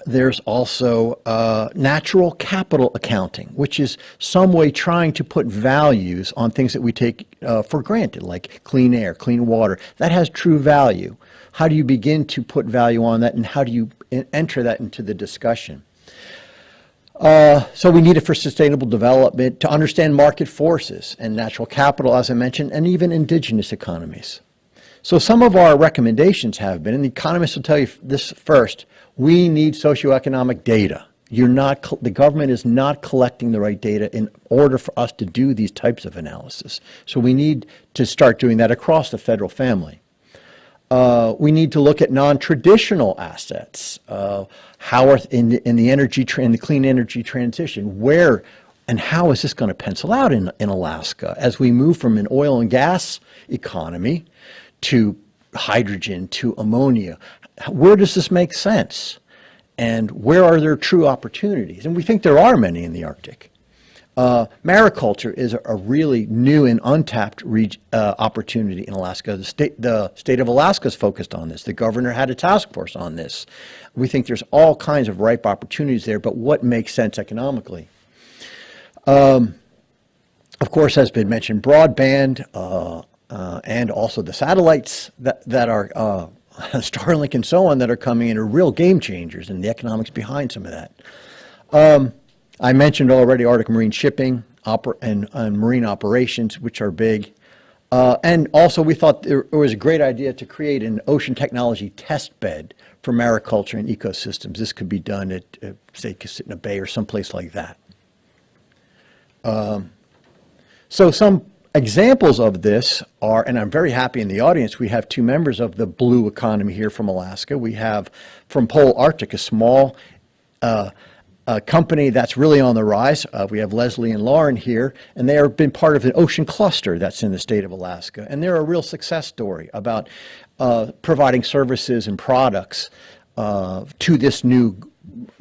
[SPEAKER 10] There's also natural capital accounting, which is some way trying to put values on things that we take for granted, like clean air, clean water. That has true value. How do you begin to put value on that, and how do you enter that into the discussion? So we need it for sustainable development, to understand market forces and natural capital, as I mentioned, and even indigenous economies. So some of our recommendations have been, and the economists will tell you this first, we need socioeconomic data. The government is not collecting the right data in order for us to do these types of analysis. So we need to start doing that across the federal family. We need to look at non-traditional assets. How are in the clean energy transition, where and how is this going to pencil out in Alaska as we move from an oil and gas economy to hydrogen to ammonia? Where does this make sense? And where are there true opportunities? And we think there are many in the Arctic. Mariculture is a really new and untapped opportunity in Alaska. The state of Alaska is focused on this. The governor had a task force on this. We think there's all kinds of ripe opportunities there, but what makes sense economically? Of course, has been mentioned, broadband and also the satellites that are Starlink and so on that are coming in are real game changers, and the economics behind some of that. I mentioned already Arctic marine shipping and marine operations, which are big. And also we thought it was a great idea to create an ocean technology test bed for mariculture and ecosystems. This could be done at, say, Kasitina Bay or someplace like that. So some examples of this are, and I'm very happy in the audience, we have two members of the blue economy here from Alaska. We have from Pole Arctic, a small company that's really on the rise. We have Leslie and Lauren here, and they have been part of an ocean cluster that's in the state of Alaska. And they're a real success story about providing services and products to this new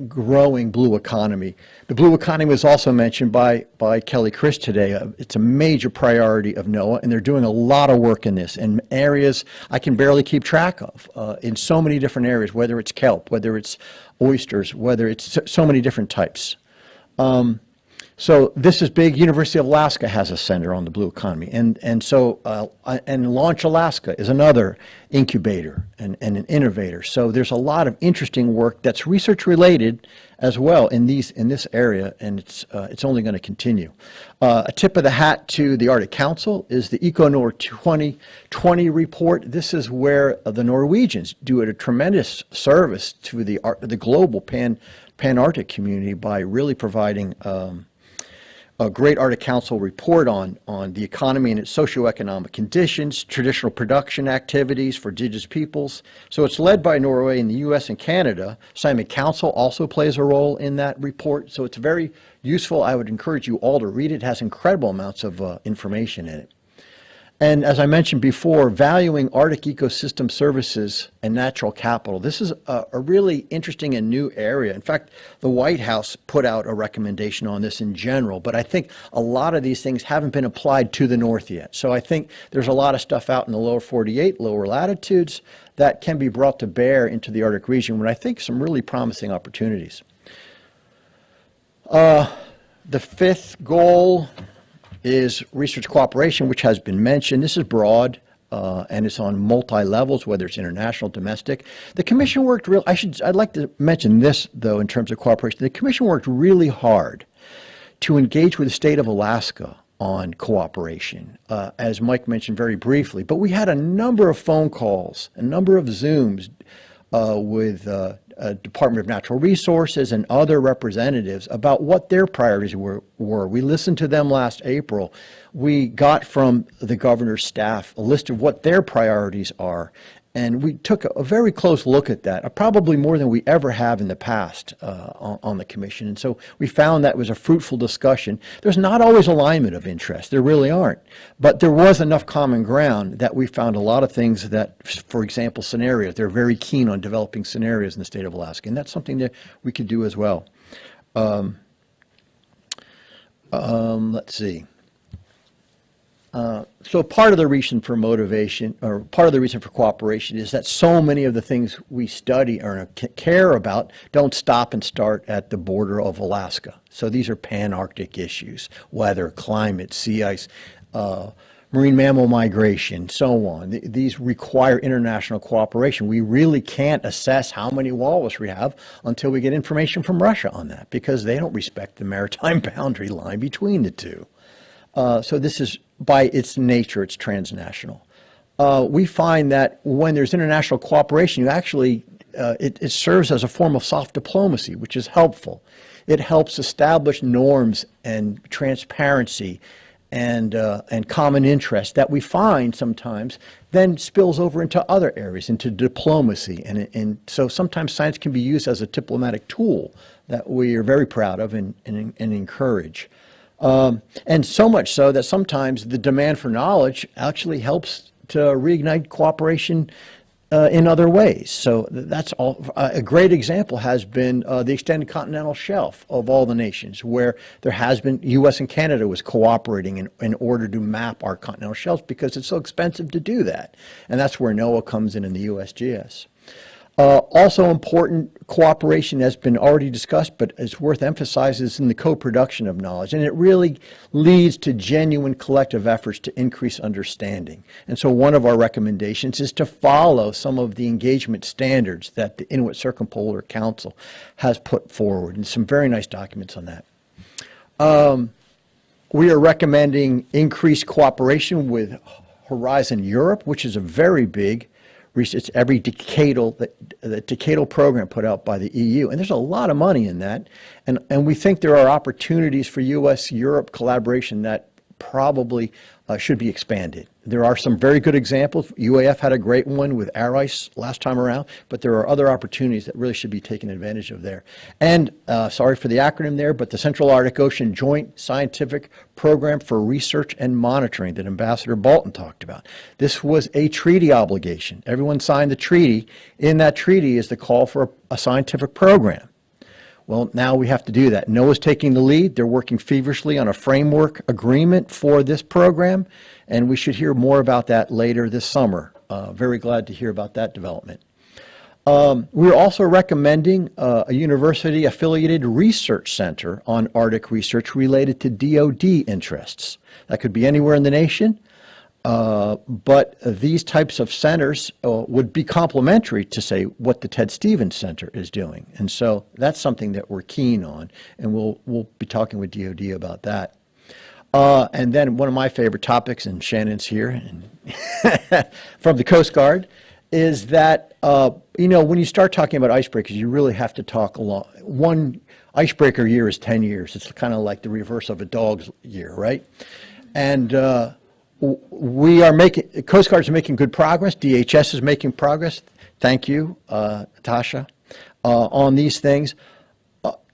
[SPEAKER 10] growing blue economy. The blue economy was also mentioned by Kelly Chris today. It's a major priority of NOAA, and they're doing a lot of work in this in areas I can barely keep track of, in so many different areas, whether it's kelp, whether it's oysters, whether it's so many different types. So this is big. University of Alaska has a center on the blue economy, and Launch Alaska is another incubator and an innovator. So there's a lot of interesting work that's research related as well in this area, and it's only going to continue. A tip of the hat to the Arctic Council is the EcoNor 2020 report. This is where the Norwegians do a tremendous service to the global pan-Arctic community by really providing a great Arctic Council report on the economy and its socioeconomic conditions, traditional production activities for indigenous peoples. So it's led by Norway and the U.S. and Canada. Simon Council also plays a role in that report. So it's very useful. I would encourage you all to read it. It has incredible amounts of information in it. And as I mentioned before, valuing Arctic ecosystem services and natural capital. This is a really interesting and new area. In fact, the White House put out a recommendation on this in general, but I think a lot of these things haven't been applied to the north yet. So I think there's a lot of stuff out in the lower 48, lower latitudes that can be brought to bear into the Arctic region, where I think some really promising opportunities. The fifth goal is research cooperation, which has been mentioned. This is broad, and it's on multi-levels, whether it's international, domestic. The Commission worked I'd like to mention this, though, in terms of cooperation. The Commission worked really hard to engage with the state of Alaska on cooperation, as Mike mentioned very briefly. But we had a number of phone calls, a number of Zooms with Department of Natural Resources and other representatives about what their priorities were. We listened to them last April. We got from the governor's staff a list of what their priorities are, and we took a very close look at that, probably more than we ever have in the past on the Commission. And so we found that was a fruitful discussion. There's not always alignment of interest. There really aren't. But there was enough common ground that we found a lot of things that, for example, scenarios. They're very keen on developing scenarios in the state of Alaska, and that's something that we could do as well. Let's see. So part of the reason for motivation, or part of the reason for cooperation, is that so many of the things we study or care about don't stop and start at the border of Alaska. So these are pan-Arctic issues: weather, climate, sea ice, marine mammal migration, so on. These require international cooperation. We really can't assess how many walrus we have until we get information from Russia on that, because they don't respect the maritime boundary line between the two. So this is, by its nature, it's transnational. We find that when there's international cooperation, you actually, it serves as a form of soft diplomacy, which is helpful. It helps establish norms and transparency and common interest that we find sometimes then spills over into other areas, into diplomacy. And so sometimes science can be used as a diplomatic tool that we are very proud of and encourage. And so much so that sometimes the demand for knowledge actually helps to reignite cooperation in other ways. So that's all. A great example has been the extended continental shelf of all the nations, where there has been, U.S. and Canada was cooperating in order to map our continental shelves because it's so expensive to do that. And that's where NOAA comes in the USGS. Also important, cooperation has been already discussed, but it's worth emphasizing is in the co-production of knowledge. And it really leads to genuine collective efforts to increase understanding. And so one of our recommendations is to follow some of the engagement standards that the Inuit Circumpolar Council has put forward, and some very nice documents on that. We are recommending increased cooperation with Horizon Europe, which is a very big research, every decadal, the decadal program put out by the EU. And there's a lot of money in that. And we think there are opportunities for U.S.-Europe collaboration that probably should be expanded. There are some very good examples. UAF had a great one with air ice last time around, but there are other opportunities that really should be taken advantage of there. And sorry for the acronym there, but the Central Arctic Ocean Joint Scientific Program for Research and Monitoring that Ambassador Bolton talked about. This was a treaty obligation. Everyone signed the treaty. In that treaty is the call for a scientific program. Well, now we have to do that. NOAA's taking the lead. They're working feverishly on a framework agreement for this program, and we should hear more about that later this summer. Very glad to hear about that development. We're also recommending a university-affiliated research center on Arctic research related to DoD interests. That could be anywhere in the nation. But these types of centers would be complementary to, say, what the Ted Stevens Center is doing. And so that's something that we're keen on, and we'll be talking with DoD about that. And then one of my favorite topics, and Shannon's here, and from the Coast Guard, is that, you know, when you start talking about icebreakers, you really have to talk along. One icebreaker year is 10 years. It's kind of like the reverse of a dog's year, right? And we are making, Coast Guard's making good progress. DHS is making progress. Thank you, Tasha, on these things.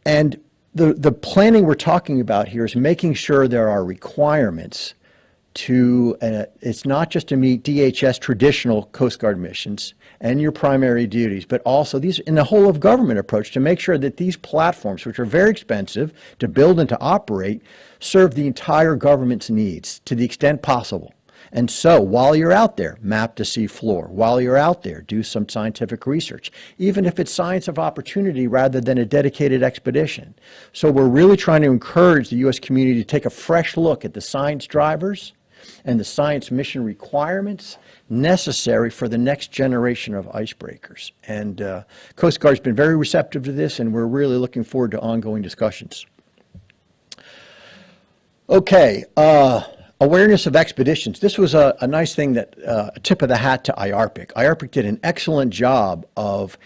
[SPEAKER 10] And the planning we're talking about here is making sure there are requirements to, it's not just to meet DHS traditional Coast Guard missions and your primary duties, but also these in the whole of government approach to make sure that these platforms, which are very expensive to build and to operate, serve the entire government's needs to the extent possible. And so while you're out there, map the sea floor. While you're out there, do some scientific research, even if it's science of opportunity rather than a dedicated expedition. So we're really trying to encourage the U.S. community to take a fresh look at the science drivers and the science mission requirements necessary for the next generation of icebreakers. And Coast Guard's been very receptive to this, and we're really looking forward to ongoing discussions. Okay, awareness of expeditions. This was a nice thing that, a tip of the hat to IARPC. IARPC did an excellent job of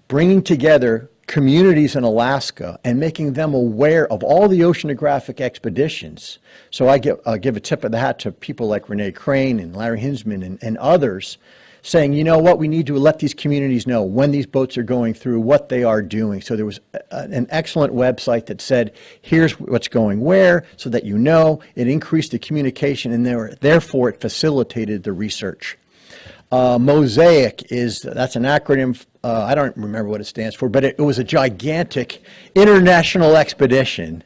[SPEAKER 10] bringing together communities in Alaska and making them aware of all the oceanographic expeditions. So I give a tip of the hat to people like Renee Crane and Larry Hinsman and others, saying, you know what, we need to let these communities know when these boats are going through, what they are doing. So there was an excellent website that said, here's what's going where, so that you know. It increased the communication, and therefore it facilitated the research. Mosaic that's an acronym, I don't remember what it stands for, but it was a gigantic international expedition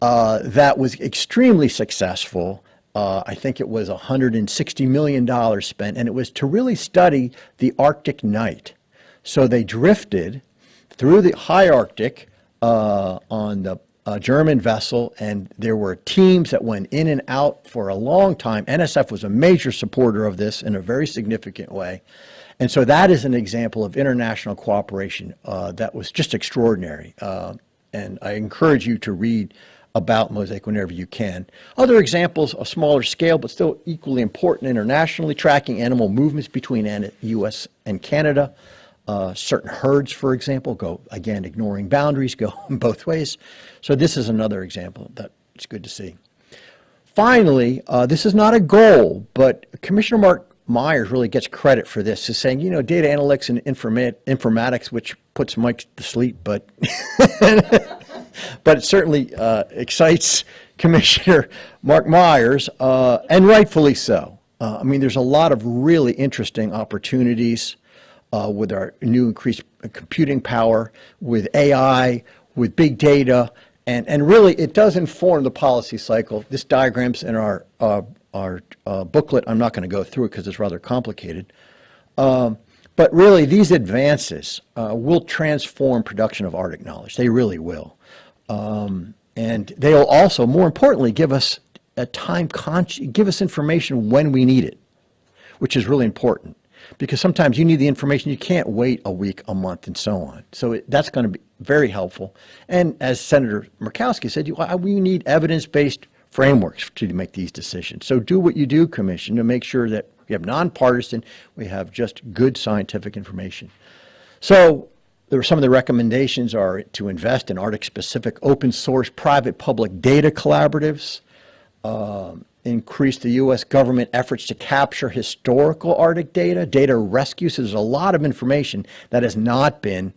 [SPEAKER 10] that was extremely successful. I think it was $160 million spent, and it was to really study the Arctic night. So they drifted through the high Arctic on the German vessel, and there were teams that went in and out for a long time. NSF was a major supporter of this in a very significant way. And so that is an example of international cooperation that was just extraordinary. And I encourage you to read about Mosaic whenever you can. Other examples, a smaller scale, but still equally important internationally, tracking animal movements between U.S. and Canada. Certain herds, for example, go, again, ignoring boundaries, go both ways. So this is another example that it's good to see. Finally, this is not a goal, but Commissioner Mark Myers really gets credit for this, is saying, you know, data analytics and informatics, which puts Mike to sleep, but but it certainly excites Commissioner Mark Myers, and rightfully so. I mean, there's a lot of really interesting opportunities with our new increased computing power, with AI, with big data, and really it does inform the policy cycle. This diagram's in our booklet. I'm not going to go through it because it's rather complicated. But really, these advances will transform production of Arctic knowledge. They really will. And they'll also, more importantly, give us give us information when we need it, which is really important. Because sometimes you need the information, you can't wait a week, a month, and so on. So that's going to be very helpful. And as Senator Murkowski said, we need evidence-based frameworks to make these decisions. So do what you do, Commission, to make sure that we have nonpartisan, we have just good scientific information. So there are some of the recommendations are to invest in Arctic-specific open-source private-public data collaboratives, increase the U.S. government efforts to capture historical Arctic data, data rescue. So there's a lot of information that has not been,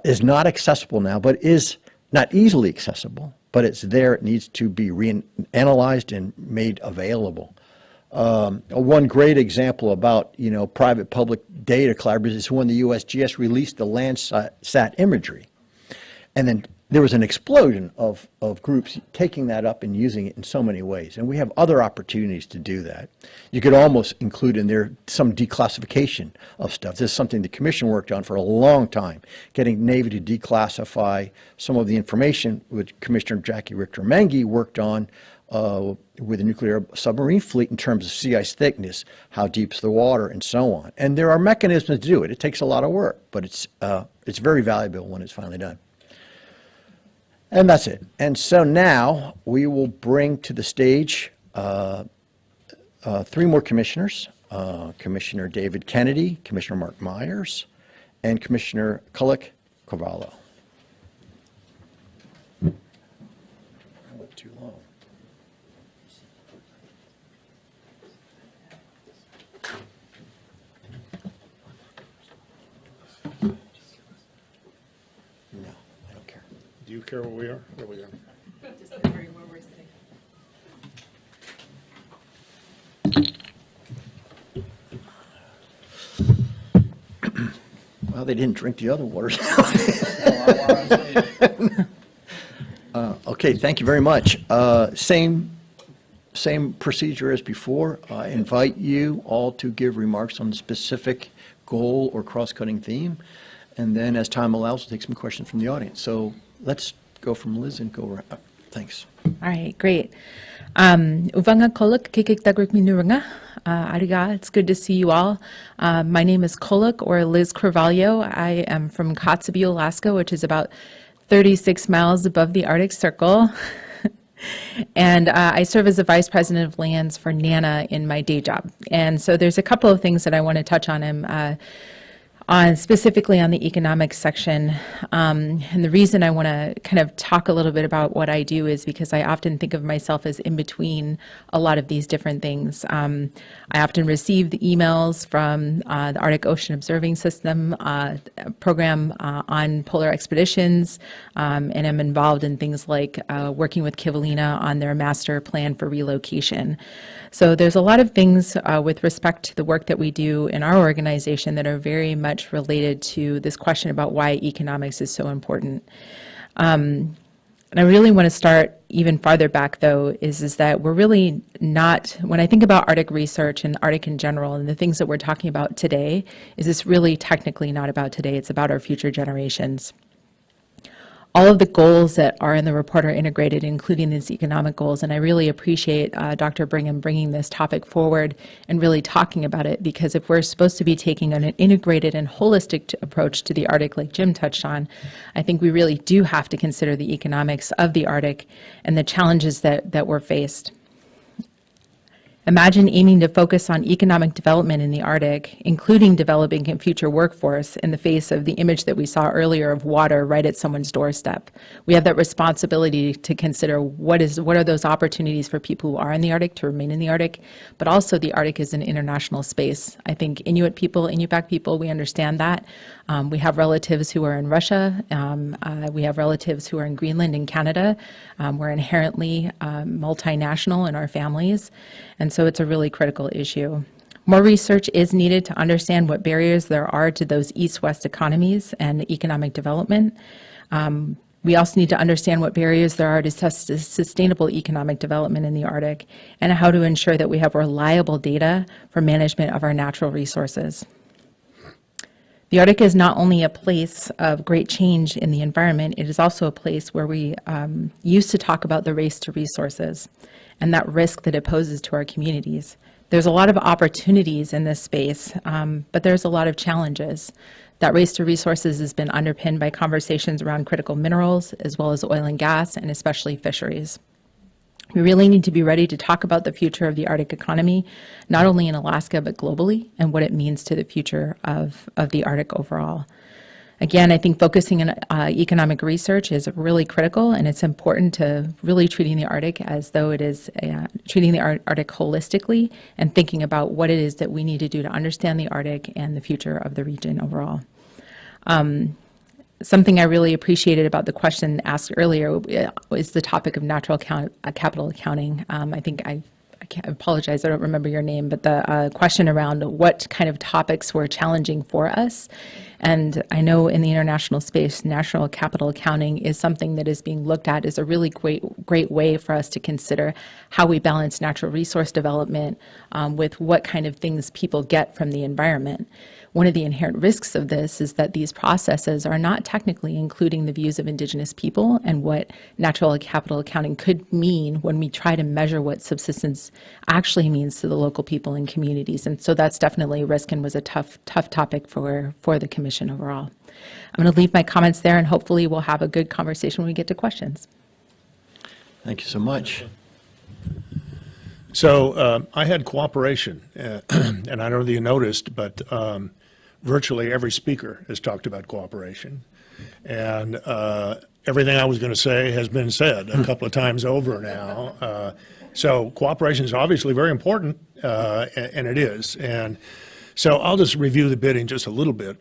[SPEAKER 10] is not accessible now, but is not easily accessible, but it's there. It needs to be reanalyzed and made available. One great example about, you know, private-public data collaboratives is when the USGS released the Landsat imagery. And then there was an explosion of groups taking that up and using it in so many ways. And we have other opportunities to do that. You could almost include in there some declassification of stuff. This is something the Commission worked on for a long time, getting Navy to declassify some of the information which Commissioner Jackie Richter-Mengy worked on with the nuclear submarine fleet in terms of sea ice thickness, how deep's the water, and so on. And there are mechanisms to do it. It takes a lot of work, but it's very valuable when it's finally done. And that's it. And so now we will bring to the stage three more commissioners, Commissioner David Kennedy, Commissioner Mark Myers, and Commissioner Kulik Carvalho. I went too long.
[SPEAKER 15] Do you care where we are? Where we are?
[SPEAKER 10] Well, they didn't drink the other waters. Okay, thank you very much. Same procedure as before. I invite you all to give remarks on the specific goal or cross-cutting theme, and then as time allows, we'll take some questions from the audience. So let's go from Liz and go around. Thanks.
[SPEAKER 16] All right, great. Uvanga Koluk kikikdagrik minurunga. Ariga, it's good to see you all. My name is Koluk, or Liz Carvalho. I am from Kotzebue, Alaska, which is about 36 miles above the Arctic Circle. And I serve as the Vice President of Lands for NANA in my day job. And so there's a couple of things that I want to touch on. Specifically on the economics section. And the reason I want to kind of talk a little bit about what I do is because I often think of myself as in between a lot of these different things. I often receive the emails from the Arctic Ocean Observing System program on polar expeditions, and I'm involved in things like working with Kivalina on their master plan for relocation. So there's a lot of things with respect to the work that we do in our organization that are very much related to this question about why economics is so important. And I really want to start even farther back, though, is that we're really not, when I think about Arctic research and Arctic in general and the things that we're talking about today, is this really technically not about today, it's about our future generations. All of the goals that are in the report are integrated, including these economic goals, and I really appreciate Dr. Brigham bringing this topic forward and really talking about it, because if we're supposed to be taking an integrated and holistic approach to the Arctic, like Jim touched on, I think we really do have to consider the economics of the Arctic and the challenges that we're faced. Imagine aiming to focus on economic development in the Arctic, including developing a future workforce, in the face of the image that we saw earlier of water right at someone's doorstep. We have that responsibility to consider what are those opportunities for people who are in the Arctic to remain in the Arctic, but also the Arctic is an international space. I think Inuit people, Inupiaq people, we understand that. We have relatives who are in Russia. We have relatives who are in Greenland and Canada. We're inherently multinational in our families, and so it's a really critical issue. More research is needed to understand what barriers there are to those east-west economies and economic development. We also need to understand what barriers there are to sustainable economic development in the Arctic, and how to ensure that we have reliable data for management of our natural resources. The Arctic is not only a place of great change in the environment, it is also a place where we used to talk about the race to resources and that risk that it poses to our communities. There's a lot of opportunities in this space, but there's a lot of challenges. That race to resources has been underpinned by conversations around critical minerals, as well as oil and gas, and especially fisheries. We really need to be ready to talk about the future of the Arctic economy, not only in Alaska, but globally, and what it means to the future of the Arctic overall. Again, I think focusing on economic research is really critical, and it's important to really treating the Arctic as though it is treating the Arctic holistically and thinking about what it is that we need to do to understand the Arctic and the future of the region overall. Something I really appreciated about the question asked earlier is the topic of natural capital accounting. I think I apologize, I don't remember your name, but the question around what kind of topics were challenging for us. And I know in the international space, natural capital accounting is something that is being looked at as a really great way for us to consider how we balance natural resource development with what kind of things people get from the environment. One of the inherent risks of this is that these processes are not technically including the views of Indigenous people and what natural capital accounting could mean when we try to measure what subsistence actually means to the local people and communities. And so that's definitely a risk and was a tough topic for the Commission overall. I'm going to leave my comments there, and hopefully we'll have a good conversation when we get to questions.
[SPEAKER 10] Thank you so much.
[SPEAKER 15] So I had cooperation, and I don't know if you noticed, but virtually every speaker has talked about cooperation. And everything I was going to say has been said a couple of times over now. So cooperation is obviously very important, and it is. And so I'll just review the bidding just a little bit.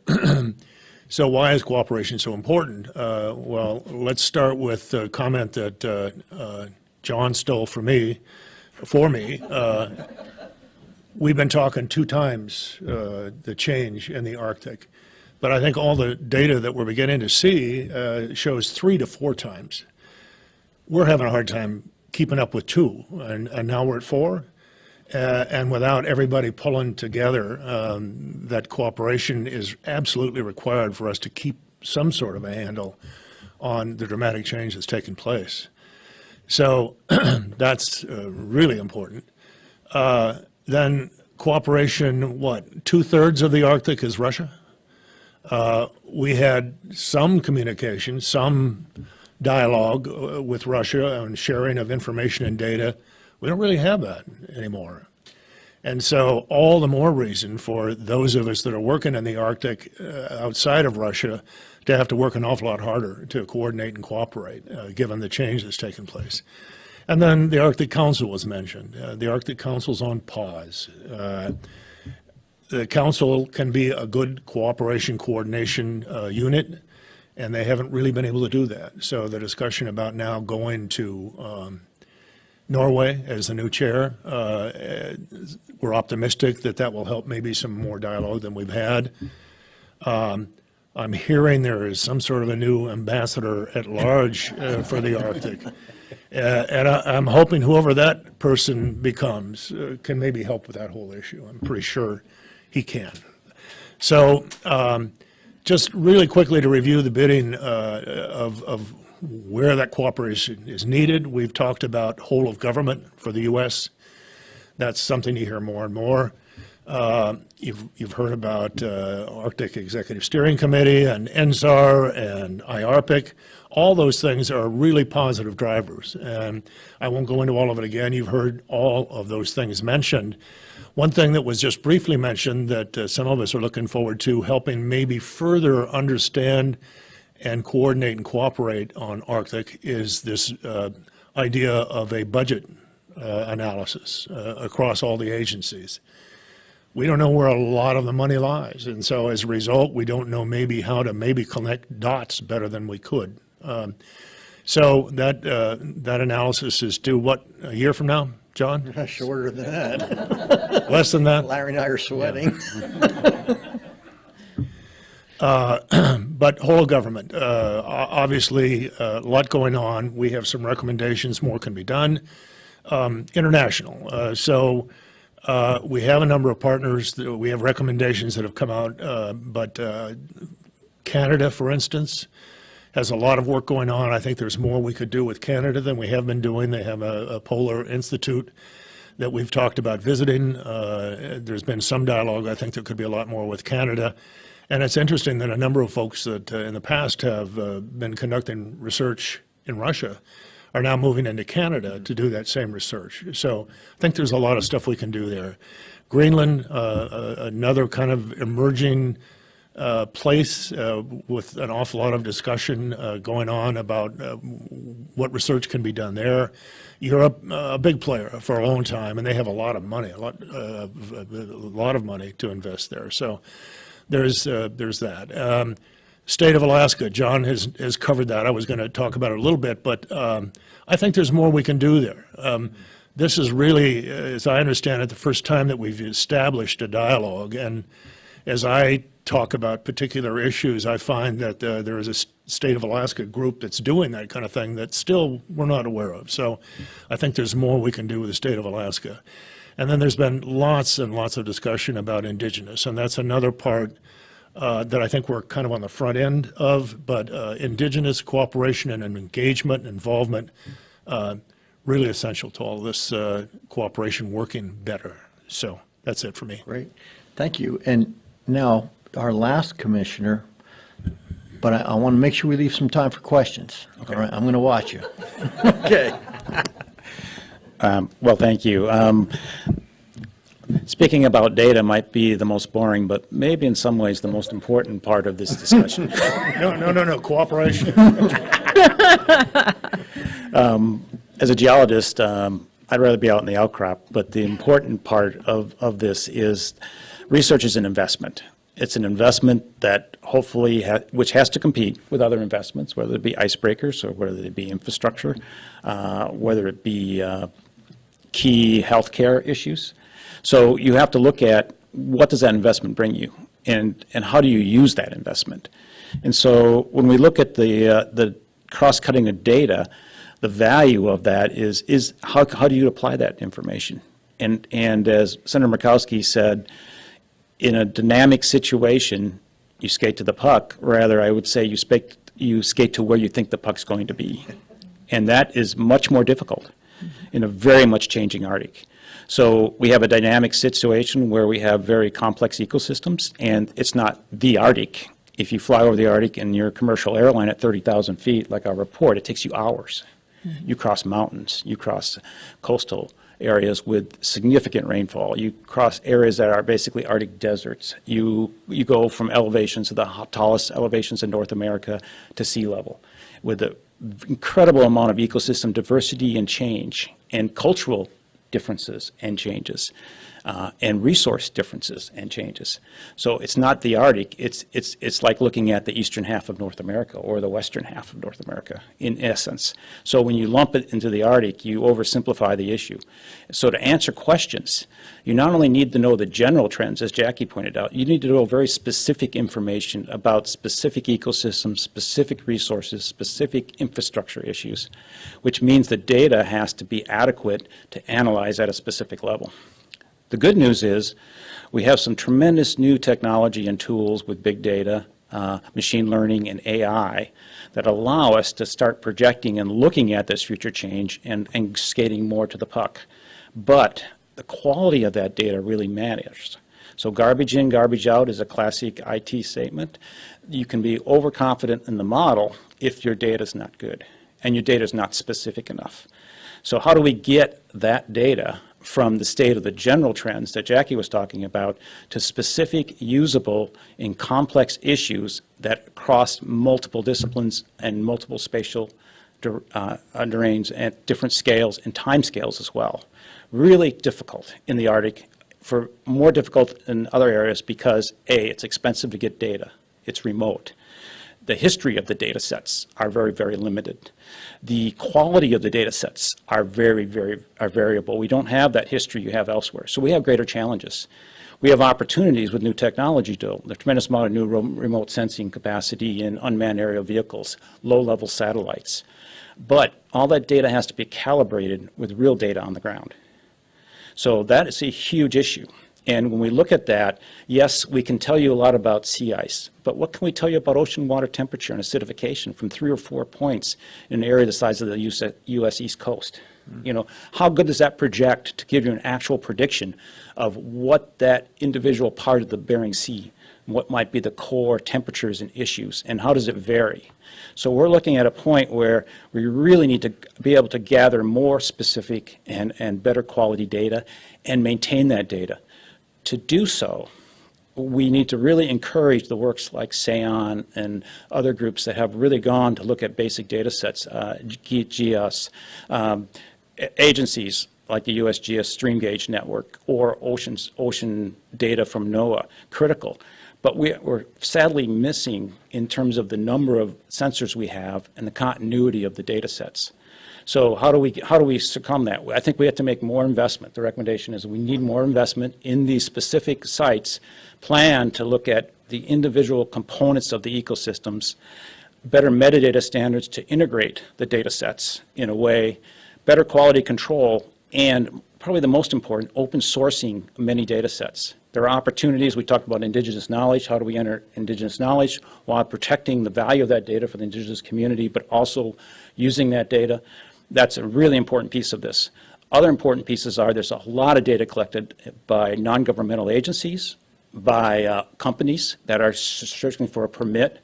[SPEAKER 15] So why is cooperation so important? Well, let's start with the comment that John stole from me. We've been talking 2 times the change in the Arctic, but I think all the data that we're beginning to see shows 3 to 4 times. We're having a hard time keeping up with 2, and now we're at 4. And without everybody pulling together, that cooperation is absolutely required for us to keep some sort of a handle on the dramatic change that's taking place. So that's really important. Then cooperation, what, 2/3 of the Arctic is Russia? We had some communication, some dialogue with Russia on sharing of information and data. We don't really have that anymore. And so all the more reason for those of us that are working in the Arctic outside of Russia to have to work an awful lot harder to coordinate and cooperate, given the change that's taken place. And then the Arctic Council was mentioned. The Arctic Council's on pause. The Council can be a good cooperation coordination unit, and they haven't really been able to do that. So the discussion about now going to Norway as the new chair, we're optimistic that that will help maybe some more dialogue than we've had. I'm hearing there is some sort of a new ambassador at large for the Arctic. And I'm hoping whoever that person becomes can maybe help with that whole issue. I'm pretty sure he can. So just really quickly to review the bidding of where that cooperation is needed. We've talked about whole of government for the U.S. That's something you hear more and more. You've heard about Arctic Executive Steering Committee and NSAR and IARPIC. All those things are really positive drivers, and I won't go into all of it again. You've heard all of those things mentioned. One thing that was just briefly mentioned that some of us are looking forward to helping maybe further understand and coordinate and cooperate on Arctic is this idea of a budget analysis across all the agencies. We don't know where a lot of the money lies, and so as a result, we don't know maybe how to maybe connect dots better than we could. So that analysis is due, what, a year from now, John?
[SPEAKER 10] Shorter than that.
[SPEAKER 15] Less than that?
[SPEAKER 10] Larry and I are sweating.
[SPEAKER 15] But whole of government, obviously a lot going on. We have some recommendations, more can be done. International, so we have a number of partners. We have recommendations that have come out, but Canada, for instance, has a lot of work going on. I think there's more we could do with Canada than we have been doing. They have a Polar Institute that we've talked about visiting. There's been some dialogue. I think there could be a lot more with Canada. And it's interesting that a number of folks that in the past have been conducting research in Russia are now moving into Canada to do that same research. So I think there's a lot of stuff we can do there. Greenland, another kind of emerging place with an awful lot of discussion going on about what research can be done there. Europe, a big player for a long time, and they have a lot of money, a lot of money to invest there. So there's that. State of Alaska, John has covered that. I was going to talk about it a little bit, but I think there's more we can do there. This is really, as I understand it, the first time that we've established a dialogue, and as I talk about particular issues, I find that there is a State of Alaska group that's doing that kind of thing that still we're not aware of. So I think there's more we can do with the State of Alaska. And then there's been lots and lots of discussion about Indigenous, and that's another part that I think we're kind of on the front end of, but Indigenous cooperation and engagement and involvement, really essential to all this cooperation working better. So that's it for me.
[SPEAKER 10] Great. Thank you. And now, our last commissioner, but I want to make sure we leave some time for questions. Okay. All right, I'm going to watch you. Okay.
[SPEAKER 17] Well, thank you. Speaking about data might be the most boring, but maybe in some ways the most important part of this discussion.
[SPEAKER 15] No, cooperation.
[SPEAKER 17] As a geologist, I'd rather be out in the outcrop, but the important part of this is research is an investment. It's an investment that hopefully, which has to compete with other investments, whether it be icebreakers or whether it be infrastructure, whether it be key healthcare issues. So you have to look at what does that investment bring you, and how do you use that investment. And so when we look at the cross-cutting of data, the value of that is how do you apply that information? And as Senator Murkowski said, in a dynamic situation, you skate to the puck. Rather, I would say you skate to where you think the puck's going to be. And that is much more difficult in a very much changing Arctic. So we have a dynamic situation where we have very complex ecosystems, and it's not the Arctic. If you fly over the Arctic in your commercial airline at 30,000 feet, like our report, it takes you hours. You cross mountains, you cross coastal areas with significant rainfall. You cross areas that are basically Arctic deserts. You go from elevations to the tallest elevations in North America to sea level with an incredible amount of ecosystem diversity and change and cultural differences and changes and resource differences and changes. So it's not the Arctic, it's like looking at the eastern half of North America or the western half of North America in essence. So when you lump it into the Arctic, you oversimplify the issue. So to answer questions, you not only need to know the general trends, as Jackie pointed out, you need to know very specific information about specific ecosystems, specific resources, specific infrastructure issues, which means the data has to be adequate to analyze at a specific level. The good news is we have some tremendous new technology and tools with big data machine learning and AI that allow us to start projecting and looking at this future change and skating more to the puck. But the quality of that data really matters. So garbage in, garbage out is a classic IT statement. You can be overconfident in the model if your data is not good and your data is not specific enough. So how do we get that data from the state of the general trends that Jackie was talking about to specific, usable, and complex issues that cross multiple disciplines and multiple spatial domains at different scales and time scales as well? Really difficult in the Arctic, for more difficult in other areas because A, it's expensive to get data, it's remote. The history of the data sets are very, very limited. The quality of the data sets are very variable. We don't have that history you have elsewhere. So we have greater challenges. We have opportunities with new technology, though. There's a tremendous amount of new remote sensing capacity in unmanned aerial vehicles, low-level satellites. But all that data has to be calibrated with real data on the ground. So that is a huge issue. And when we look at that, yes, we can tell you a lot about sea ice, but what can we tell you about ocean water temperature and acidification from 3 or 4 points in an area the size of the U.S. East Coast? You know, how good does that project to give you an actual prediction of what that individual part of the Bering Sea, what might be the core temperatures and issues, and how does it vary? So we're looking at a point where we really need to be able to gather more specific and better quality data and maintain that data. To do so, we need to really encourage the works like SAON and other groups that have really gone to look at basic data sets, GEOS, agencies like the USGS Stream Gauge Network or ocean data from NOAA, critical. But we're sadly missing in terms of the number of sensors we have and the continuity of the data sets. So how do we succumb that? I think we have to make more investment. The recommendation is we need more investment in these specific sites, plan to look at the individual components of the ecosystems, better metadata standards to integrate the data sets in a way, better quality control, and probably the most important, open sourcing many data sets. There are opportunities. We talked about indigenous knowledge. How do we enter indigenous knowledge while protecting the value of that data for the indigenous community, but also using that data? That's a really important piece of this. Other important pieces are there's a lot of data collected by non-governmental agencies, by companies that are searching for a permit.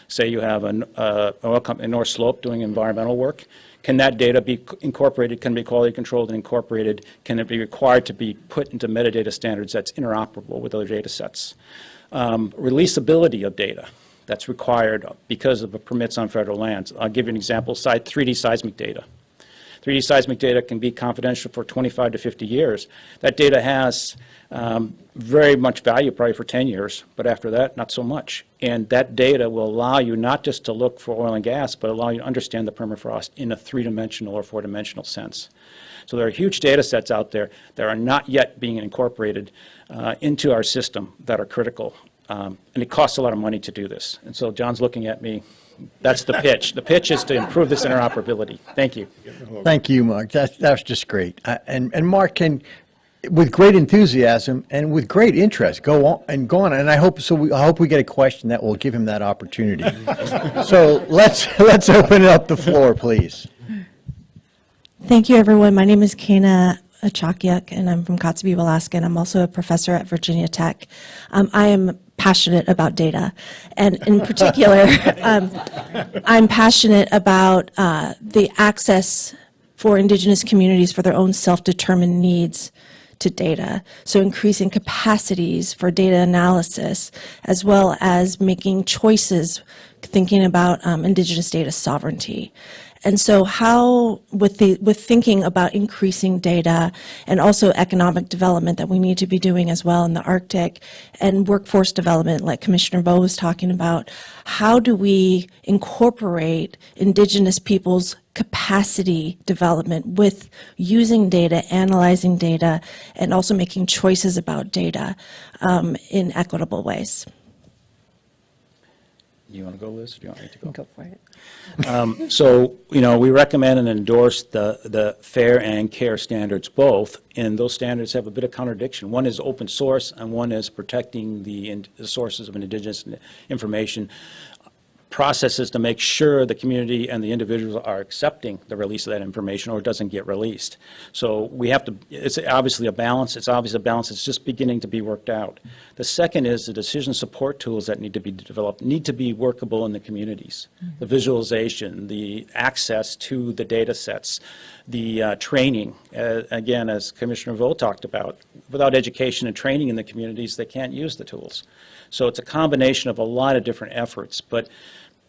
[SPEAKER 17] Say you have an oil company in North Slope doing environmental work. Can that data be incorporated? Can it be quality controlled and incorporated? Can it be required to be put into metadata standards that's interoperable with other data sets? Releasability of data that's required because of the permits on federal lands. I'll give you an example, 3D seismic data. 3D seismic data can be confidential for 25 to 50 years. That data has very much value probably for 10 years, but after that, not so much. And that data will allow you not just to look for oil and gas, but allow you to understand the permafrost in a 3-dimensional or 4-dimensional sense. So there are huge data sets out there that are not yet being incorporated into our system that are critical. And it costs a lot of money to do this. And so John's looking at me. That's the pitch. The pitch is to improve this interoperability. Thank you.
[SPEAKER 10] Thank you, Mark. That was just great. And Mark can, with great enthusiasm and with great interest, go on. And I hope so. I hope we get a question that will give him that opportunity. So let's open up the floor, please.
[SPEAKER 18] Thank you, everyone. My name is Kana Achakiak, and I'm from Kotzebue, Alaska, and I'm also a professor at Virginia Tech. I am passionate about data, and in particular, I'm passionate about the access for Indigenous communities for their own self-determined needs to data. So increasing capacities for data analysis, as well as making choices, thinking about Indigenous data sovereignty. And so how, with thinking about increasing data and also economic development that we need to be doing as well in the Arctic, and workforce development like Commissioner Vo was talking about, how do we incorporate Indigenous people's capacity development with using data, analyzing data, and also making choices about data in equitable ways?
[SPEAKER 17] You want to go, Liz, or do you want me to go?
[SPEAKER 2] Go for it.
[SPEAKER 17] So, we recommend and endorse the FAIR and CARE standards both, and those standards have a bit of contradiction. One is open source, and one is protecting the sources of indigenous information. Processes to make sure the community and the individuals are accepting the release of that information, or it doesn't get released. So we have to, it's obviously a balance. It's obviously a balance. It's just beginning to be worked out. The second is the decision support tools that need to be developed need to be workable in the communities. Mm-hmm. The visualization, the access to the data sets, the training. Again, as Commissioner Vo talked about, without education and training in the communities, they can't use the tools. So it's a combination of a lot of different efforts, but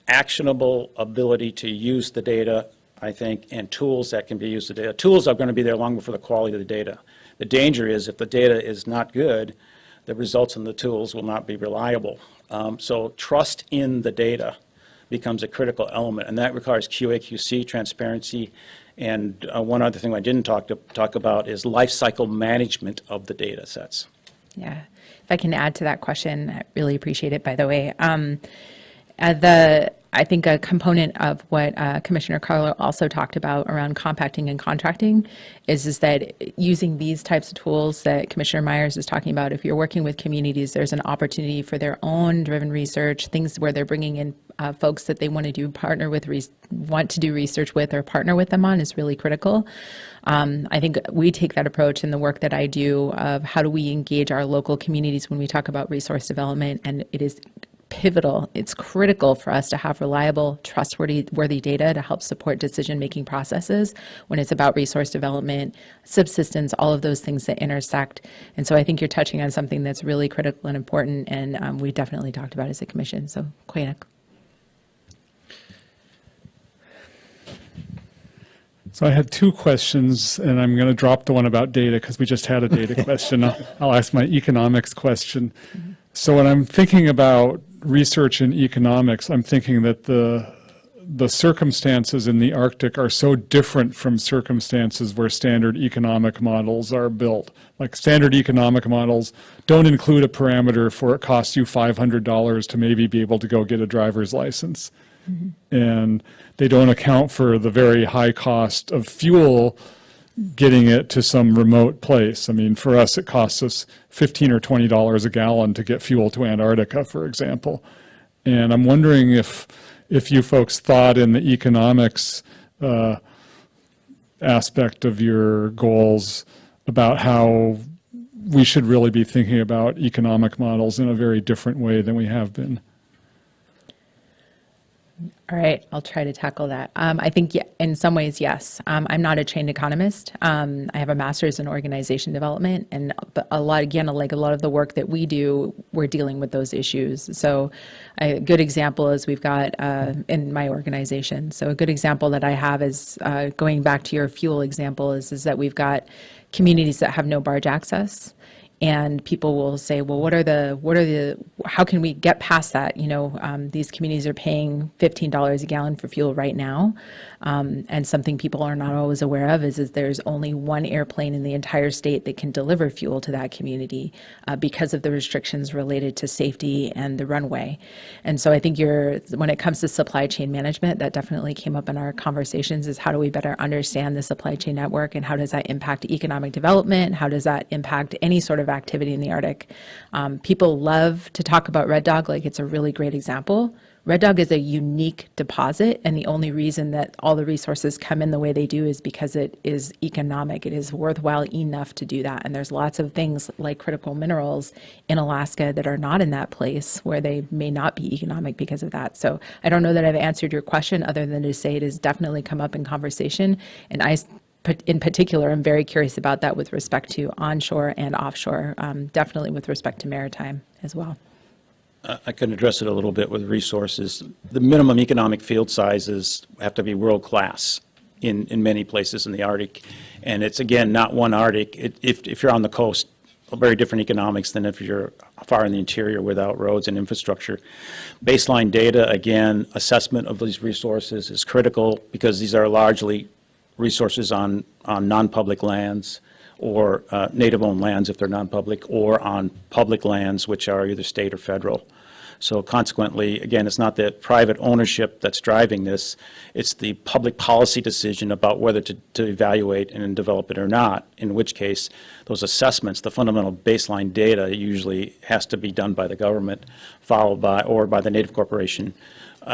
[SPEAKER 17] actionable ability to use the data, I think, and tools that can be used. The data. Tools are going to be there long before the quality of the data. The danger is if the data is not good, the results in the tools will not be reliable. So trust in the data becomes a critical element, and that requires QA/QC, transparency, and one other thing I didn't talk about is life cycle management of the data sets.
[SPEAKER 16] Yeah. If I can add to that question, I really appreciate it, by the way. I think a component of what Commissioner Carlo also talked about around compacting and contracting is that using these types of tools that Commissioner Myers is talking about, if you're working with communities, there's an opportunity for their own driven research, things where they're bringing in folks that they want to do want to do research with or partner with them on is really critical. I think we take that approach in the work that I do of how do we engage our local communities when we talk about resource development, and it is pivotal. It's critical for us to have reliable, trustworthy data to help support decision-making processes when it's about resource development, subsistence, all of those things that intersect. And so I think you're touching on something that's really critical and important, and we definitely talked about as a commission. So, Quaynak.
[SPEAKER 8] So I had two questions, and I'm going to drop the one about data because we just had a data question. I'll ask my economics question. Mm-hmm. So when I'm thinking about research in economics, I'm thinking that the circumstances in the Arctic are so different from circumstances where standard economic models are built. Like standard economic models don't include a parameter for it costs you $500 to maybe be able to go get a driver's license. Mm-hmm. And they don't account for the very high cost of fuel getting it to some remote place. I mean, for us, it costs us $15 or $20 a gallon to get fuel to Antarctica, for example. And I'm wondering if you folks thought in the economics aspect of your goals about how we should really be thinking about economic models in a very different way than we have been.
[SPEAKER 16] All right, I'll try to tackle that. I think in some ways, yes. I'm not a trained economist. I have a master's in organization development, and a lot of the work that we do, we're dealing with those issues. So a good example is we've got in my organization. So a good example that I have is going back to your fuel example is that we've got communities that have no barge access. And people will say, well, how can we get past that? These communities are paying $15 a gallon for fuel right now. And something people are not always aware of is there's only one airplane in the entire state that can deliver fuel to that community because of the restrictions related to safety and the runway. And so I think when it comes to supply chain management, that definitely came up in our conversations is how do we better understand the supply chain network and how does that impact economic development? How does that impact any sort of activity in the Arctic? People love to talk about Red Dog like it's a really great example. Red Dog is a unique deposit, and the only reason that all the resources come in the way they do is because it is economic. It is worthwhile enough to do that. And there's lots of things like critical minerals in Alaska that are not in that place where they may not be economic because of that. So I don't know that I've answered your question other than to say it has definitely come up in conversation. And in particular, I'm very curious about that with respect to onshore and offshore, definitely with respect to maritime as well.
[SPEAKER 17] I can address it a little bit with resources. The minimum economic field sizes have to be world-class in many places in the Arctic. And it's, again, not one Arctic. If you're on the coast, very different economics than if you're far in the interior without roads and infrastructure. Baseline data, again, assessment of these resources is critical because these are largely resources on non-public lands or native-owned lands if they're non-public, or on public lands which are either state or federal. So consequently, again, it's not the private ownership that's driving this, it's the public policy decision about whether to evaluate and develop it or not, in which case those assessments, the fundamental baseline data, usually has to be done by the government, followed by, or by the native corporation,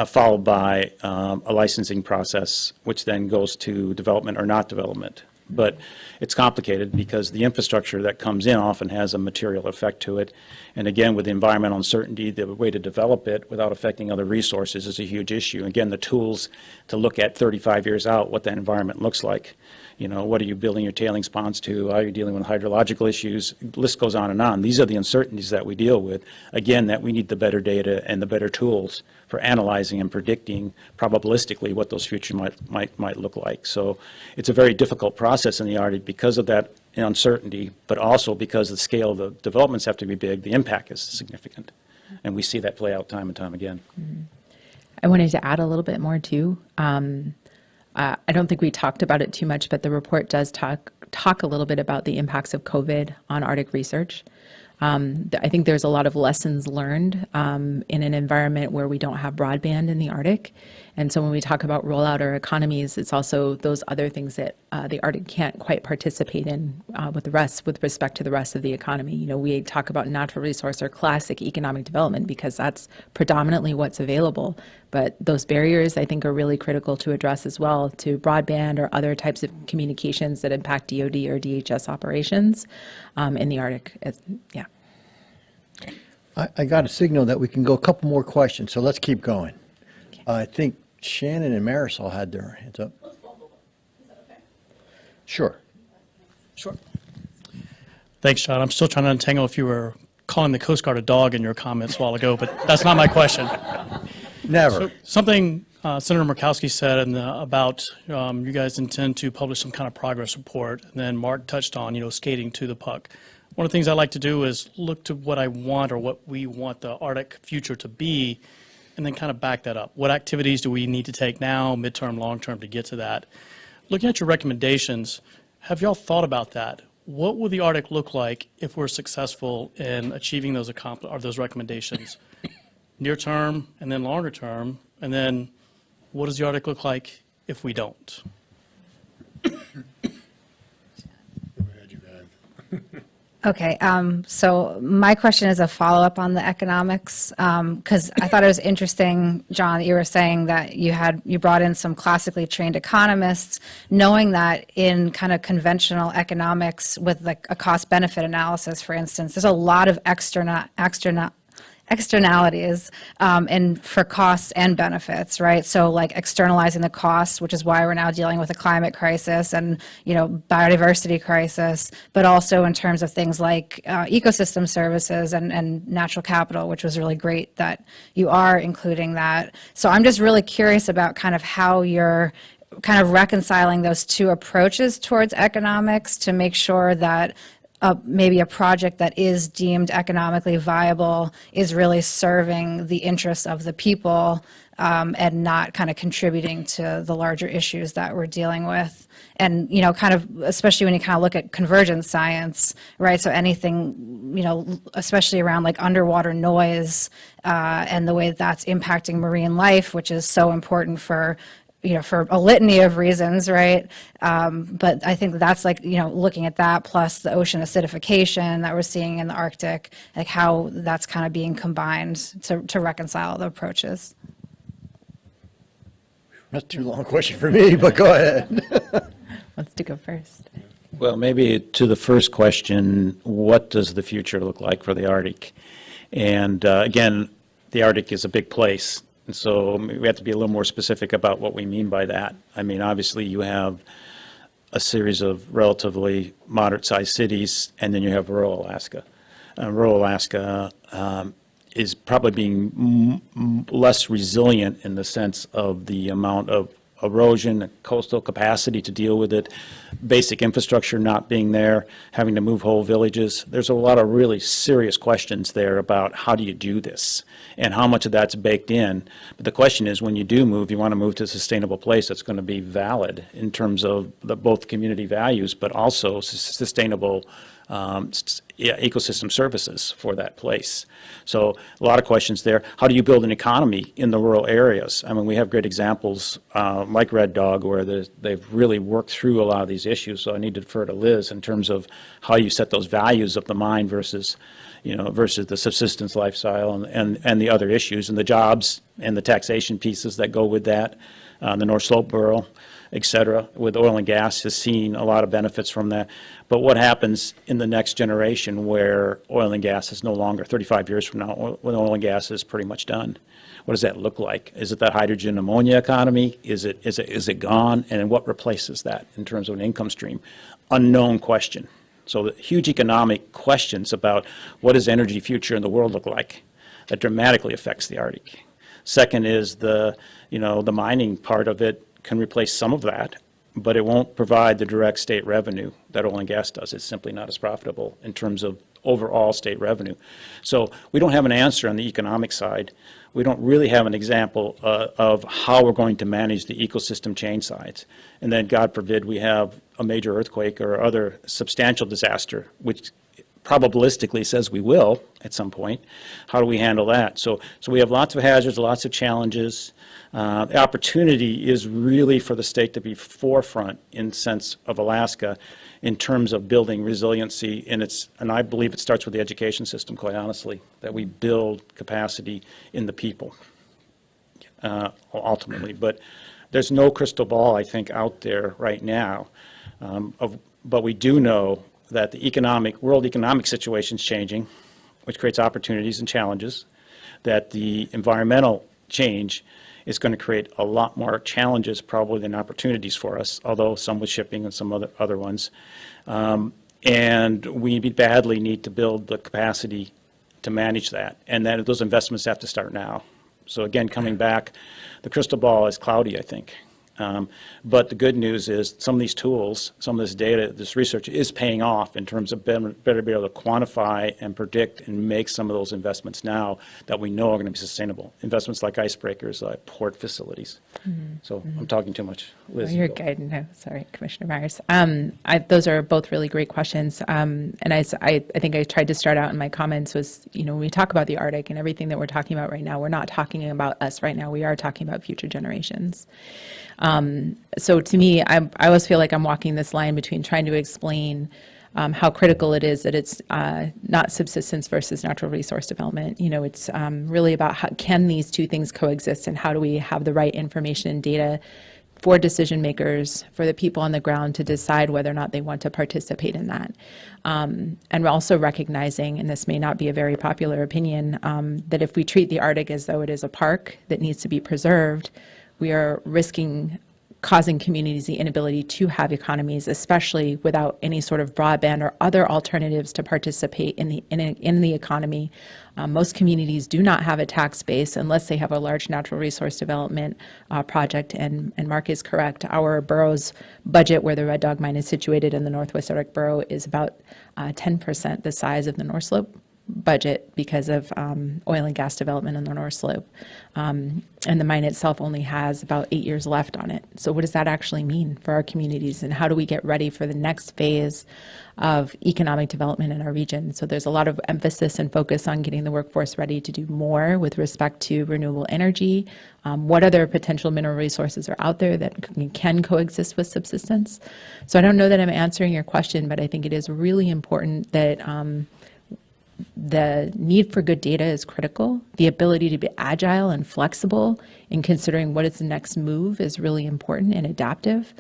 [SPEAKER 17] followed by a licensing process, which then goes to development or not development. But it's complicated because the infrastructure that comes in often has a material effect to it. And again, with the environmental uncertainty, the way to develop it without affecting other resources is a huge issue. Again, the tools to look at 35 years out what that environment looks like. You know, what are you building your tailings ponds to? How are you dealing with hydrological issues? The list goes on and on. These are the uncertainties that we deal with. Again, that we need the better data and the better tools for analyzing and predicting probabilistically what those future might look like. So it's a very difficult process in the Arctic because of that uncertainty, but also because the scale of the developments have to be big, the impact is significant. And we see that play out time and time again.
[SPEAKER 16] I wanted to add a little bit more too. I don't think we talked about it too much, but the report does talk a little bit about the impacts of COVID on Arctic research. I think there's a lot of lessons learned in an environment where we don't have broadband in the Arctic. And so when we talk about rollout or economies, it's also those other things that the Arctic can't quite participate in with respect to the rest of the economy. You know, we talk about natural resource or classic economic development because that's predominantly what's available. But those barriers, I think, are really critical to address as well to broadband or other types of communications that impact DoD or DHS operations in the Arctic. Yeah.
[SPEAKER 10] I got a signal that we can go a couple more questions, so let's keep going. Okay. I think Shannon and Marisol had their hands up. Sure.
[SPEAKER 19] Sure. Thanks, John. I'm still trying to untangle if you were calling the Coast Guard a dog in your comments a while ago, but that's not my question.
[SPEAKER 10] Never.
[SPEAKER 19] So, something Senator Murkowski said about you guys intend to publish some kind of progress report, and then Mark touched on, skating to the puck. One of the things I like to do is look to what I want or what we want the Arctic future to be, and then kind of back that up. What activities do we need to take now, midterm, long-term, to get to that? Looking at your recommendations, have y'all thought about that? What will the Arctic look like if we're successful in achieving those recommendations? Near term, and then longer term, and then what does the Arctic look like if we don't?
[SPEAKER 20] Okay, so my question is a follow-up on the economics, because I thought it was interesting, John, that you were saying that you brought in some classically trained economists, knowing that in kind of conventional economics with like a cost-benefit analysis, for instance, there's a lot of externalities and for costs and benefits, right? So like externalizing the costs, which is why we're now dealing with a climate crisis and biodiversity crisis, but also in terms of things like ecosystem services and natural capital, which was really great that you are including that. So I'm just really curious about kind of how you're kind of reconciling those two approaches towards economics to make sure that maybe a project that is deemed economically viable is really serving the interests of the people and not kind of contributing to the larger issues that we're dealing with. And, kind of, especially when you kind of look at convergence science, right? So anything, especially around like underwater noise and the way that's impacting marine life, which is so important for for a litany of reasons, right? But I think that's like, looking at that plus the ocean acidification that we're seeing in the Arctic, like how that's kind of being combined to reconcile the approaches.
[SPEAKER 10] That's too long a question for me, but go ahead.
[SPEAKER 16] Wants to go first?
[SPEAKER 17] Well, maybe to the first question, what does the future look like for the Arctic? And again, the Arctic is a big place. And so we have to be a little more specific about what we mean by that. I mean, obviously you have a series of relatively moderate-sized cities, and then you have rural Alaska. Rural Alaska is probably being less resilient in the sense of the amount of erosion, coastal capacity to deal with it, basic infrastructure not being there, having to move whole villages. There's a lot of really serious questions there about how do you do this and how much of that's baked in. But the question is, when you do move, you want to move to a sustainable place that's going to be valid in terms of both community values, but also sustainable ecosystem services for that place. So a lot of questions there. How do you build an economy in the rural areas? I mean, we have great examples like Red Dog where they've really worked through a lot of these issues. So I need to defer to Liz in terms of how you set those values of the mine versus versus the subsistence lifestyle and the other issues and the jobs and the taxation pieces that go with that. The North Slope Borough, et cetera, with oil and gas has seen a lot of benefits from that. But what happens in the next generation where oil and gas is no longer, 35 years from now, when oil and gas is pretty much done? What does that look like? Is it that hydrogen ammonia economy? Is it gone? And what replaces that in terms of an income stream? Unknown question. So the huge economic questions about what does energy future in the world look like that dramatically affects the Arctic. Second is the mining part of it can replace some of that, but it won't provide the direct state revenue that oil and gas does. It's simply not as profitable in terms of overall state revenue. So we don't have an answer on the economic side. We don't really have an example of how we're going to manage the ecosystem change sides. And then, God forbid, we have a major earthquake or other substantial disaster, which probabilistically says we will at some point. How do we handle that? So we have lots of hazards, lots of challenges. The opportunity is really for the state to be forefront in sense of Alaska in terms of building resiliency, and I believe it starts with the education system, quite honestly, that we build capacity in the people ultimately. But there's no crystal ball, I think, out there right now. But we do know that the world economic situation is changing, which creates opportunities and challenges, that the environmental change is going to create a lot more challenges probably than opportunities for us, although some with shipping and some other ones. And we badly need to build the capacity to manage that, and then those investments have to start now. So again, coming back, the crystal ball is cloudy, I think. But the good news is some of these tools, some of this data, this research is paying off in terms of better be able to quantify and predict and make some of those investments now that we know are going to be sustainable. Investments like icebreakers, like port facilities. So I'm talking too much. Liz,
[SPEAKER 16] you're good. No, sorry, Commissioner Myers. Those are both really great questions. And I think I tried to start out in my comments was, when we talk about the Arctic and everything that we're talking about right now, we're not talking about us right now. We are talking about future generations. So to me, I always feel like I'm walking this line between trying to explain how critical it is that it's not subsistence versus natural resource development. It's really about how can these two things coexist and how do we have the right information and data for decision makers, for the people on the ground to decide whether or not they want to participate in that. And we're also recognizing, and this may not be a very popular opinion, that if we treat the Arctic as though it is a park that needs to be preserved, we are risking causing communities the inability to have economies, especially without any sort of broadband or other alternatives to participate in the economy. Most communities do not have a tax base unless they have a large natural resource development project. And Mark is correct. Our borough's budget, where the Red Dog Mine is situated in the Northwest Arctic Borough, is about 10% the size of the North Slope budget because of oil and gas development in the North Slope. And the mine itself only has about 8 years left on it. So what does that actually mean for our communities, and how do we get ready for the next phase of economic development in our region? So there's a lot of emphasis and focus on getting the workforce ready to do more with respect to renewable energy. What other potential mineral resources are out there that can coexist with subsistence? So I don't know that I'm answering your question, but I think it is really important that the need for good data is critical. The ability to be agile and flexible in considering what is the next move is really important and adaptive.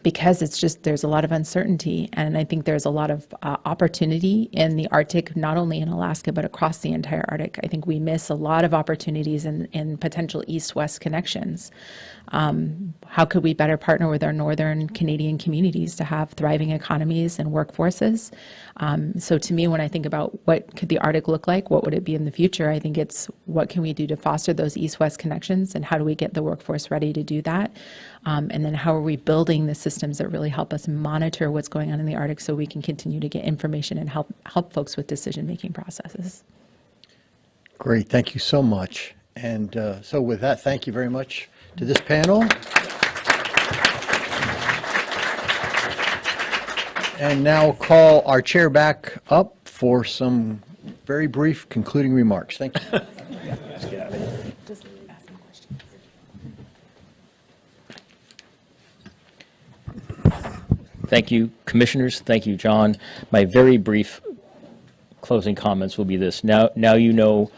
[SPEAKER 16] Because there's a lot of uncertainty, and I think there's a lot of opportunity in the Arctic, not only in Alaska, but across the entire Arctic. I think we miss a lot of opportunities in potential east-west connections. How could we better partner with our northern Canadian communities to have thriving economies and workforces? So to me, when I think about what could the Arctic look like, what would it be in the future, I think it's what can we do to foster those east-west connections, and how do we get the workforce ready to do that? And then how are we building the systems that really help us monitor what's going on in the Arctic so we can continue to get information and help folks with decision-making processes.
[SPEAKER 10] Great, thank you so much. And so with that, thank you very much to this panel. And now call our chair back up for some very brief concluding remarks. Thank you.
[SPEAKER 17] Let's get out of here.
[SPEAKER 1] Thank you, commissioners. Thank you, John. My very brief closing comments will be this. Now you know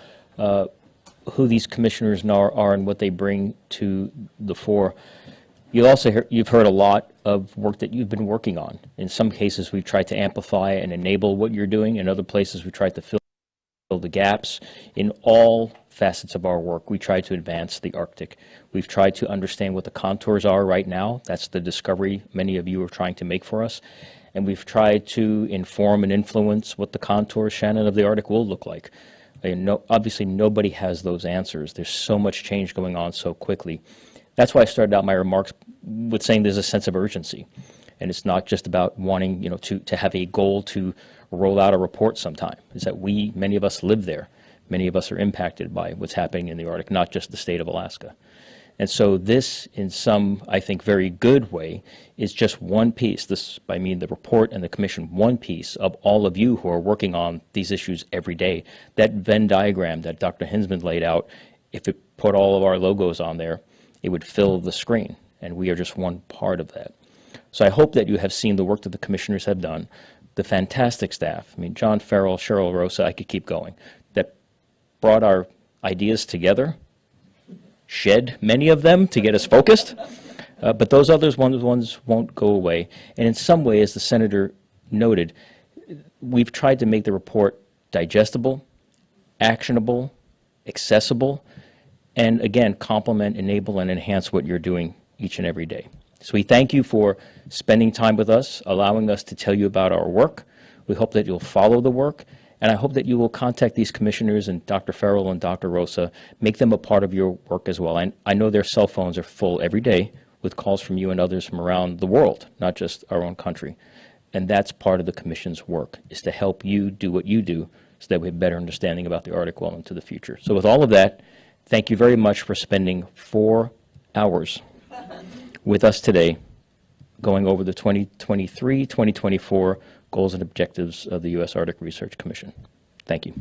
[SPEAKER 1] who these commissioners are and what they bring to the fore. You've heard a lot of work that you've been working on. In some cases, we've tried to amplify and enable what you're doing. In other places, we've tried to fill the gaps. In all facets of our work, we try to advance the Arctic. We've tried to understand what the contours are right now. That's the discovery many of you are trying to make for us. And we've tried to inform and influence what the contours, Shannon, of the Arctic will look like. Obviously, nobody has those answers. There's so much change going on so quickly. That's why I started out my remarks with saying there's a sense of urgency. And it's not just about wanting, to have a goal to roll out a report sometime. It's that many of us live there. Many of us are impacted by what's happening in the Arctic, not just the state of Alaska. And so this, in some, I think, very good way, is just one piece. This, I mean, the report and the commission, one piece of all of you who are working on these issues every day. That Venn diagram that Dr. Hinsman laid out, if it put all of our logos on there, it would fill the screen. And we are just one part of that. So I hope that you have seen the work that the commissioners have done, the fantastic staff. I mean, John Farrell, Cheryl Rosa, I could keep going, that brought our ideas together, shed many of them to get us focused, but those others ones won't go away. And in some way, as the senator noted, we've tried to make the report digestible, actionable, accessible, and again, complement, enable, and enhance what you're doing each and every day. So we thank you for spending time with us, allowing us to tell you about our work. We hope that you'll follow the work, and I hope that you will contact these commissioners and Dr. Farrell and Dr. Rosa, make them a part of your work as well. And I know their cell phones are full every day with calls from you and others from around the world, not just our own country. And that's part of the commission's work, is to help you do what you do so that we have better understanding about the Arctic well into the future. So with all of that, thank you very much for spending 4 hours with us today, going over the 2023-2024 goals and objectives of the U.S. Arctic Research Commission. Thank you.